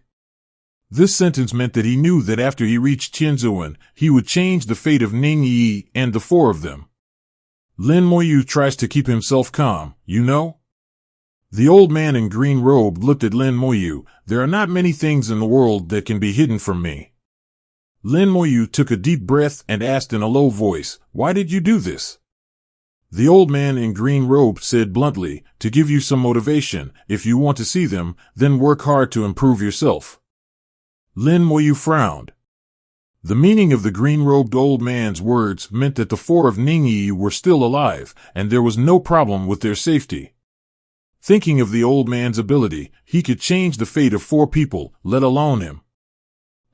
This sentence meant that he knew that after he reached Tianzuan, he would change the fate of Ningyi and the 4 of them. Lin Moyu tries to keep himself calm, you know? The old man in green robe looked at Lin Moyu. There are not many things in the world that can be hidden from me. Lin Moyu took a deep breath and asked in a low voice, why did you do this? The old man in green robe said bluntly, to give you some motivation. If you want to see them, then work hard to improve yourself. Lin Moyu frowned. The meaning of the green-robed old man's words meant that the four of Ningyi were still alive, and there was no problem with their safety. Thinking of the old man's ability, he could change the fate of 4 people, let alone him.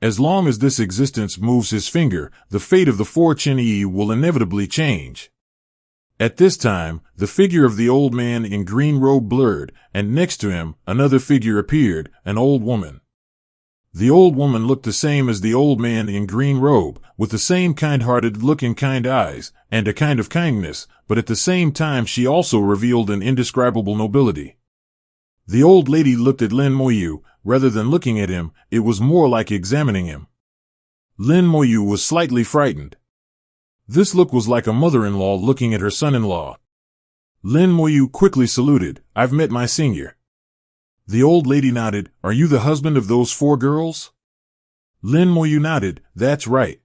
As long as this existence moves his finger, the fate of the 4 Chinyi will inevitably change. At this time, the figure of the old man in green robe blurred, and next to him, another figure appeared, an old woman. The old woman looked the same as the old man in green robe, with the same kind-hearted look and kind eyes, and a kind of kindness, but at the same time she also revealed an indescribable nobility. The old lady looked at Lin Moyu. Rather than looking at him, it was more like examining him. Lin Moyu was slightly frightened. This look was like a mother-in-law looking at her son-in-law. Lin Moyu quickly saluted, I've met my senior. The old lady nodded, are you the husband of those 4 girls? Lin Moyu nodded, that's right.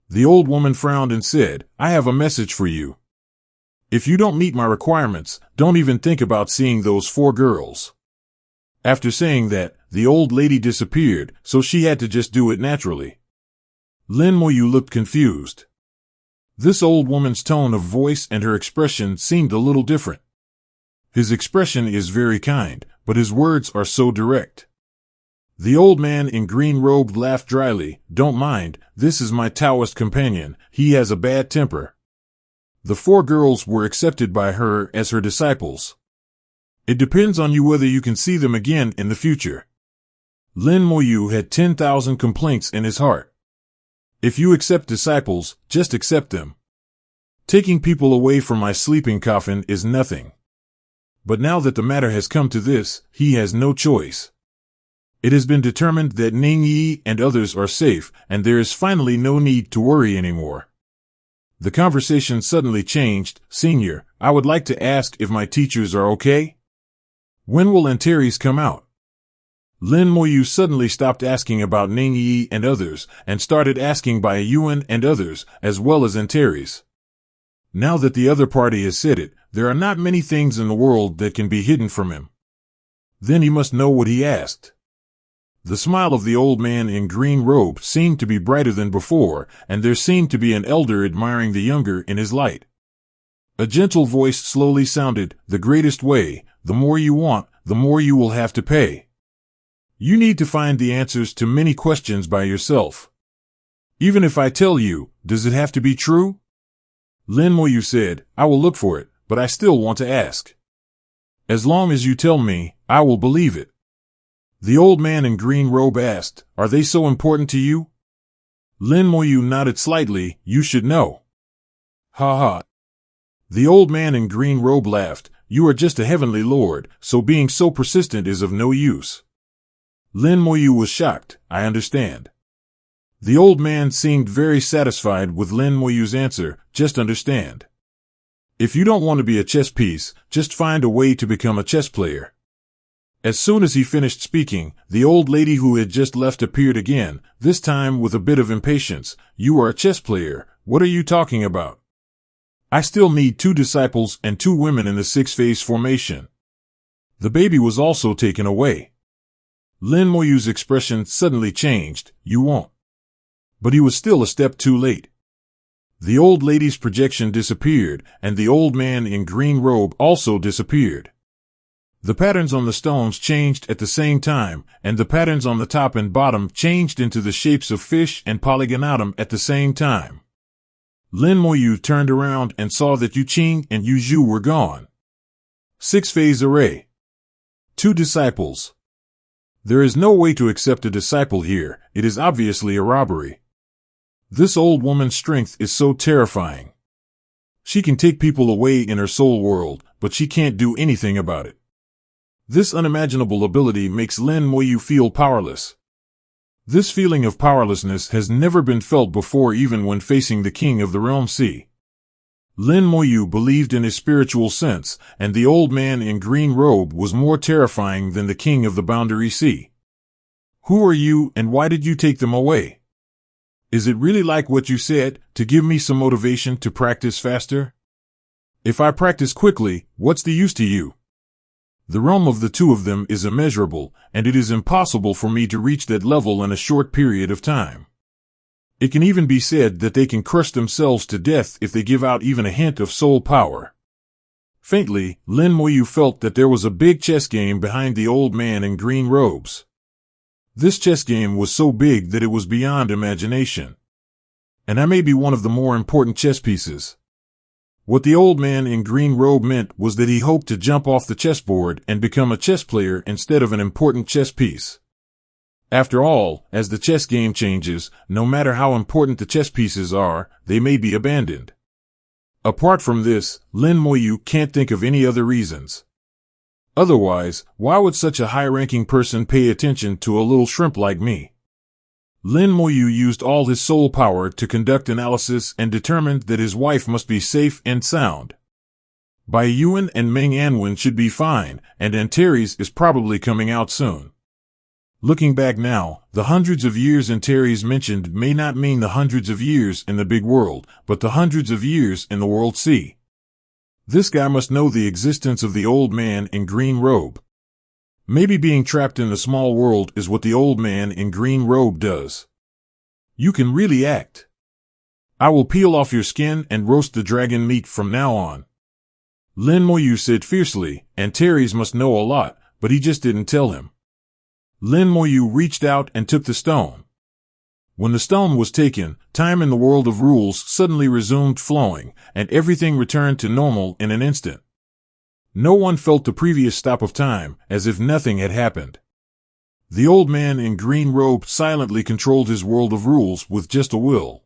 The old woman frowned and said, I have a message for you. If you don't meet my requirements, don't even think about seeing those 4 girls. After saying that, the old lady disappeared, so she had to just do it naturally. Lin Moyu looked confused. This old woman's tone of voice and her expression seemed a little different. His expression is very kind, but his words are so direct. The old man in green robe laughed dryly, don't mind, this is my Taoist companion, he has a bad temper. The 4 girls were accepted by her as her disciples. It depends on you whether you can see them again in the future. Lin Moyu had 10,000 complaints in his heart. If you accept disciples, just accept them. Taking people away from my sleeping coffin is nothing. But now that the matter has come to this, he has no choice. It has been determined that Ningyi and others are safe, and there is finally no need to worry anymore. The conversation suddenly changed. Senior, I would like to ask if my teachers are okay? When will Antares come out? Lin Moyu suddenly stopped asking about Ningyi and others, and started asking by Yuan and others, as well as Antares. Now that the other party has said it, there are not many things in the world that can be hidden from him. Then he must know what he asked. The smile of the old man in green robe seemed to be brighter than before, and there seemed to be an elder admiring the younger in his light. A gentle voice slowly sounded, the greatest way, the more you want, the more you will have to pay. You need to find the answers to many questions by yourself. Even if I tell you, does it have to be true? Lin Moyu said, I will look for it, but I still want to ask. As long as you tell me, I will believe it. The old man in green robe asked, are they so important to you? Lin Moyu nodded slightly, you should know. Ha ha. The old man in green robe laughed, you are just a heavenly lord, so being so persistent is of no use. Lin Moyu was shocked, I understand. The old man seemed very satisfied with Lin Moyu's answer, just understand. If you don't want to be a chess piece, just find a way to become a chess player. As soon as he finished speaking, the old lady who had just left appeared again, this time with a bit of impatience. You are a chess player, what are you talking about? I still need 2 disciples and 2 women in the 6-phase formation. The baby was also taken away. Lin Moyu's expression suddenly changed, you won't. But he was still a step too late. The old lady's projection disappeared, and the old man in green robe also disappeared. The patterns on the stones changed at the same time, and the patterns on the top and bottom changed into the shapes of fish and polygonatum at the same time. Lin Moyu turned around and saw that Yu Qing and Yu Zhu were gone. 6-phase array. 2 disciples. There is no way to accept a disciple here, it is obviously a robbery. This old woman's strength is so terrifying. She can take people away in her soul world, but she can't do anything about it. This unimaginable ability makes Lin Moyu feel powerless. This feeling of powerlessness has never been felt before, even when facing the king of the realm sea. Lin Moyu believed in his spiritual sense, and the old man in green robe was more terrifying than the king of the Boundary Sea. Who are you, and why did you take them away? Is it really like what you said, to give me some motivation to practice faster? If I practice quickly, what's the use to you? The realm of the two of them is immeasurable, and it is impossible for me to reach that level in a short period of time. It can even be said that they can crush themselves to death if they give out even a hint of soul power. Faintly, Lin Moyu felt that there was a big chess game behind the old man in green robes. This chess game was so big that it was beyond imagination. And I may be one of the more important chess pieces. What the old man in green robe meant was that he hoped to jump off the chessboard and become a chess player instead of an important chess piece. After all, as the chess game changes, no matter how important the chess pieces are, they may be abandoned. Apart from this, Lin Moyu can't think of any other reasons. Otherwise, why would such a high-ranking person pay attention to a little shrimp like me? Lin Moyu used all his soul power to conduct analysis and determined that his wife must be safe and sound. Bai Yuan and Meng Anwen should be fine, and Antares is probably coming out soon. Looking back now, the hundreds of years Antares mentioned may not mean the hundreds of years in the big world, but the hundreds of years in the world sea. This guy must know the existence of the old man in green robe. Maybe being trapped in the small world is what the old man in green robe does. You can really act. I will peel off your skin and roast the dragon meat from now on. Lin Moyu said fiercely, Antares must know a lot, but he just didn't tell him. Lin Moyu reached out and took the stone. When the stone was taken, time in the world of rules suddenly resumed flowing, and everything returned to normal in an instant. No one felt the previous stop of time, as if nothing had happened. The old man in green robe silently controlled his world of rules with just a will.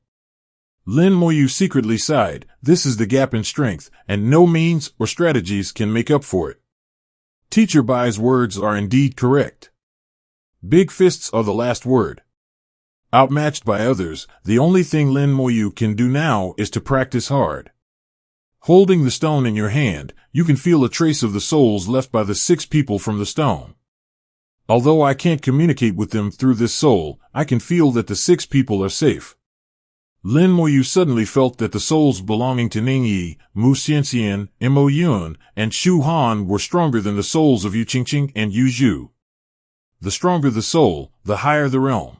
Lin Moyu secretly sighed, this is the gap in strength, and no means or strategies can make up for it. Teacher Bai's words are indeed correct. Big fists are the last word. Outmatched by others, the only thing Lin Moyu can do now is to practice hard. Holding the stone in your hand, you can feel a trace of the souls left by the 6 people from the stone. Although I can't communicate with them through this soul, I can feel that the 6 people are safe. Lin Moyu suddenly felt that the souls belonging to Ning Yi, Mu Xianxian, Mo Yun, and Shu Han were stronger than the souls of Yu Qingqing and Yu Zhu. The stronger the soul, the higher the realm.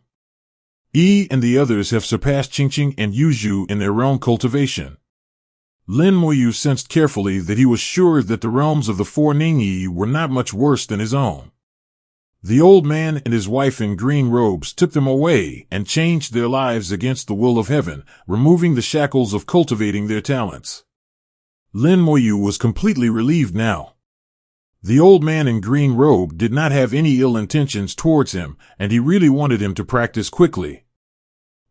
Yi and the others have surpassed Qingqing and Yu Zhu in their realm cultivation. Lin Moyu sensed carefully that he was sure that the realms of the 4 Ningyi were not much worse than his own. The old man and his wife in green robes took them away and changed their lives against the will of heaven, removing the shackles of cultivating their talents. Lin Moyu was completely relieved now. The old man in green robe did not have any ill intentions towards him, and he really wanted him to practice quickly.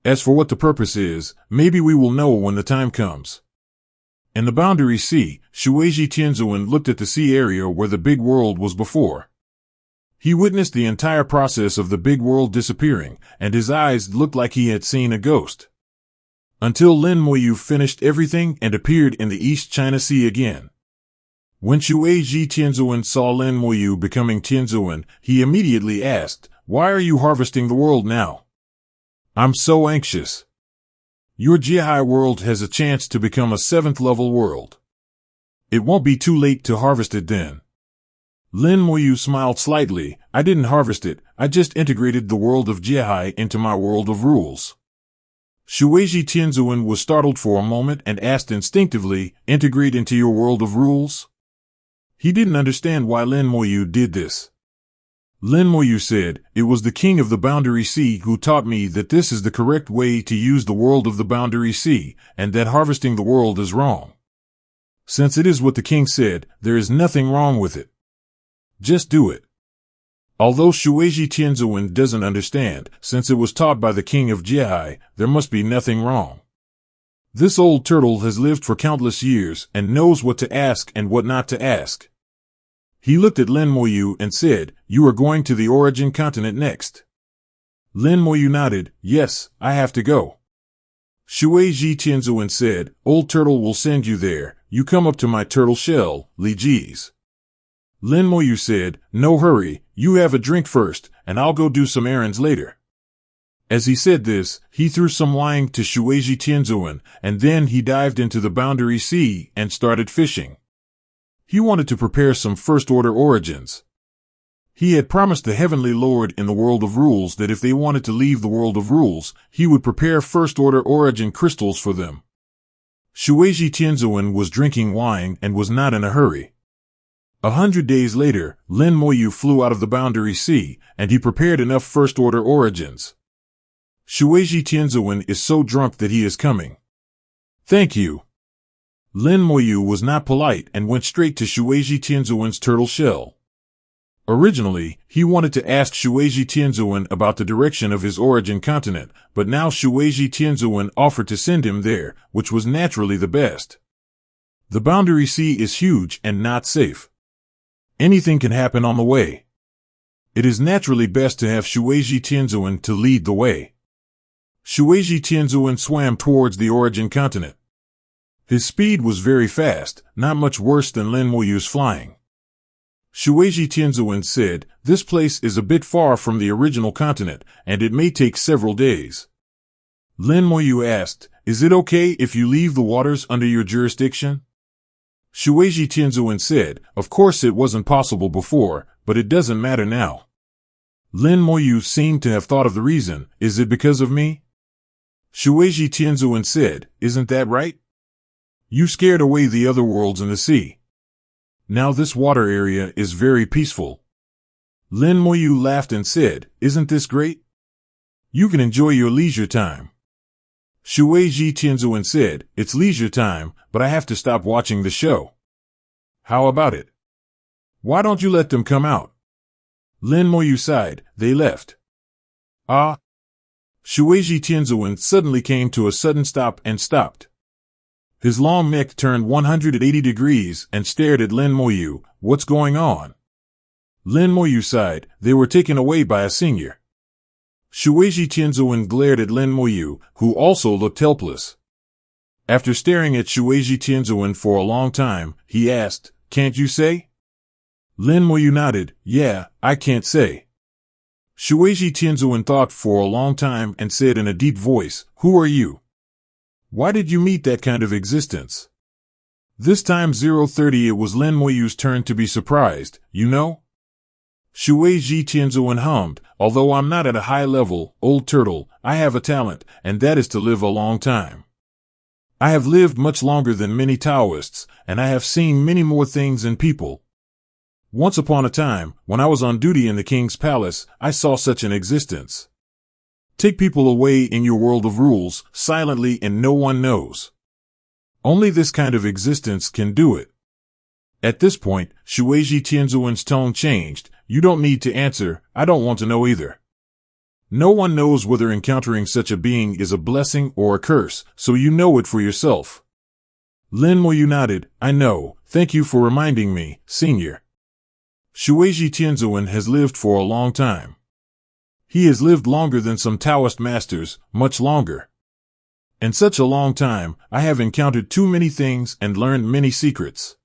As for what the purpose is, maybe we will know when the time comes. In the Boundary Sea, Shueiji Tianzuan looked at the sea area where the big world was before. He witnessed the entire process of the big world disappearing, and his eyes looked like he had seen a ghost. Until Lin Moyu finished everything and appeared in the East China Sea again. When Shueiji Tianzuan saw Lin Moyu becoming Tianzuan, he immediately asked, "Why are you harvesting the world now?" "I'm so anxious. Your Jihai world has a chance to become a 7th level world. It won't be too late to harvest it then." Lin Moyu smiled slightly. "I didn't harvest it, I just integrated the world of Jihai into my world of rules." Shueiji Tianzuan was startled for a moment and asked instinctively, "Integrate into your world of rules?" He didn't understand why Lin Moyu did this. Lin Moyu said, "It was the king of the Boundary Sea who taught me that this is the correct way to use the world of the Boundary Sea, and that harvesting the world is wrong. Since it is what the king said, there is nothing wrong with it. Just do it." Although Shueiji Tianzuan doesn't understand, since it was taught by the king of Jihai, there must be nothing wrong. This old turtle has lived for countless years and knows what to ask and what not to ask. He looked at Lin Moyu and said, "You are going to the origin continent next." Lin Moyu nodded, "Yes, I have to go." Shuiji Tianzuan said, Old Turtle will send you there. You come up to my turtle shell, Li Ji's. Lin Moyu said, No hurry, you have a drink first, and I'll go do some errands later. As he said this, he threw some wine to Shuiji Tianzuan, and then he dived into the Boundary Sea and started fishing. He wanted to prepare some first-order origins. He had promised the Heavenly Lord in the World of Rules that if they wanted to leave the World of Rules, he would prepare first-order origin crystals for them. Shuiji Tianzuan was drinking wine and was not in a hurry. 100 days later, Lin Moyu flew out of the Boundary Sea, and he prepared enough first-order origins. Shuiji Tianzuan is so drunk that he is coming. Thank you. Lin Moyu was not polite and went straight to Shuiji Tianzuan's turtle shell. Originally, he wanted to ask Shuiji Tianzuan about the direction of his origin continent, but now Shuiji Tianzuan offered to send him there, which was naturally the best. The Boundary Sea is huge and not safe. Anything can happen on the way. It is naturally best to have Shuiji Tianzuan to lead the way. Shuiji Tianzuan swam towards the origin continent. His speed was very fast, not much worse than Lin Moyu's flying. Shuiji Tianzuan said, This place is a bit far from the original continent, and it may take several days. Lin Moyu asked, Is it okay if you leave the waters under your jurisdiction? Shuiji Tianzuan said, Of course it wasn't possible before, but it doesn't matter now. Lin Moyu seemed to have thought of the reason. Is it because of me? Shuiji Tianzuan said, Isn't that right? You scared away the other worlds in the sea. Now this water area is very peaceful. Lin Moyu laughed and said, Isn't this great? You can enjoy your leisure time. Shuiji Tianzuan said, It's leisure time, but I have to stop watching the show. How about it? Why don't you let them come out? Lin Moyu sighed. They left. Ah. Shuiji Tianzuan suddenly came to a sudden stop and stopped. His long neck turned 180 degrees and stared at Lin Moyu. What's going on? Lin Moyu sighed. They were taken away by a senior. Shuiji Tianzuan glared at Lin Moyu, who also looked helpless. After staring at Shuiji Tianzuan for a long time, he asked, Can't you say? Lin Moyu nodded. Yeah, I can't say. Shuiji Tianzuan thought for a long time and said in a deep voice, Who are you? Why did you meet that kind of existence? This time 030 it was Lin Moyu's turn to be surprised, you know? Shuiji Tianzuan hummed, Although I'm not at a high level, Old Turtle, I have a talent, and that is to live a long time. I have lived much longer than many Taoists, and I have seen many more things and people. Once upon a time, when I was on duty in the king's palace, I saw such an existence. Take people away in your world of rules, silently and no one knows. Only this kind of existence can do it. At this point, Shuiji Tianzuan's tone changed. You don't need to answer, I don't want to know either. No one knows whether encountering such a being is a blessing or a curse, so you know it for yourself. Lin Moyu nodded. I know, thank you for reminding me, senior. Shuiji Tianzuan has lived for a long time. He has lived longer than some Taoist masters, much longer. In such a long time, I have encountered too many things and learned many secrets.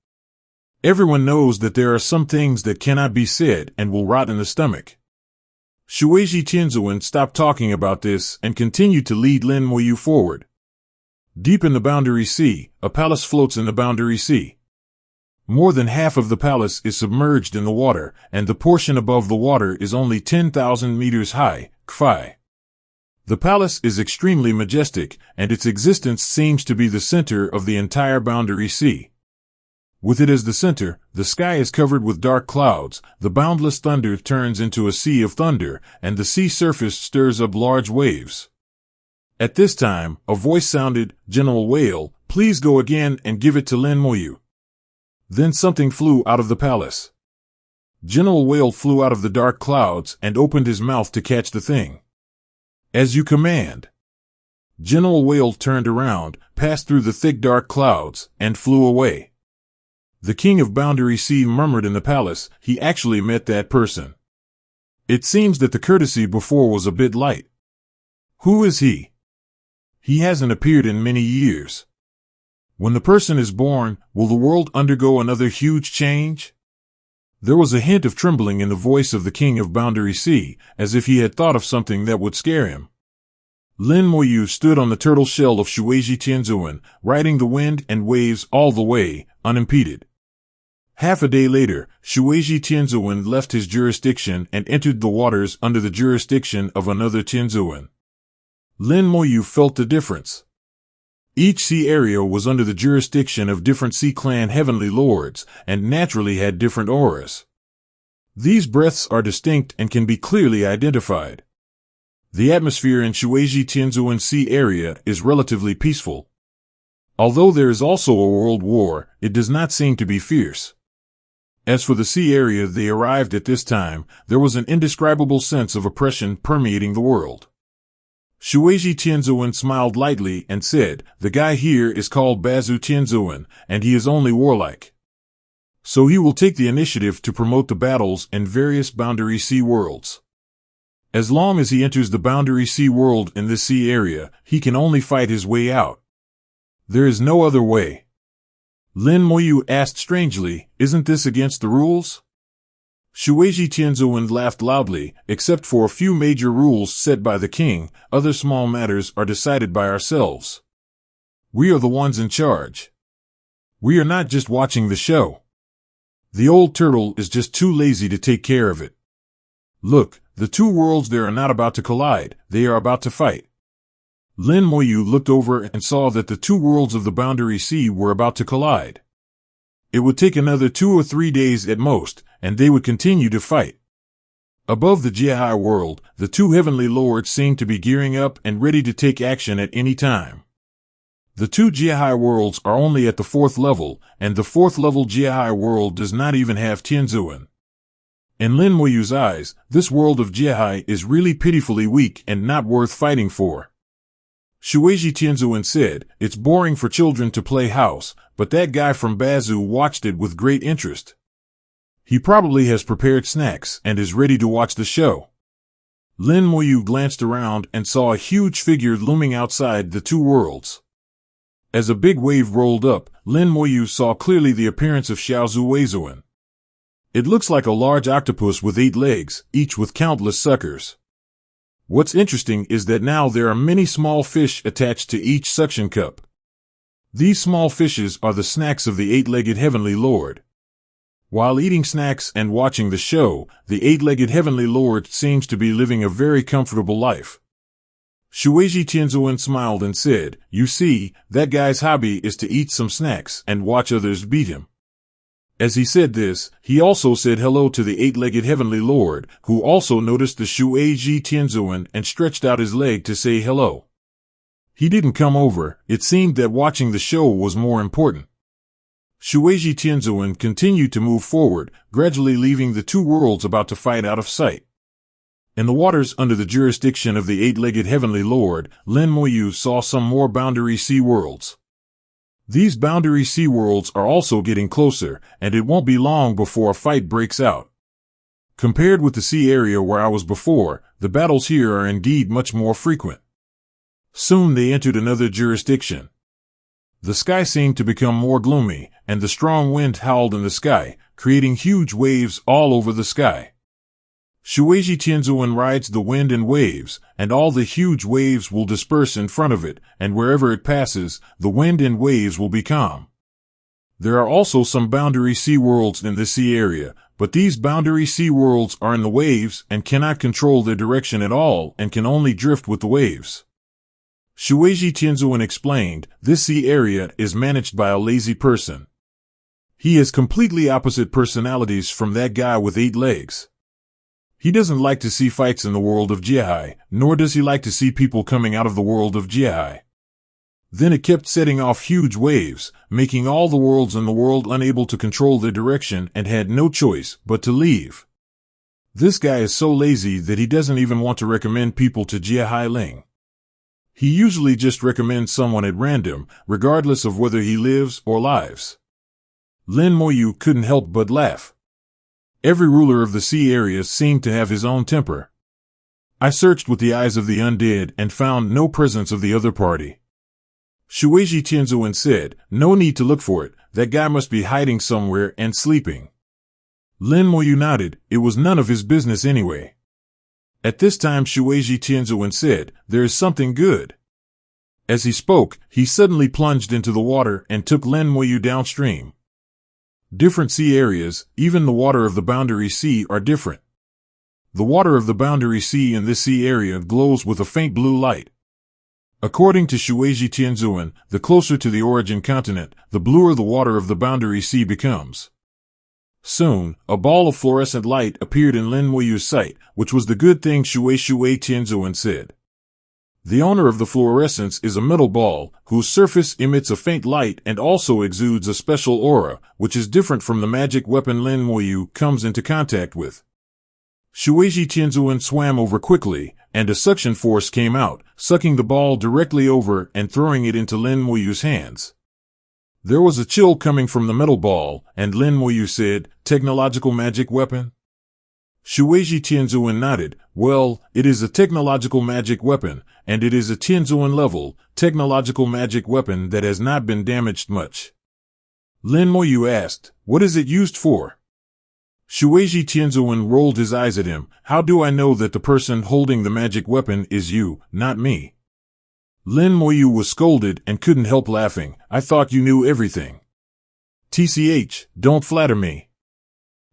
Everyone knows that there are some things that cannot be said and will rot in the stomach. Shuiji Tianzuan stopped talking about this and continued to lead Lin Moyu forward. Deep in the Boundary Sea, a palace floats in the Boundary Sea. More than half of the palace is submerged in the water, and the portion above the water is only 10,000 meters high, kfi. The palace is extremely majestic, and its existence seems to be the center of the entire Boundary Sea. With it as the center, the sky is covered with dark clouds, the boundless thunder turns into a sea of thunder, and the sea surface stirs up large waves. At this time, a voice sounded, General Whale, please go again and give it to Lin Moyu. Then something flew out of the palace. General Whale flew out of the dark clouds and opened his mouth to catch the thing. As you command. General Whale turned around, passed through the thick dark clouds, and flew away. The king of Boundary Sea murmured in the palace, he actually met that person. It seems that the courtesy before was a bit light. Who is he? He hasn't appeared in many years. When the person is born, will the world undergo another huge change? There was a hint of trembling in the voice of the king of Boundary Sea, as if he had thought of something that would scare him. Lin Moyu stood on the turtle shell of Shueiji Tianzuan, riding the wind and waves all the way, unimpeded. Half a day later, Shueiji Tianzuan left his jurisdiction and entered the waters under the jurisdiction of another Tianzuan. Lin Moyu felt the difference. Each sea area was under the jurisdiction of different Sea Clan heavenly lords, and naturally had different auras. These breaths are distinct and can be clearly identified. The atmosphere in Shueiji Tianzuan Sea area is relatively peaceful. Although there is also a world war, it does not seem to be fierce. As for the sea area they arrived at this time, there was an indescribable sense of oppression permeating the world. Shueiji Tianzuan smiled lightly and said, "The guy here is called Bazu Tianzuan, and he is only warlike. So he will take the initiative to promote the battles in various Boundary Sea worlds. As long as he enters the Boundary Sea world in this sea area, he can only fight his way out. There is no other way." Lin Moyu asked strangely, "Isn't this against the rules?" Shueiji Tianzuan laughed loudly. "Except for a few major rules set by the king, other small matters are decided by ourselves. We are the ones in charge. We are not just watching the show. The old turtle is just too lazy to take care of it. Look, the two worlds there are not about to collide, they are about to fight." Lin Moyu looked over and saw that the two worlds of the Boundary Sea were about to collide. It would take another 2 or 3 days at most, and they would continue to fight. Above the Jiahai world, the two heavenly lords seemed to be gearing up and ready to take action at any time. The two Jiahai worlds are only at the 4th level, and the 4th level Jiahai world does not even have Tianzuan. In Lin Moyu's eyes, this world of Jiahai is really pitifully weak and not worth fighting for. Shueiji Tianzuan said, "It's boring for children to play house, but that guy from Bazu watched it with great interest. He probably has prepared snacks and is ready to watch the show." Lin Moyu glanced around and saw a huge figure looming outside the two worlds. As a big wave rolled up, Lin Moyu saw clearly the appearance of Xiaozu Weizuan. It looks like a large octopus with 8 legs, each with countless suckers. What's interesting is that now there are many small fish attached to each suction cup. These small fishes are the snacks of the 8-legged heavenly lord. While eating snacks and watching the show, the 8-legged heavenly lord seems to be living a very comfortable life. Shueiji Tianzuan smiled and said, "You see, that guy's hobby is to eat some snacks and watch others beat him." As he said this, he also said hello to the 8-legged heavenly lord, who also noticed the Shueiji Tianzuan and stretched out his leg to say hello. He didn't come over. It seemed that watching the show was more important. Shueiji Tianzuan continued to move forward, gradually leaving the two worlds about to fight out of sight. In the waters under the jurisdiction of the 8-legged heavenly lord, Lin Moyu saw some more Boundary Sea worlds. These Boundary Sea worlds are also getting closer, and it won't be long before a fight breaks out. Compared with the sea area where I was before, the battles here are indeed much more frequent. Soon they entered another jurisdiction. The sky seemed to become more gloomy, and the strong wind howled in the sky, creating huge waves all over the sky. Shueiji Tianzuan rides the wind and waves, and all the huge waves will disperse in front of it, and wherever it passes, the wind and waves will be calm. There are also some Boundary Sea worlds in the sea area, but these Boundary Sea worlds are in the waves and cannot control their direction at all and can only drift with the waves. Shueiji Tianzuan explained, "This sea area is managed by a lazy person. He has completely opposite personalities from that guy with 8 legs. He doesn't like to see fights in the world of Jiahai, nor does he like to see people coming out of the world of Jiahai." Then it kept setting off huge waves, making all the worlds in the world unable to control their direction and had no choice but to leave. This guy is so lazy that he doesn't even want to recommend people to Jiahai Ling. He usually just recommends someone at random, regardless of whether he lives or lives. Lin Moyu couldn't help but laugh. Every ruler of the sea areas seemed to have his own temper. I searched with the eyes of the undead and found no presence of the other party. Shueiji Tianzuan said, no need to look for it, that guy must be hiding somewhere and sleeping. Lin Moyu nodded, it was none of his business anyway. At this time Shueiji Tianzuan said, there is something good. As he spoke, he suddenly plunged into the water and took Lin Moyu downstream. Different sea areas, even the water of the boundary sea, are different. The water of the boundary sea in this sea area glows with a faint blue light. According to Shueiji Tianzuan, the closer to the origin continent, the bluer the water of the boundary sea becomes. Soon, a ball of fluorescent light appeared in Lin Moyu's sight, which was the good thing Shueiji Tianzuan said. The owner of the fluorescence is a metal ball, whose surface emits a faint light and also exudes a special aura, which is different from the magic weapon Lin Moyu comes into contact with. Shueiji Tianzuan swam over quickly, and a suction force came out, sucking the ball directly over and throwing it into Lin Moyu's hands. There was a chill coming from the metal ball, and Lin Moyu said, technological magic weapon? Shueiji Tianzuan nodded, well, it is a technological magic weapon, and it is a Tianzuan level, technological magic weapon that has not been damaged much. Lin Moyu asked, what is it used for? Shueiji Tianzuan rolled his eyes at him, how do I know that the person holding the magic weapon is you, not me? Lin Moyu was scolded and couldn't help laughing, I thought you knew everything. TCH, don't flatter me.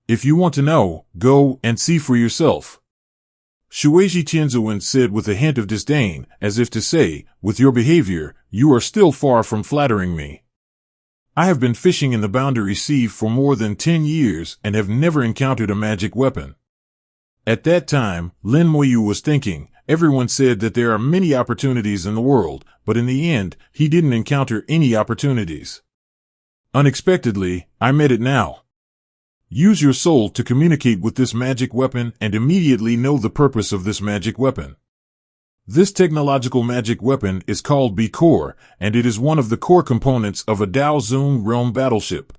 If you want to know, go and see for yourself. Shueiji Tianzuan said with a hint of disdain, as if to say, with your behavior, you are still far from flattering me. I have been fishing in the boundary sea for more than 10 years and have never encountered a magic weapon. At that time, Lin Moyu was thinking, everyone said that there are many opportunities in the world, but in the end, he didn't encounter any opportunities. Unexpectedly, I met it now. Use your soul to communicate with this magic weapon and immediately know the purpose of this magic weapon. This technological magic weapon is called B-Core, and it is one of the core components of a Dao Zun realm battleship.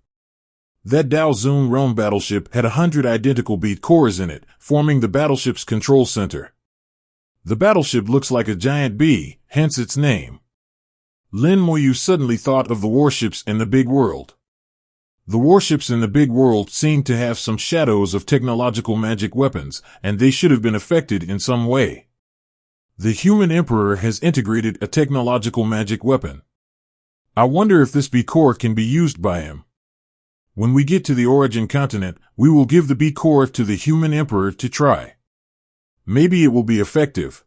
That Dao Zun realm battleship had 100 identical B-Cores in it, forming the battleship's control center. The battleship looks like a giant bee, hence its name. Lin Moyu suddenly thought of the warships in the big world. The warships in the big world seemed to have some shadows of technological magic weapons, and they should have been affected in some way. The human emperor has integrated a technological magic weapon. I wonder if this B-Core can be used by him. When we get to the origin continent, we will give the B-Core to the human emperor to try. Maybe it will be effective.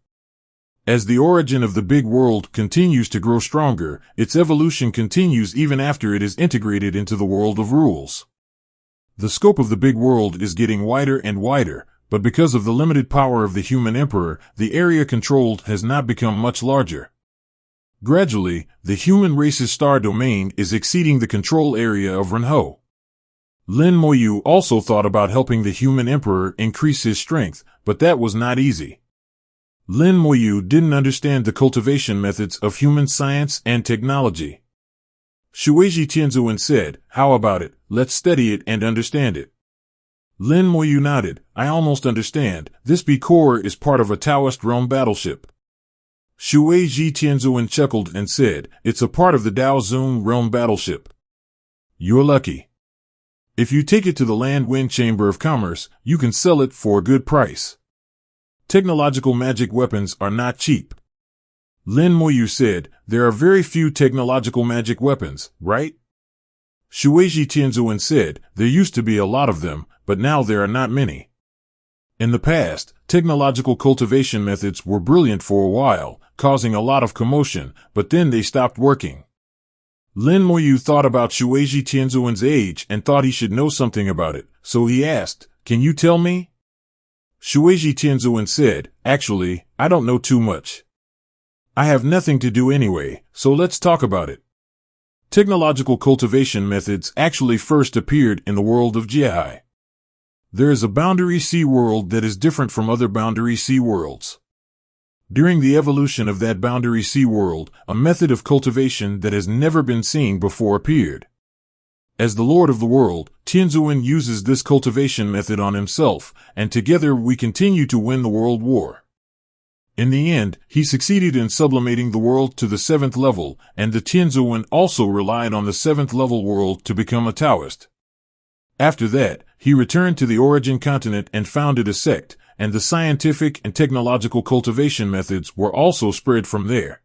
As the origin of the big world continues to grow stronger, its evolution continues even after it is integrated into the world of rules. The scope of the big world is getting wider and wider, but because of the limited power of the human emperor, the area controlled has not become much larger. Gradually, the human race's star domain is exceeding the control area of Renho. Lin Moyu also thought about helping the human emperor increase his strength, but that was not easy. Lin Moyu didn't understand the cultivation methods of human science and technology. Shueiji Tianzuan said, how about it, let's study it and understand it. Lin Moyu nodded, I almost understand, this B-Core is part of a Taoist realm battleship. Shueiji Tianzuan chuckled and said, it's a part of the Dao Zun realm battleship. You're lucky. If you take it to the Land Wind Chamber of Commerce, you can sell it for a good price. Technological magic weapons are not cheap. Lin Moyu said, there are very few technological magic weapons, right? Shueiji Tianzuan said, there used to be a lot of them, but now there are not many. In the past, technological cultivation methods were brilliant for a while, causing a lot of commotion, but then they stopped working. Lin Moyu thought about Shueiji Tianzuan's age and thought he should know something about it, so he asked, can you tell me? Shueiji Tianzuan said, actually, I don't know too much. I have nothing to do anyway, so let's talk about it. Technological cultivation methods actually first appeared in the world of Jiehai. There is a boundary sea world that is different from other boundary sea worlds. During the evolution of that boundary sea world, a method of cultivation that has never been seen before appeared. As the Lord of the world, Tianzuan uses this cultivation method on himself, and together we continue to win the world war. In the end, he succeeded in sublimating the world to the 7th level, and the Tianzuan also relied on the 7th level world to become a Taoist. After that, he returned to the origin continent and founded a sect, and the scientific and technological cultivation methods were also spread from there.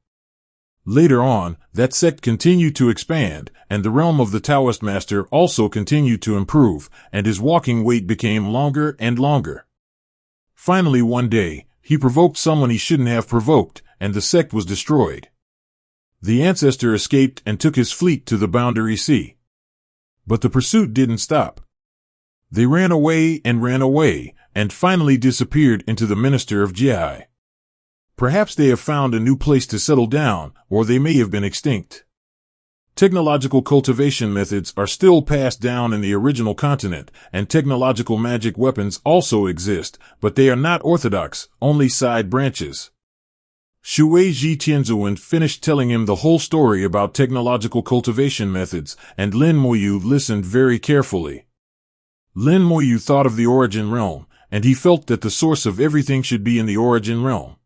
Later on, that sect continued to expand, and the realm of the Taoist master also continued to improve, and his walking weight became longer and longer. Finally, one day, he provoked someone he shouldn't have provoked, and the sect was destroyed. The ancestor escaped and took his fleet to the Boundary Sea. But the pursuit didn't stop. They ran away, and finally disappeared into the Minister of Jihai. Perhaps they have found a new place to settle down, or they may have been extinct. Technological cultivation methods are still passed down in the original continent, and technological magic weapons also exist, but they are not orthodox, only side branches. Shui Ji Tianzuan finished telling him the whole story about technological cultivation methods, and Lin Moyu listened very carefully. Lin Moyu thought of the origin realm, and he felt that the source of everything should be in the origin realm.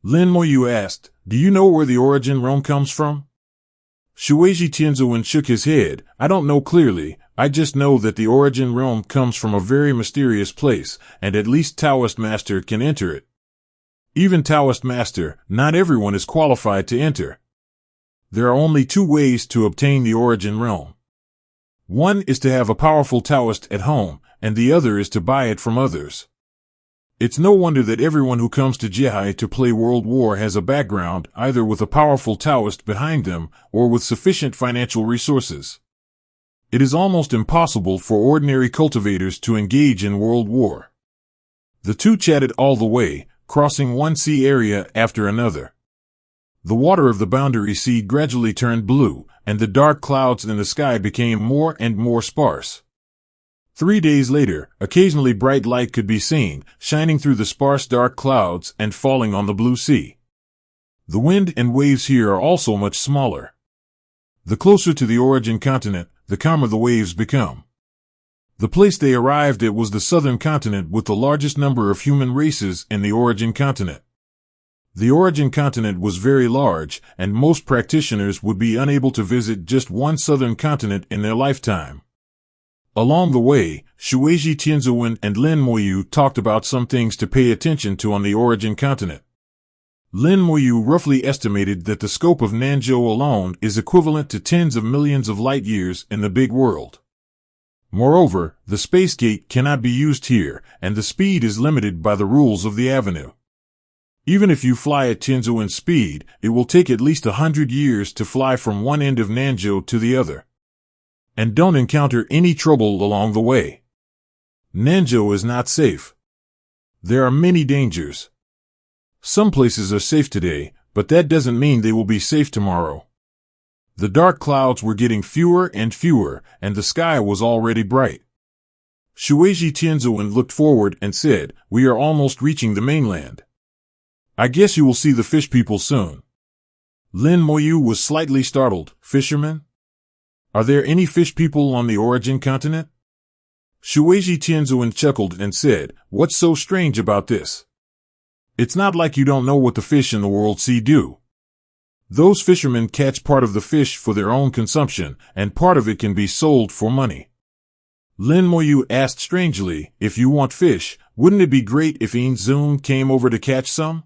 Lin Moyu asked, "Do you know where the origin realm comes from?" Shueiji Tianzuan shook his head. "I don't know clearly, I just know that the origin realm comes from a very mysterious place, and at least Taoist master can enter it. Even Taoist master, not everyone is qualified to enter. There are only 2 ways to obtain the origin realm. One is to have a powerful Taoist at home, and the other is to buy it from others. It's no wonder that everyone who comes to Jihai to play World War has a background either with a powerful Taoist behind them or with sufficient financial resources. It is almost impossible for ordinary cultivators to engage in World War." The two chatted all the way, crossing one sea area after another. The water of the Boundary Sea gradually turned blue, and the dark clouds in the sky became more and more sparse. 3 days later, occasionally bright light could be seen, shining through the sparse dark clouds and falling on the blue sea. The wind and waves here are also much smaller. The closer to the origin continent, the calmer the waves become. The place they arrived at was the southern continent with the largest number of human races in the origin continent. The origin continent was very large, and most practitioners would be unable to visit just one southern continent in their lifetime. Along the way, Shueiji Tianzuan and Lin Moyu talked about some things to pay attention to on the origin continent. Lin Moyu roughly estimated that the scope of Nanzhou alone is equivalent to tens of millions of light years in the big world. Moreover, the space gate cannot be used here, and the speed is limited by the rules of the avenue. Even if you fly at Tianzuan speed, it will take at least 100 years to fly from one end of Nanzhou to the other. And don't encounter any trouble along the way. Nanzhou is not safe. There are many dangers. Some places are safe today, but that doesn't mean they will be safe tomorrow. The dark clouds were getting fewer and fewer, and the sky was already bright. Shueiji Tianzuan looked forward and said, "We are almost reaching the mainland. I guess you will see the fish people soon." Lin Moyu was slightly startled. "Fishermen? Are there any fish people on the origin continent?" Shueiji Tianzuan chuckled and said, "What's so strange about this? It's not like you don't know what the fish in the World Sea do. Those fishermen catch part of the fish for their own consumption, and part of it can be sold for money." Lin Moyu asked strangely, "If you want fish, wouldn't it be great if Yin Zun came over to catch some?"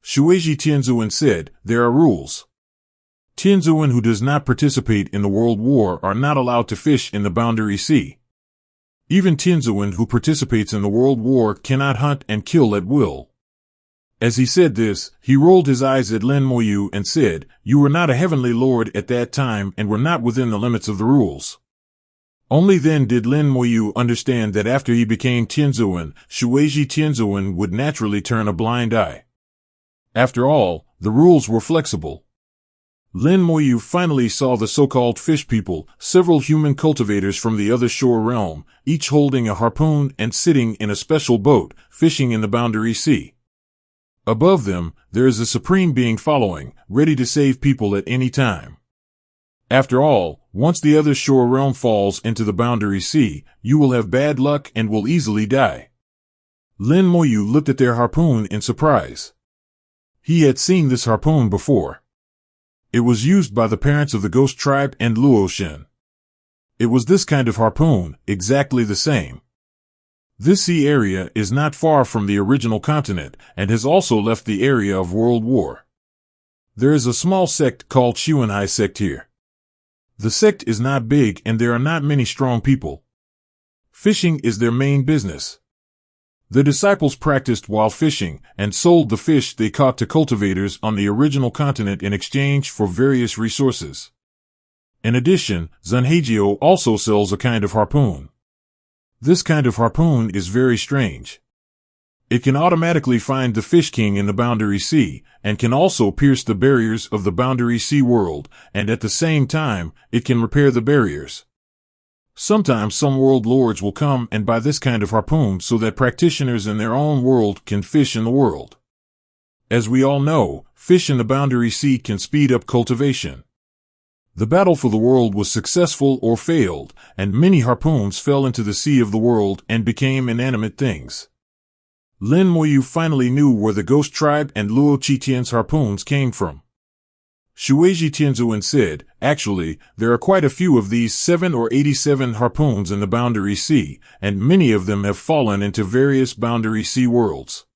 Shueiji Tianzuan said, "There are rules. Tianzuan who does not participate in the World War are not allowed to fish in the Boundary Sea. Even Tianzuan who participates in the World War cannot hunt and kill at will." As he said this, he rolled his eyes at Lin Moyu and said, "You were not a heavenly lord at that time and were not within the limits of the rules." Only then did Lin Moyu understand that after he became Tianzuan, Shueiji Tianzuan would naturally turn a blind eye. After all, the rules were flexible. Lin Moyu finally saw the so-called fish people, several human cultivators from the other shore realm, each holding a harpoon and sitting in a special boat, fishing in the Boundary Sea. Above them, there is a supreme being following, ready to save people at any time. After all, once the other shore realm falls into the Boundary Sea, you will have bad luck and will easily die. Lin Moyu looked at their harpoon in surprise. He had seen this harpoon before. It was used by the parents of the Ghost Tribe and Luoshin. It was this kind of harpoon, exactly the same. This sea area is not far from the original continent and has also left the area of World War. There is a small sect called Shuanhai sect here. The sect is not big and there are not many strong people. Fishing is their main business. The disciples practiced while fishing and sold the fish they caught to cultivators on the original continent in exchange for various resources. In addition, Zanhagio also sells a kind of harpoon. This kind of harpoon is very strange. It can automatically find the Fish King in the Boundary Sea, and can also pierce the barriers of the Boundary Sea world, and at the same time, it can repair the barriers. Sometimes some world lords will come and buy this kind of harpoon so that practitioners in their own world can fish in the world. As we all know, fish in the Boundary Sea can speed up cultivation. The battle for the world was successful or failed, and many harpoons fell into the sea of the world and became inanimate things. Lin Moyu finally knew where the Ghost Tribe and Luo Qitian's harpoons came from. Shueiji Tianzuan said, actually, there are quite a few of these 7 or 87 harpoons in the Boundary Sea, and many of them have fallen into various Boundary Sea worlds.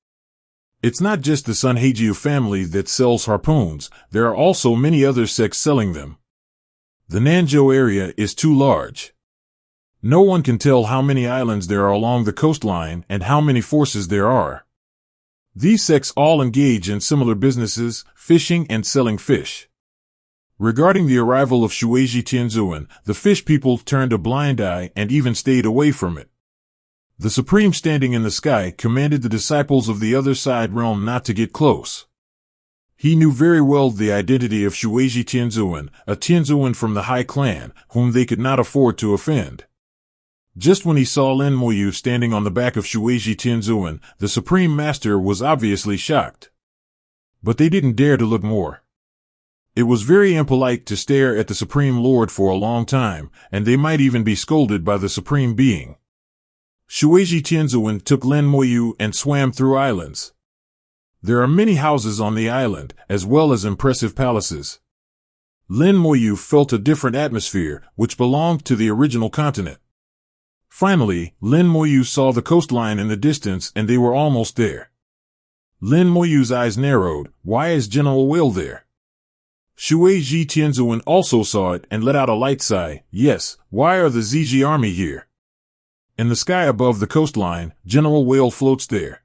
It's not just the Zanhagio family that sells harpoons, there are also many other sects selling them. The Nanzhou area is too large. No one can tell how many islands there are along the coastline and how many forces there are. These sects all engage in similar businesses, fishing and selling fish. Regarding the arrival of Shueiji Tianzuan, the fish people turned a blind eye and even stayed away from it. The Supreme standing in the sky commanded the disciples of the other side realm not to get close. He knew very well the identity of Shueiji Tianzuan, a Tianzuan from the High Clan, whom they could not afford to offend. Just when he saw Lin Moyu standing on the back of Shueiji Tianzuan, the Supreme Master was obviously shocked. But they didn't dare to look more. It was very impolite to stare at the Supreme Lord for a long time, and they might even be scolded by the Supreme Being. Shueiji Tianzuan took Lin Moyu and swam through islands. There are many houses on the island, as well as impressive palaces. Lin Moyu felt a different atmosphere, which belonged to the original continent. Finally, Lin Moyu saw the coastline in the distance and they were almost there. Lin Moyu's eyes narrowed. Why is General Whale there? Shueiji Tianzuan also saw it and let out a light sigh. Yes, why are the Ziji army here? In the sky above the coastline, General Whale floats there.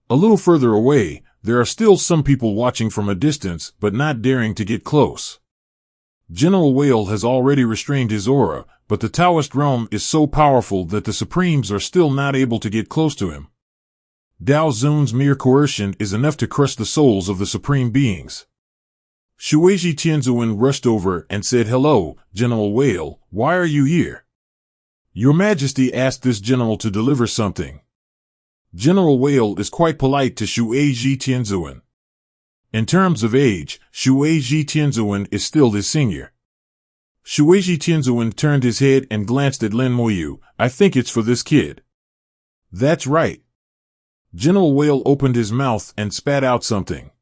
A little further away, there are still some people watching from a distance but not daring to get close. General Whale has already restrained his aura, but the Taoist realm is so powerful that the Supremes are still not able to get close to him. Dao Zun's mere coercion is enough to crush the souls of the Supreme Beings. Shueiji Tianzuan rushed over and said, "Hello, General Whale, why are you here?" Your Majesty asked this general to deliver something. General Whale is quite polite to Shueiji Tianzuan. In terms of age, Shueiji Tianzuan is still his senior. Shueiji Tianzuan turned his head and glanced at Lin Moyu. I think it's for this kid. That's right. General Whale opened his mouth and spat out something.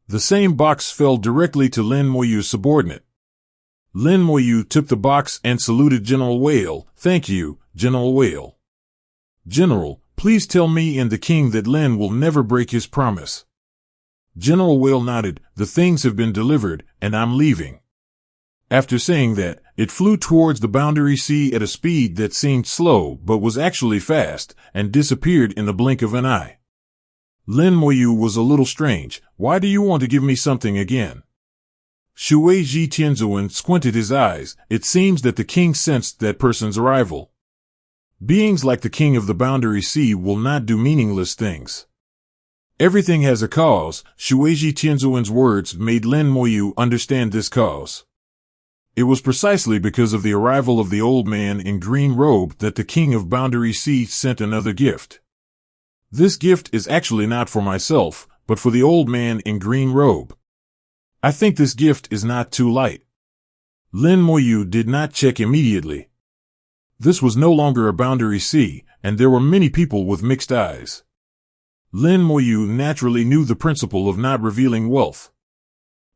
The same box fell directly to Lin Moyu's subordinate. Lin Moyu took the box and saluted General Whale. Thank you, General Whale. General, please tell me and the king that Lin will never break his promise. General Whale nodded. The things have been delivered, and I'm leaving. After saying that, it flew towards the Boundary Sea at a speed that seemed slow but was actually fast, and disappeared in the blink of an eye. Lin Moyu was a little strange. Why do you want to give me something again? Shueiji Tianzuan squinted his eyes. It seems that the king sensed that person's arrival. Beings like the king of the Boundary Sea will not do meaningless things. Everything has a cause. Shueiji Tianzuan's words made Lin Moyu understand this cause. It was precisely because of the arrival of the old man in green robe that the king of Boundary Sea sent another gift. This gift is actually not for myself, but for the old man in green robe. I think this gift is not too light. Lin Moyu did not check immediately. This was no longer a Boundary Sea, and there were many people with mixed eyes. Lin Moyu naturally knew the principle of not revealing wealth.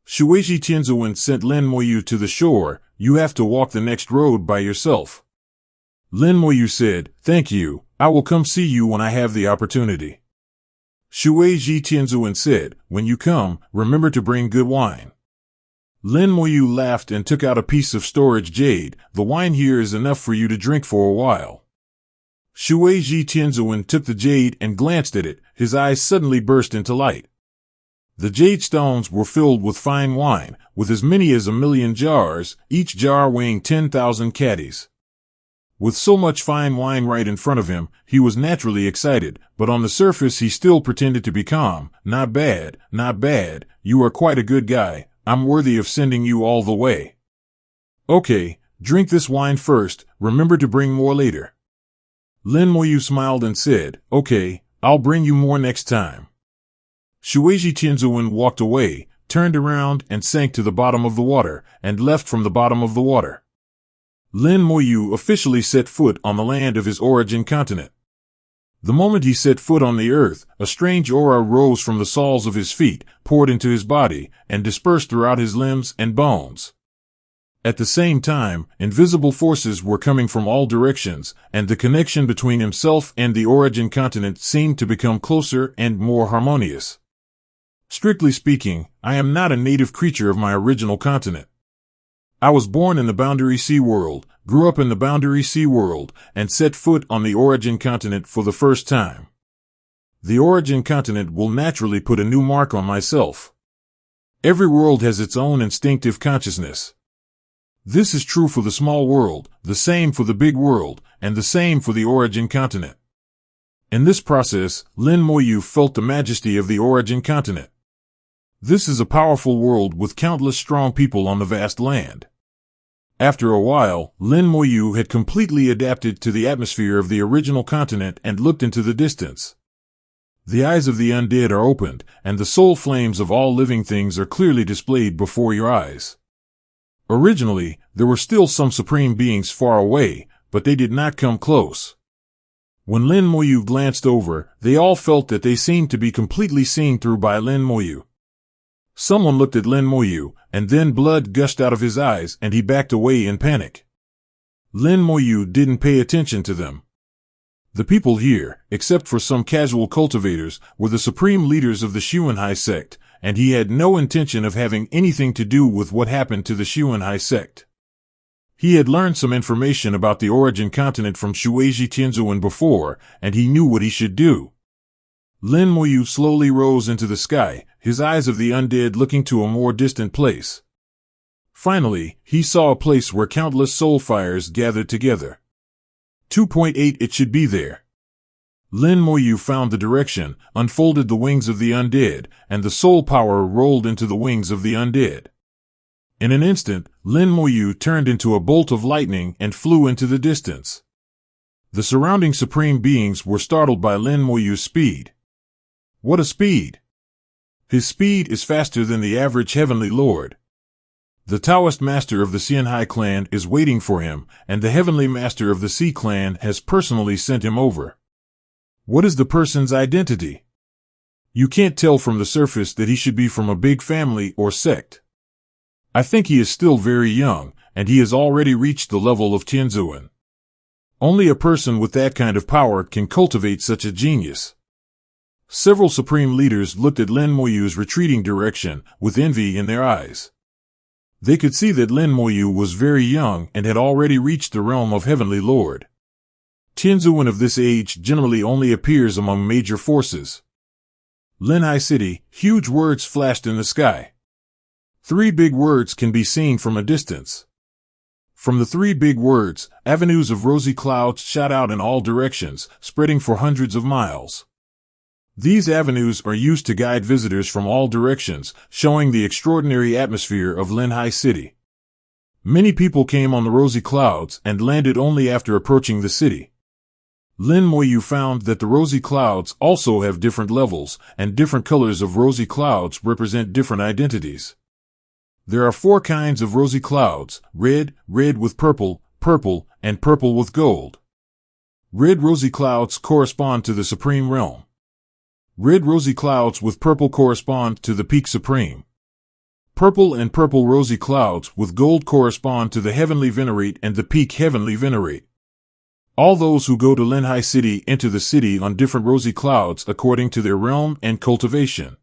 Shueiji Tianzuan sent Lin Moyu to the shore. You have to walk the next road by yourself. Lin Moyu said, thank you, I will come see you when I have the opportunity. Shueiji Tianzuan said, when you come, remember to bring good wine. Lin Moyu laughed and took out a piece of storage jade. The wine here is enough for you to drink for a while. Shueiji Tianzuan took the jade and glanced at it. His eyes suddenly burst into light. The jade stones were filled with fine wine, with as many as 1,000,000 jars, each jar weighing 10,000 caddies. With so much fine wine right in front of him, he was naturally excited, but on the surface he still pretended to be calm. Not bad, not bad, you are quite a good guy. I'm worthy of sending you all the way. Okay, drink this wine first, remember to bring more later. Lin Moyu smiled and said, okay, I'll bring you more next time. Shueiji Tianzuan walked away, turned around and sank to the bottom of the water, and left from the bottom of the water. Lin Moyu officially set foot on the land of his origin continent. The moment he set foot on the earth, a strange aura rose from the soles of his feet, poured into his body, and dispersed throughout his limbs and bones. At the same time, invisible forces were coming from all directions, and the connection between himself and the origin continent seemed to become closer and more harmonious. Strictly speaking, I am not a native creature of my original continent. I was born in the Boundary Sea world, grew up in the Boundary Sea world, and set foot on the origin continent for the first time. The origin continent will naturally put a new mark on myself. Every world has its own instinctive consciousness. This is true for the small world, the same for the big world, and the same for the origin continent. In this process, Lin Moyu felt the majesty of the origin continent. This is a powerful world with countless strong people on the vast land. After a while, Lin Moyu had completely adapted to the atmosphere of the original continent and looked into the distance. The eyes of the undead are opened, and the soul flames of all living things are clearly displayed before your eyes. Originally, there were still some supreme beings far away, but they did not come close. When Lin Moyu glanced over, they all felt that they seemed to be completely seen through by Lin Moyu. Someone looked at Lin Moyu, and then blood gushed out of his eyes and he backed away in panic. Lin Moyu didn't pay attention to them. The people here, except for some casual cultivators, were the supreme leaders of the Xuanhai sect, and he had no intention of having anything to do with what happened to the Xuanhai sect. He had learned some information about the origin continent from Shueiji Tianzuan before, and he knew what he should do. Lin Moyu slowly rose into the sky, his eyes of the undead looking to a more distant place. Finally, he saw a place where countless soul fires gathered together. 2.8 It should be there. Lin Moyu found the direction, unfolded the wings of the undead, and the soul power rolled into the wings of the undead. In an instant, Lin Moyu turned into a bolt of lightning and flew into the distance. The surrounding supreme beings were startled by Lin Moyu's speed. What a speed! His speed is faster than the average heavenly lord. The Taoist master of the Xianhai clan is waiting for him, and the heavenly master of the Sea clan has personally sent him over. What is the person's identity? You can't tell from the surface that he should be from a big family or sect. I think he is still very young, and he has already reached the level of Tianzuan. Only a person with that kind of power can cultivate such a genius. Several supreme leaders looked at Lin Moyu's retreating direction with envy in their eyes. They could see that Lin Moyu was very young and had already reached the realm of Heavenly Lord. Tianzuan of this age generally only appears among major forces. Linhai City, huge words flashed in the sky. 3 big words can be seen from a distance. From the 3 big words, avenues of rosy clouds shot out in all directions, spreading for hundreds of miles. These avenues are used to guide visitors from all directions, showing the extraordinary atmosphere of Linhai City. Many people came on the rosy clouds and landed only after approaching the city. Lin Moyu found that the rosy clouds also have different levels, and different colors of rosy clouds represent different identities. There are 4 kinds of rosy clouds: red, red with purple, purple, and purple with gold. Red rosy clouds correspond to the supreme realm. Red rosy clouds with purple correspond to the peak supreme. Purple and purple rosy clouds with gold correspond to the heavenly venerate and the peak heavenly venerate. All those who go to Lin Hai City enter the city on different rosy clouds according to their realm and cultivation.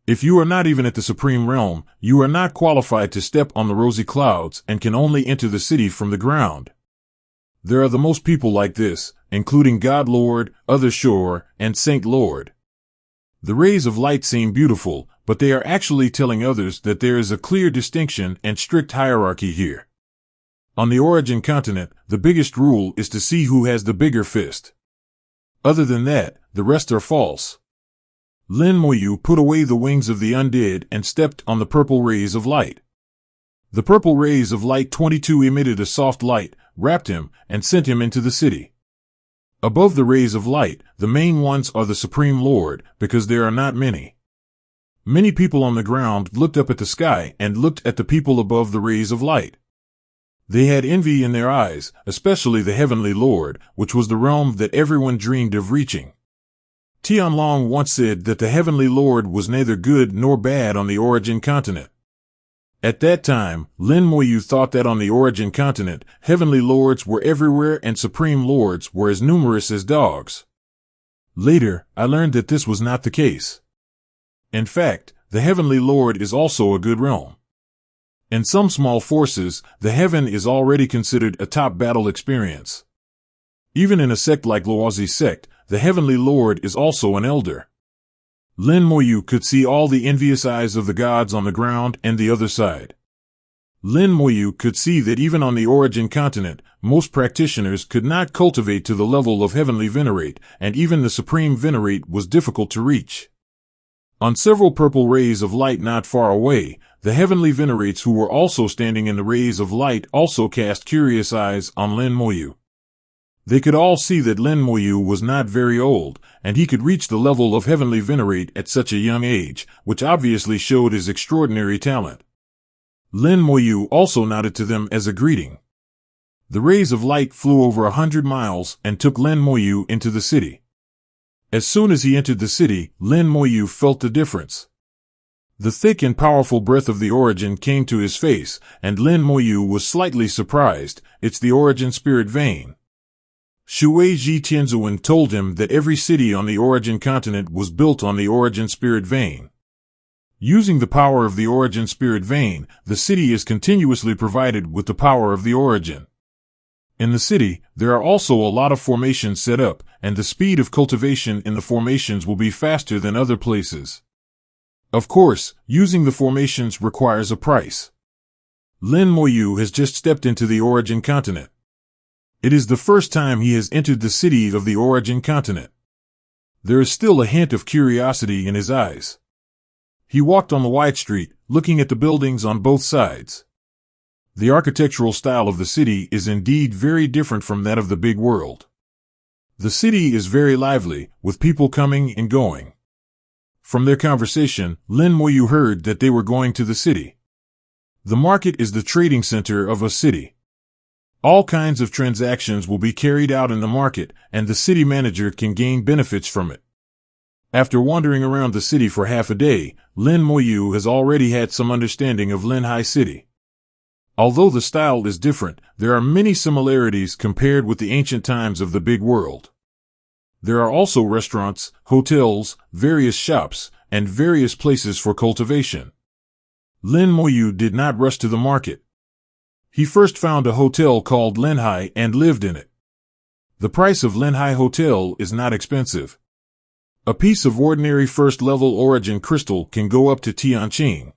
If you are not even at the supreme realm, you are not qualified to step on the rosy clouds and can only enter the city from the ground. There are the most people like this, including God Lord, Other Shore, and Saint Lord. The rays of light seem beautiful, but they are actually telling others that there is a clear distinction and strict hierarchy here. On the origin continent, the biggest rule is to see who has the bigger fist. Other than that, the rest are false. Lin Moyu put away the wings of the undead and stepped on the purple rays of light. The purple rays of light 22 emitted a soft light, wrapped him, and sent him into the city. Above the rays of light, the main ones are the Supreme Lord, because there are not many. Many people on the ground looked up at the sky and looked at the people above the rays of light. They had envy in their eyes, especially the Heavenly Lord, which was the realm that everyone dreamed of reaching. Tianlong once said that the Heavenly Lord was neither good nor bad on the origin continent. At that time, Lin Moyu thought that on the origin continent, Heavenly Lords were everywhere and Supreme Lords were as numerous as dogs. Later, I learned that this was not the case. In fact, the Heavenly Lord is also a good realm. In some small forces, the heaven is already considered a top battle experience. Even in a sect like Loazi's sect, the Heavenly Lord is also an elder. Lin Moyu could see all the envious eyes of the gods on the ground and the other side. Lin Moyu could see that even on the origin continent, most practitioners could not cultivate to the level of Heavenly Venerate, and even the Supreme Venerate was difficult to reach. On several purple rays of light not far away, the Heavenly Venerates who were also standing in the rays of light also cast curious eyes on Lin Moyu. They could all see that Lin Moyu was not very old, and he could reach the level of Heavenly Venerate at such a young age, which obviously showed his extraordinary talent. Lin Moyu also nodded to them as a greeting. The rays of light flew over 100 miles and took Lin Moyu into the city. As soon as he entered the city, Lin Moyu felt the difference. The thick and powerful breath of the origin came to his face, and Lin Moyu was slightly surprised. It's the origin spirit vein. Shui Ji Tianzuan told him that every city on the origin continent was built on the origin spirit vein. Using the power of the origin spirit vein, the city is continuously provided with the power of the origin. In the city, there are also a lot of formations set up, and the speed of cultivation in the formations will be faster than other places. Of course, using the formations requires a price. Lin Moyu has just stepped into the origin continent. It is the first time he has entered the city of the origin continent. There is still a hint of curiosity in his eyes. He walked on the wide street, looking at the buildings on both sides. The architectural style of the city is indeed very different from that of the big world. The city is very lively, with people coming and going. From their conversation, Lin Moyu heard that they were going to the city. The market is the trading center of a city. All kinds of transactions will be carried out in the market, and the city manager can gain benefits from it. After wandering around the city for half a day, Lin Moyu has already had some understanding of Lin Hai City. Although the style is different, there are many similarities compared with the ancient times of the big world. There are also restaurants, hotels, various shops, and various places for cultivation. Lin Moyu did not rush to the market. He first found a hotel called Lin Hai and lived in it. The price of Lin Hai Hotel is not expensive. A piece of ordinary first-level origin crystal can go up to Tianqing.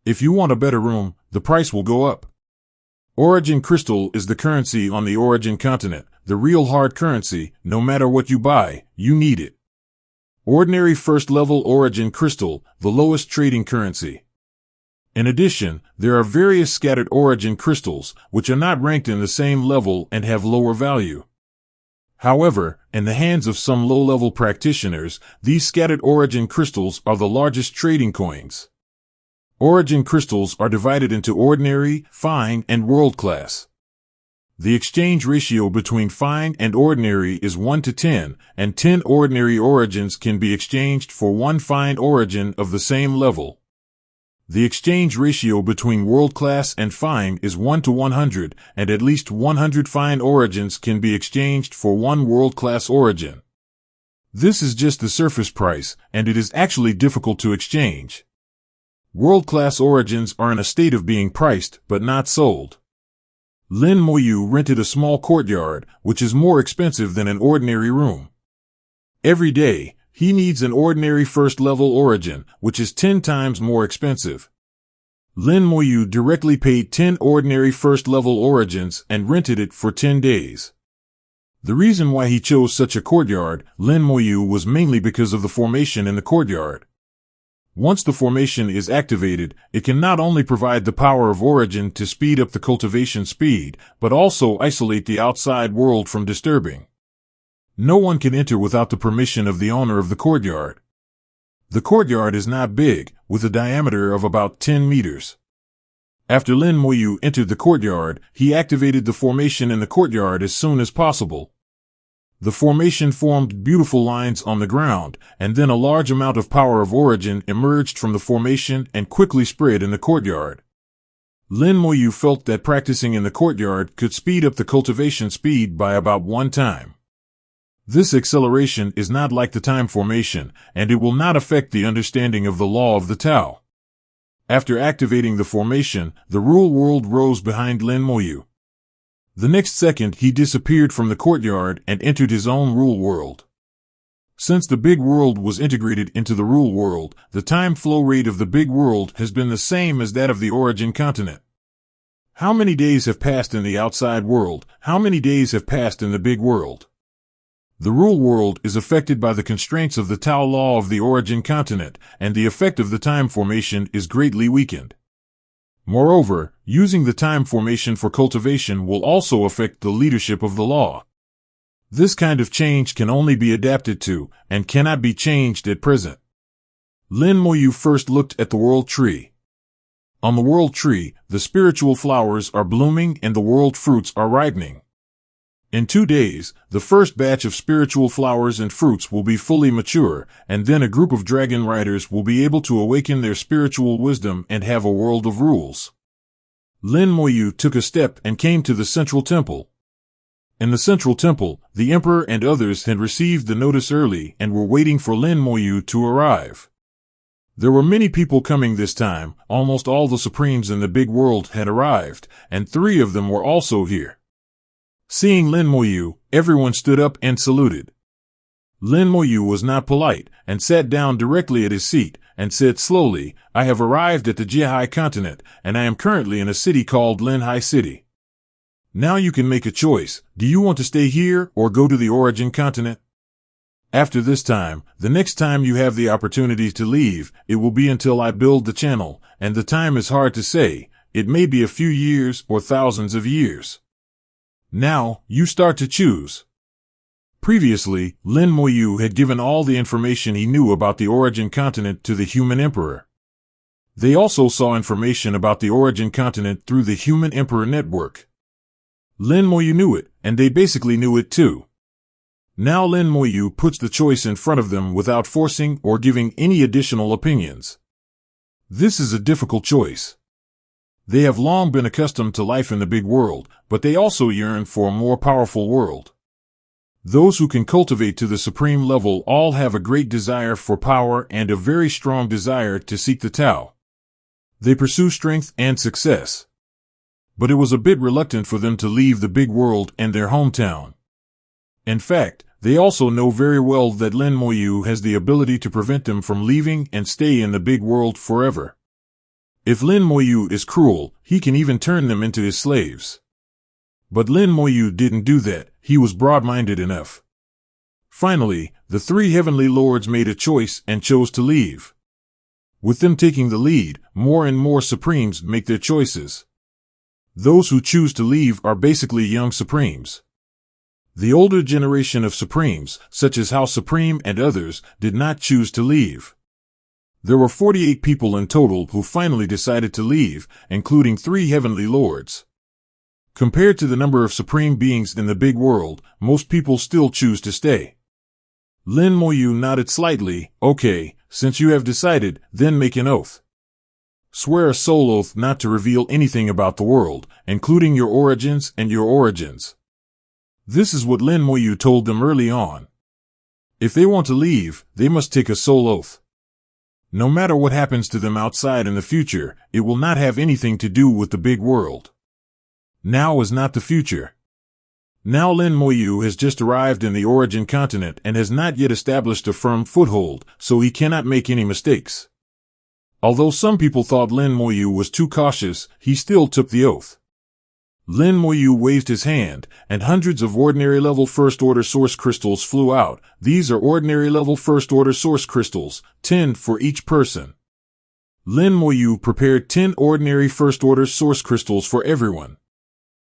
If you want a better room, the price will go up. Origin crystal is the currency on the origin continent, the real hard currency. No matter what you buy, you need it. Ordinary first-level origin crystal, the lowest trading currency. In addition, there are various scattered origin crystals, which are not ranked in the same level and have lower value. However, in the hands of some low-level practitioners, these scattered origin crystals are the largest trading coins. Origin crystals are divided into ordinary, fine, and world-class. The exchange ratio between fine and ordinary is 1 to 10, and 10 ordinary origins can be exchanged for 1 fine origin of the same level. The exchange ratio between world-class and fine is 1 to 100, and at least 100 fine origins can be exchanged for 1 world-class origin. This is just the surface price, and it is actually difficult to exchange. World-class origins are in a state of being priced, but not sold. Lin Moyu rented a small courtyard, which is more expensive than an ordinary room. Every day, he needs an ordinary first-level origin, which is 10 times more expensive. Lin Moyu directly paid 10 ordinary first-level origins and rented it for 10 days. The reason why he chose such a courtyard, Lin Moyu, was mainly because of the formation in the courtyard. Once the formation is activated, it can not only provide the power of origin to speed up the cultivation speed, but also isolate the outside world from disturbing. No one can enter without the permission of the owner of the courtyard. The courtyard is not big, with a diameter of about 10 meters. After Lin Moyu entered the courtyard, he activated the formation in the courtyard as soon as possible. The formation formed beautiful lines on the ground, and then a large amount of power of origin emerged from the formation and quickly spread in the courtyard. Lin Moyu felt that practicing in the courtyard could speed up the cultivation speed by about 1 time. This acceleration is not like the time formation, and it will not affect the understanding of the law of the Tao. After activating the formation, the rule world rose behind Lin Moyu. The next second he disappeared from the courtyard and entered his own rule world. Since the big world was integrated into the rule world, the time flow rate of the big world has been the same as that of the origin continent. How many days have passed in the outside world? How many days have passed in the big world? The rule world is affected by the constraints of the Tao law of the origin continent, and the effect of the time formation is greatly weakened. Moreover, using the time formation for cultivation will also affect the leadership of the law. This kind of change can only be adapted to, and cannot be changed at present. Lin Moyu first looked at the world tree. On the world tree, the spiritual flowers are blooming and the world fruits are ripening. In 2 days, the first batch of spiritual flowers and fruits will be fully mature, and then a group of dragon riders will be able to awaken their spiritual wisdom and have a world of rules. Lin Moyu took a step and came to the central temple. In the central temple, the emperor and others had received the notice early and were waiting for Lin Moyu to arrive. There were many people coming this time. Almost all the supremes in the big world had arrived, and 3 of them were also here. Seeing Lin Moyu, everyone stood up and saluted. Lin Moyu was not polite, and sat down directly at his seat, and said slowly, "I have arrived at the Jihai continent, and I am currently in a city called Linhai City. Now you can make a choice. Do you want to stay here or go to the origin continent? After this time, the next time you have the opportunity to leave, it will be until I build the channel, and the time is hard to say. It may be a few years or thousands of years. Now, you start to choose." Previously, Lin Moyu had given all the information he knew about the origin continent to the human emperor. They also saw information about the origin continent through the human emperor network. Lin Moyu knew it, and they basically knew it too. Now Lin Moyu puts the choice in front of them without forcing or giving any additional opinions. This is a difficult choice. They have long been accustomed to life in the big world, but they also yearn for a more powerful world. Those who can cultivate to the supreme level all have a great desire for power and a very strong desire to seek the Tao. They pursue strength and success. But it was a bit reluctant for them to leave the big world and their hometown. In fact, they also know very well that Lin Moyu has the ability to prevent them from leaving and stay in the big world forever. If Lin Moyu is cruel, he can even turn them into his slaves. But Lin Moyu didn't do that. He was broad-minded enough. Finally, the 3 heavenly lords made a choice and chose to leave. With them taking the lead, more and more supremes make their choices. Those who choose to leave are basically young supremes. The older generation of supremes, such as House Supreme and others, did not choose to leave. There were 48 people in total who finally decided to leave, including 3 heavenly lords. Compared to the number of supreme beings in the big world, most people still choose to stay. Lin Moyu nodded slightly. Okay, since you have decided, then make an oath. Swear a soul oath not to reveal anything about the world, including your origins and your origins. This is what Lin Moyu told them early on. If they want to leave, they must take a soul oath. No matter what happens to them outside in the future, it will not have anything to do with the big world. Now is not the future. Now Lin Moyu has just arrived in the origin continent and has not yet established a firm foothold, so he cannot make any mistakes. Although some people thought Lin Moyu was too cautious, he still took the oath. Lin Moyu waved his hand, and hundreds of ordinary-level first-order source crystals flew out. These are ordinary-level first-order source crystals, 10 for each person. Lin Moyu prepared 10 ordinary first-order source crystals for everyone.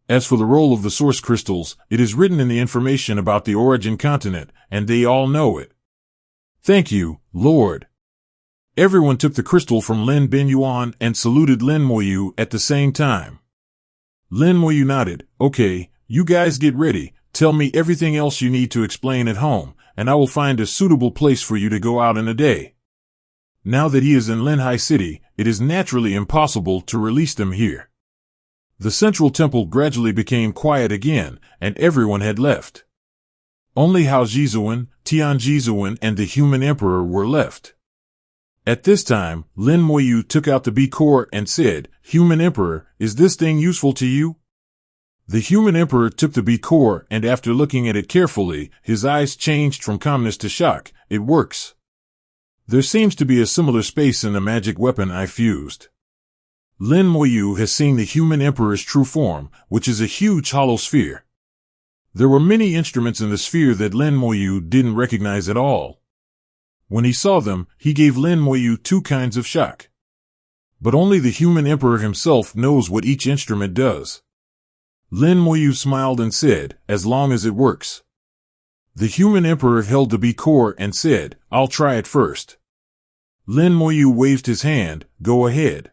As for the role of the source crystals, it is written in the information about the origin continent, and they all know it. Thank you, Lord. Everyone took the crystal from Lin Binyuan and saluted Lin Moyu at the same time. Lin Moyu nodded. Okay, you guys get ready. Tell me everything else you need to explain at home, and I will find a suitable place for you to go out in a day. Now that he is in Linhai City, it is naturally impossible to release them here. The central temple gradually became quiet again, and everyone had left. Only Hao Jizuan, Tian Jizuan, and the human emperor were left. At this time, Lin Moyu took out the B-core and said, Human Emperor, is this thing useful to you? The human emperor took the B-core and after looking at it carefully, his eyes changed from calmness to shock. It works. There seems to be a similar space in the magic weapon I fused. Lin Moyu has seen the human emperor's true form, which is a huge hollow sphere. There were many instruments in the sphere that Lin Moyu didn't recognize at all. When he saw them, he gave Lin Moyu 2 kinds of shock. But only the human emperor himself knows what each instrument does. Lin Moyu smiled and said, as long as it works. The human emperor held the B-core and said, I'll try it first. Lin Moyu waved his hand, go ahead.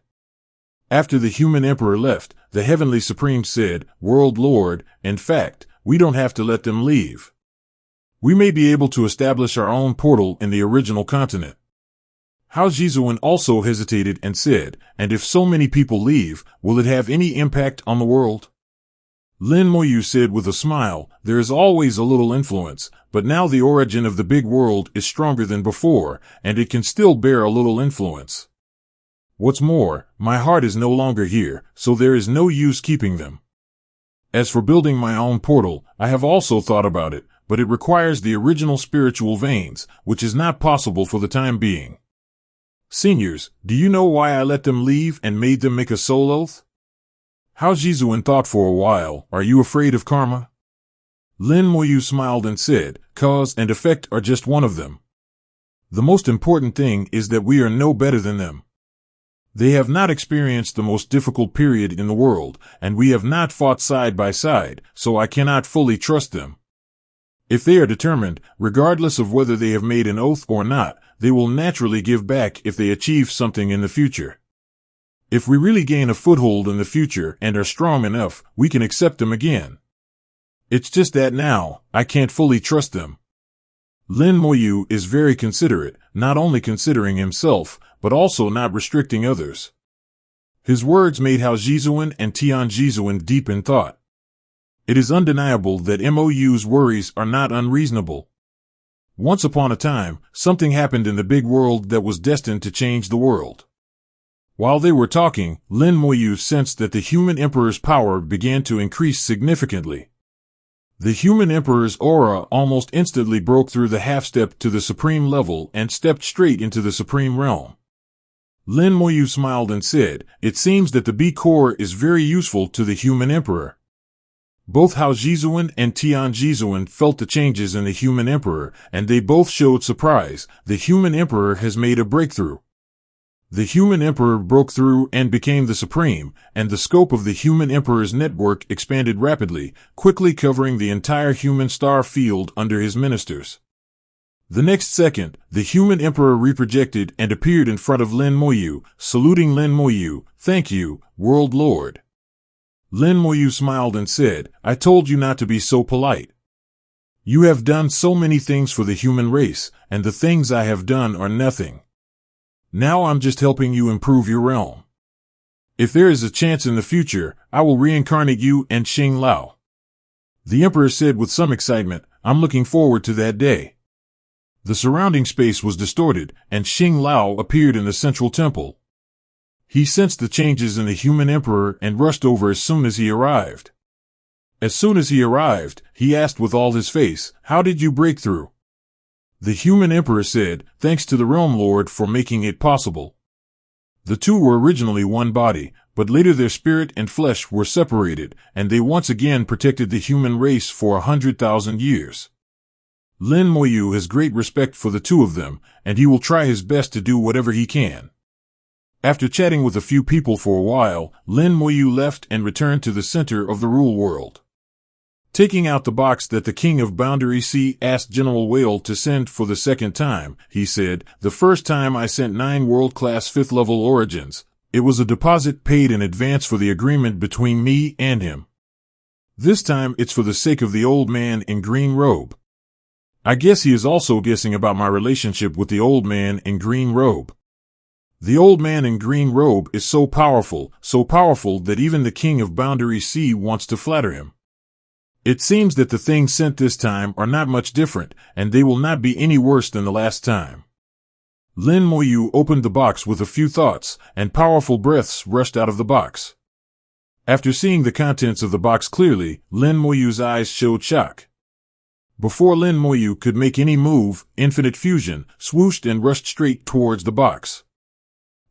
After the human emperor left, the heavenly supreme said, World Lord, in fact, we don't have to let them leave. We may be able to establish our own portal in the original continent. Hao Jizuan also hesitated and said, and if so many people leave, will it have any impact on the world? Lin Moyu said with a smile, there is always a little influence, but now the origin of the big world is stronger than before, and it can still bear a little influence. What's more, my heart is no longer here, so there is no use keeping them. As for building my own portal, I have also thought about it, but it requires the original spiritual veins, which is not possible for the time being. Seniors, do you know why I let them leave and made them make a soul oath? Hao Jizuan thought for a while, are you afraid of karma? Lin Moyu smiled and said, cause and effect are just one of them. The most important thing is that we are no better than them. They have not experienced the most difficult period in the world, and we have not fought side by side, so I cannot fully trust them. If they are determined, regardless of whether they have made an oath or not, they will naturally give back if they achieve something in the future. If we really gain a foothold in the future and are strong enough, we can accept them again. It's just that now, I can't fully trust them. Lin Moyu is very considerate, not only considering himself, but also not restricting others. His words made Hao Jizuan and Tian Jizuan deep in thought. It is undeniable that Mou's worries are not unreasonable. Once upon a time, something happened in the big world that was destined to change the world. While they were talking, Lin Moyu sensed that the human emperor's power began to increase significantly. The human emperor's aura almost instantly broke through the half-step to the supreme level and stepped straight into the supreme realm. Lin Moyu smiled and said, it seems that the B-core is very useful to the human emperor. Both Hao Jizuan and Tian Jizuan felt the changes in the human emperor, and they both showed surprise. The human emperor has made a breakthrough. The human emperor broke through and became the supreme, and the scope of the human emperor's network expanded rapidly, quickly covering the entire human star field under his ministers. The next second, the human emperor reprojected and appeared in front of Lin Moyu, saluting Lin Moyu, thank you, World Lord. Lin Moyu smiled and said, I told you not to be so polite. You have done so many things for the human race, and the things I have done are nothing. Now I'm just helping you improve your realm. If there is a chance in the future, I will reincarnate you and Xing Lao. The Emperor said with some excitement, I'm looking forward to that day. The surrounding space was distorted, and Xing Lao appeared in the central temple. He sensed the changes in the human emperor and rushed over as soon as he arrived. As soon as he arrived, he asked with all his face, how did you break through? The human emperor said, thanks to the Realm Lord for making it possible. The two were originally one body, but later their spirit and flesh were separated, and they once again protected the human race for 100,000 years. Lin Moyu has great respect for the two of them, and he will try his best to do whatever he can. After chatting with a few people for a while, Lin Moyu left and returned to the center of the rule world. Taking out the box that the King of Boundary Sea asked General Whale to send for the second time, he said, the first time I sent 9 world-class 5th-level origins. It was a deposit paid in advance for the agreement between me and him. This time it's for the sake of the old man in green robe. I guess he is also guessing about my relationship with the old man in green robe. The old man in green robe is so powerful that even the King of Boundary Sea wants to flatter him. It seems that the things sent this time are not much different, and they will not be any worse than the last time. Lin Moyu opened the box with a few thoughts, and powerful breaths rushed out of the box. After seeing the contents of the box clearly, Lin Moyu's eyes showed shock. Before Lin Moyu could make any move, Infinite Fusion swooshed and rushed straight towards the box.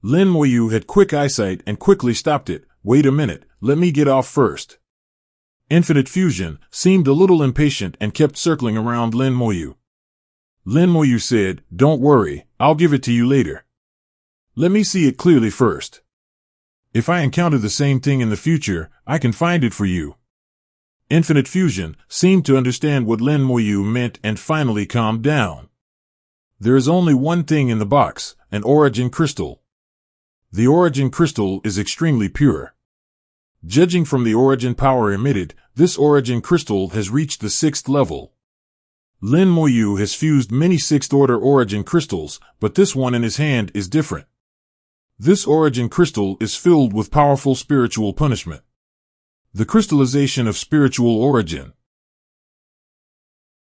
Lin Moyu had quick eyesight and quickly stopped it. Wait a minute, let me get off first. Infinite Fusion seemed a little impatient and kept circling around Lin Moyu. Lin Moyu said, don't worry, I'll give it to you later. Let me see it clearly first. If I encounter the same thing in the future, I can find it for you. Infinite Fusion seemed to understand what Lin Moyu meant and finally calmed down. There is only one thing in the box, an origin crystal. The origin crystal is extremely pure. Judging from the origin power emitted, this origin crystal has reached the 6th level. Lin Moyu has fused many 6th-order origin crystals, but this one in his hand is different. This origin crystal is filled with powerful spiritual punishment. The crystallization of spiritual origin.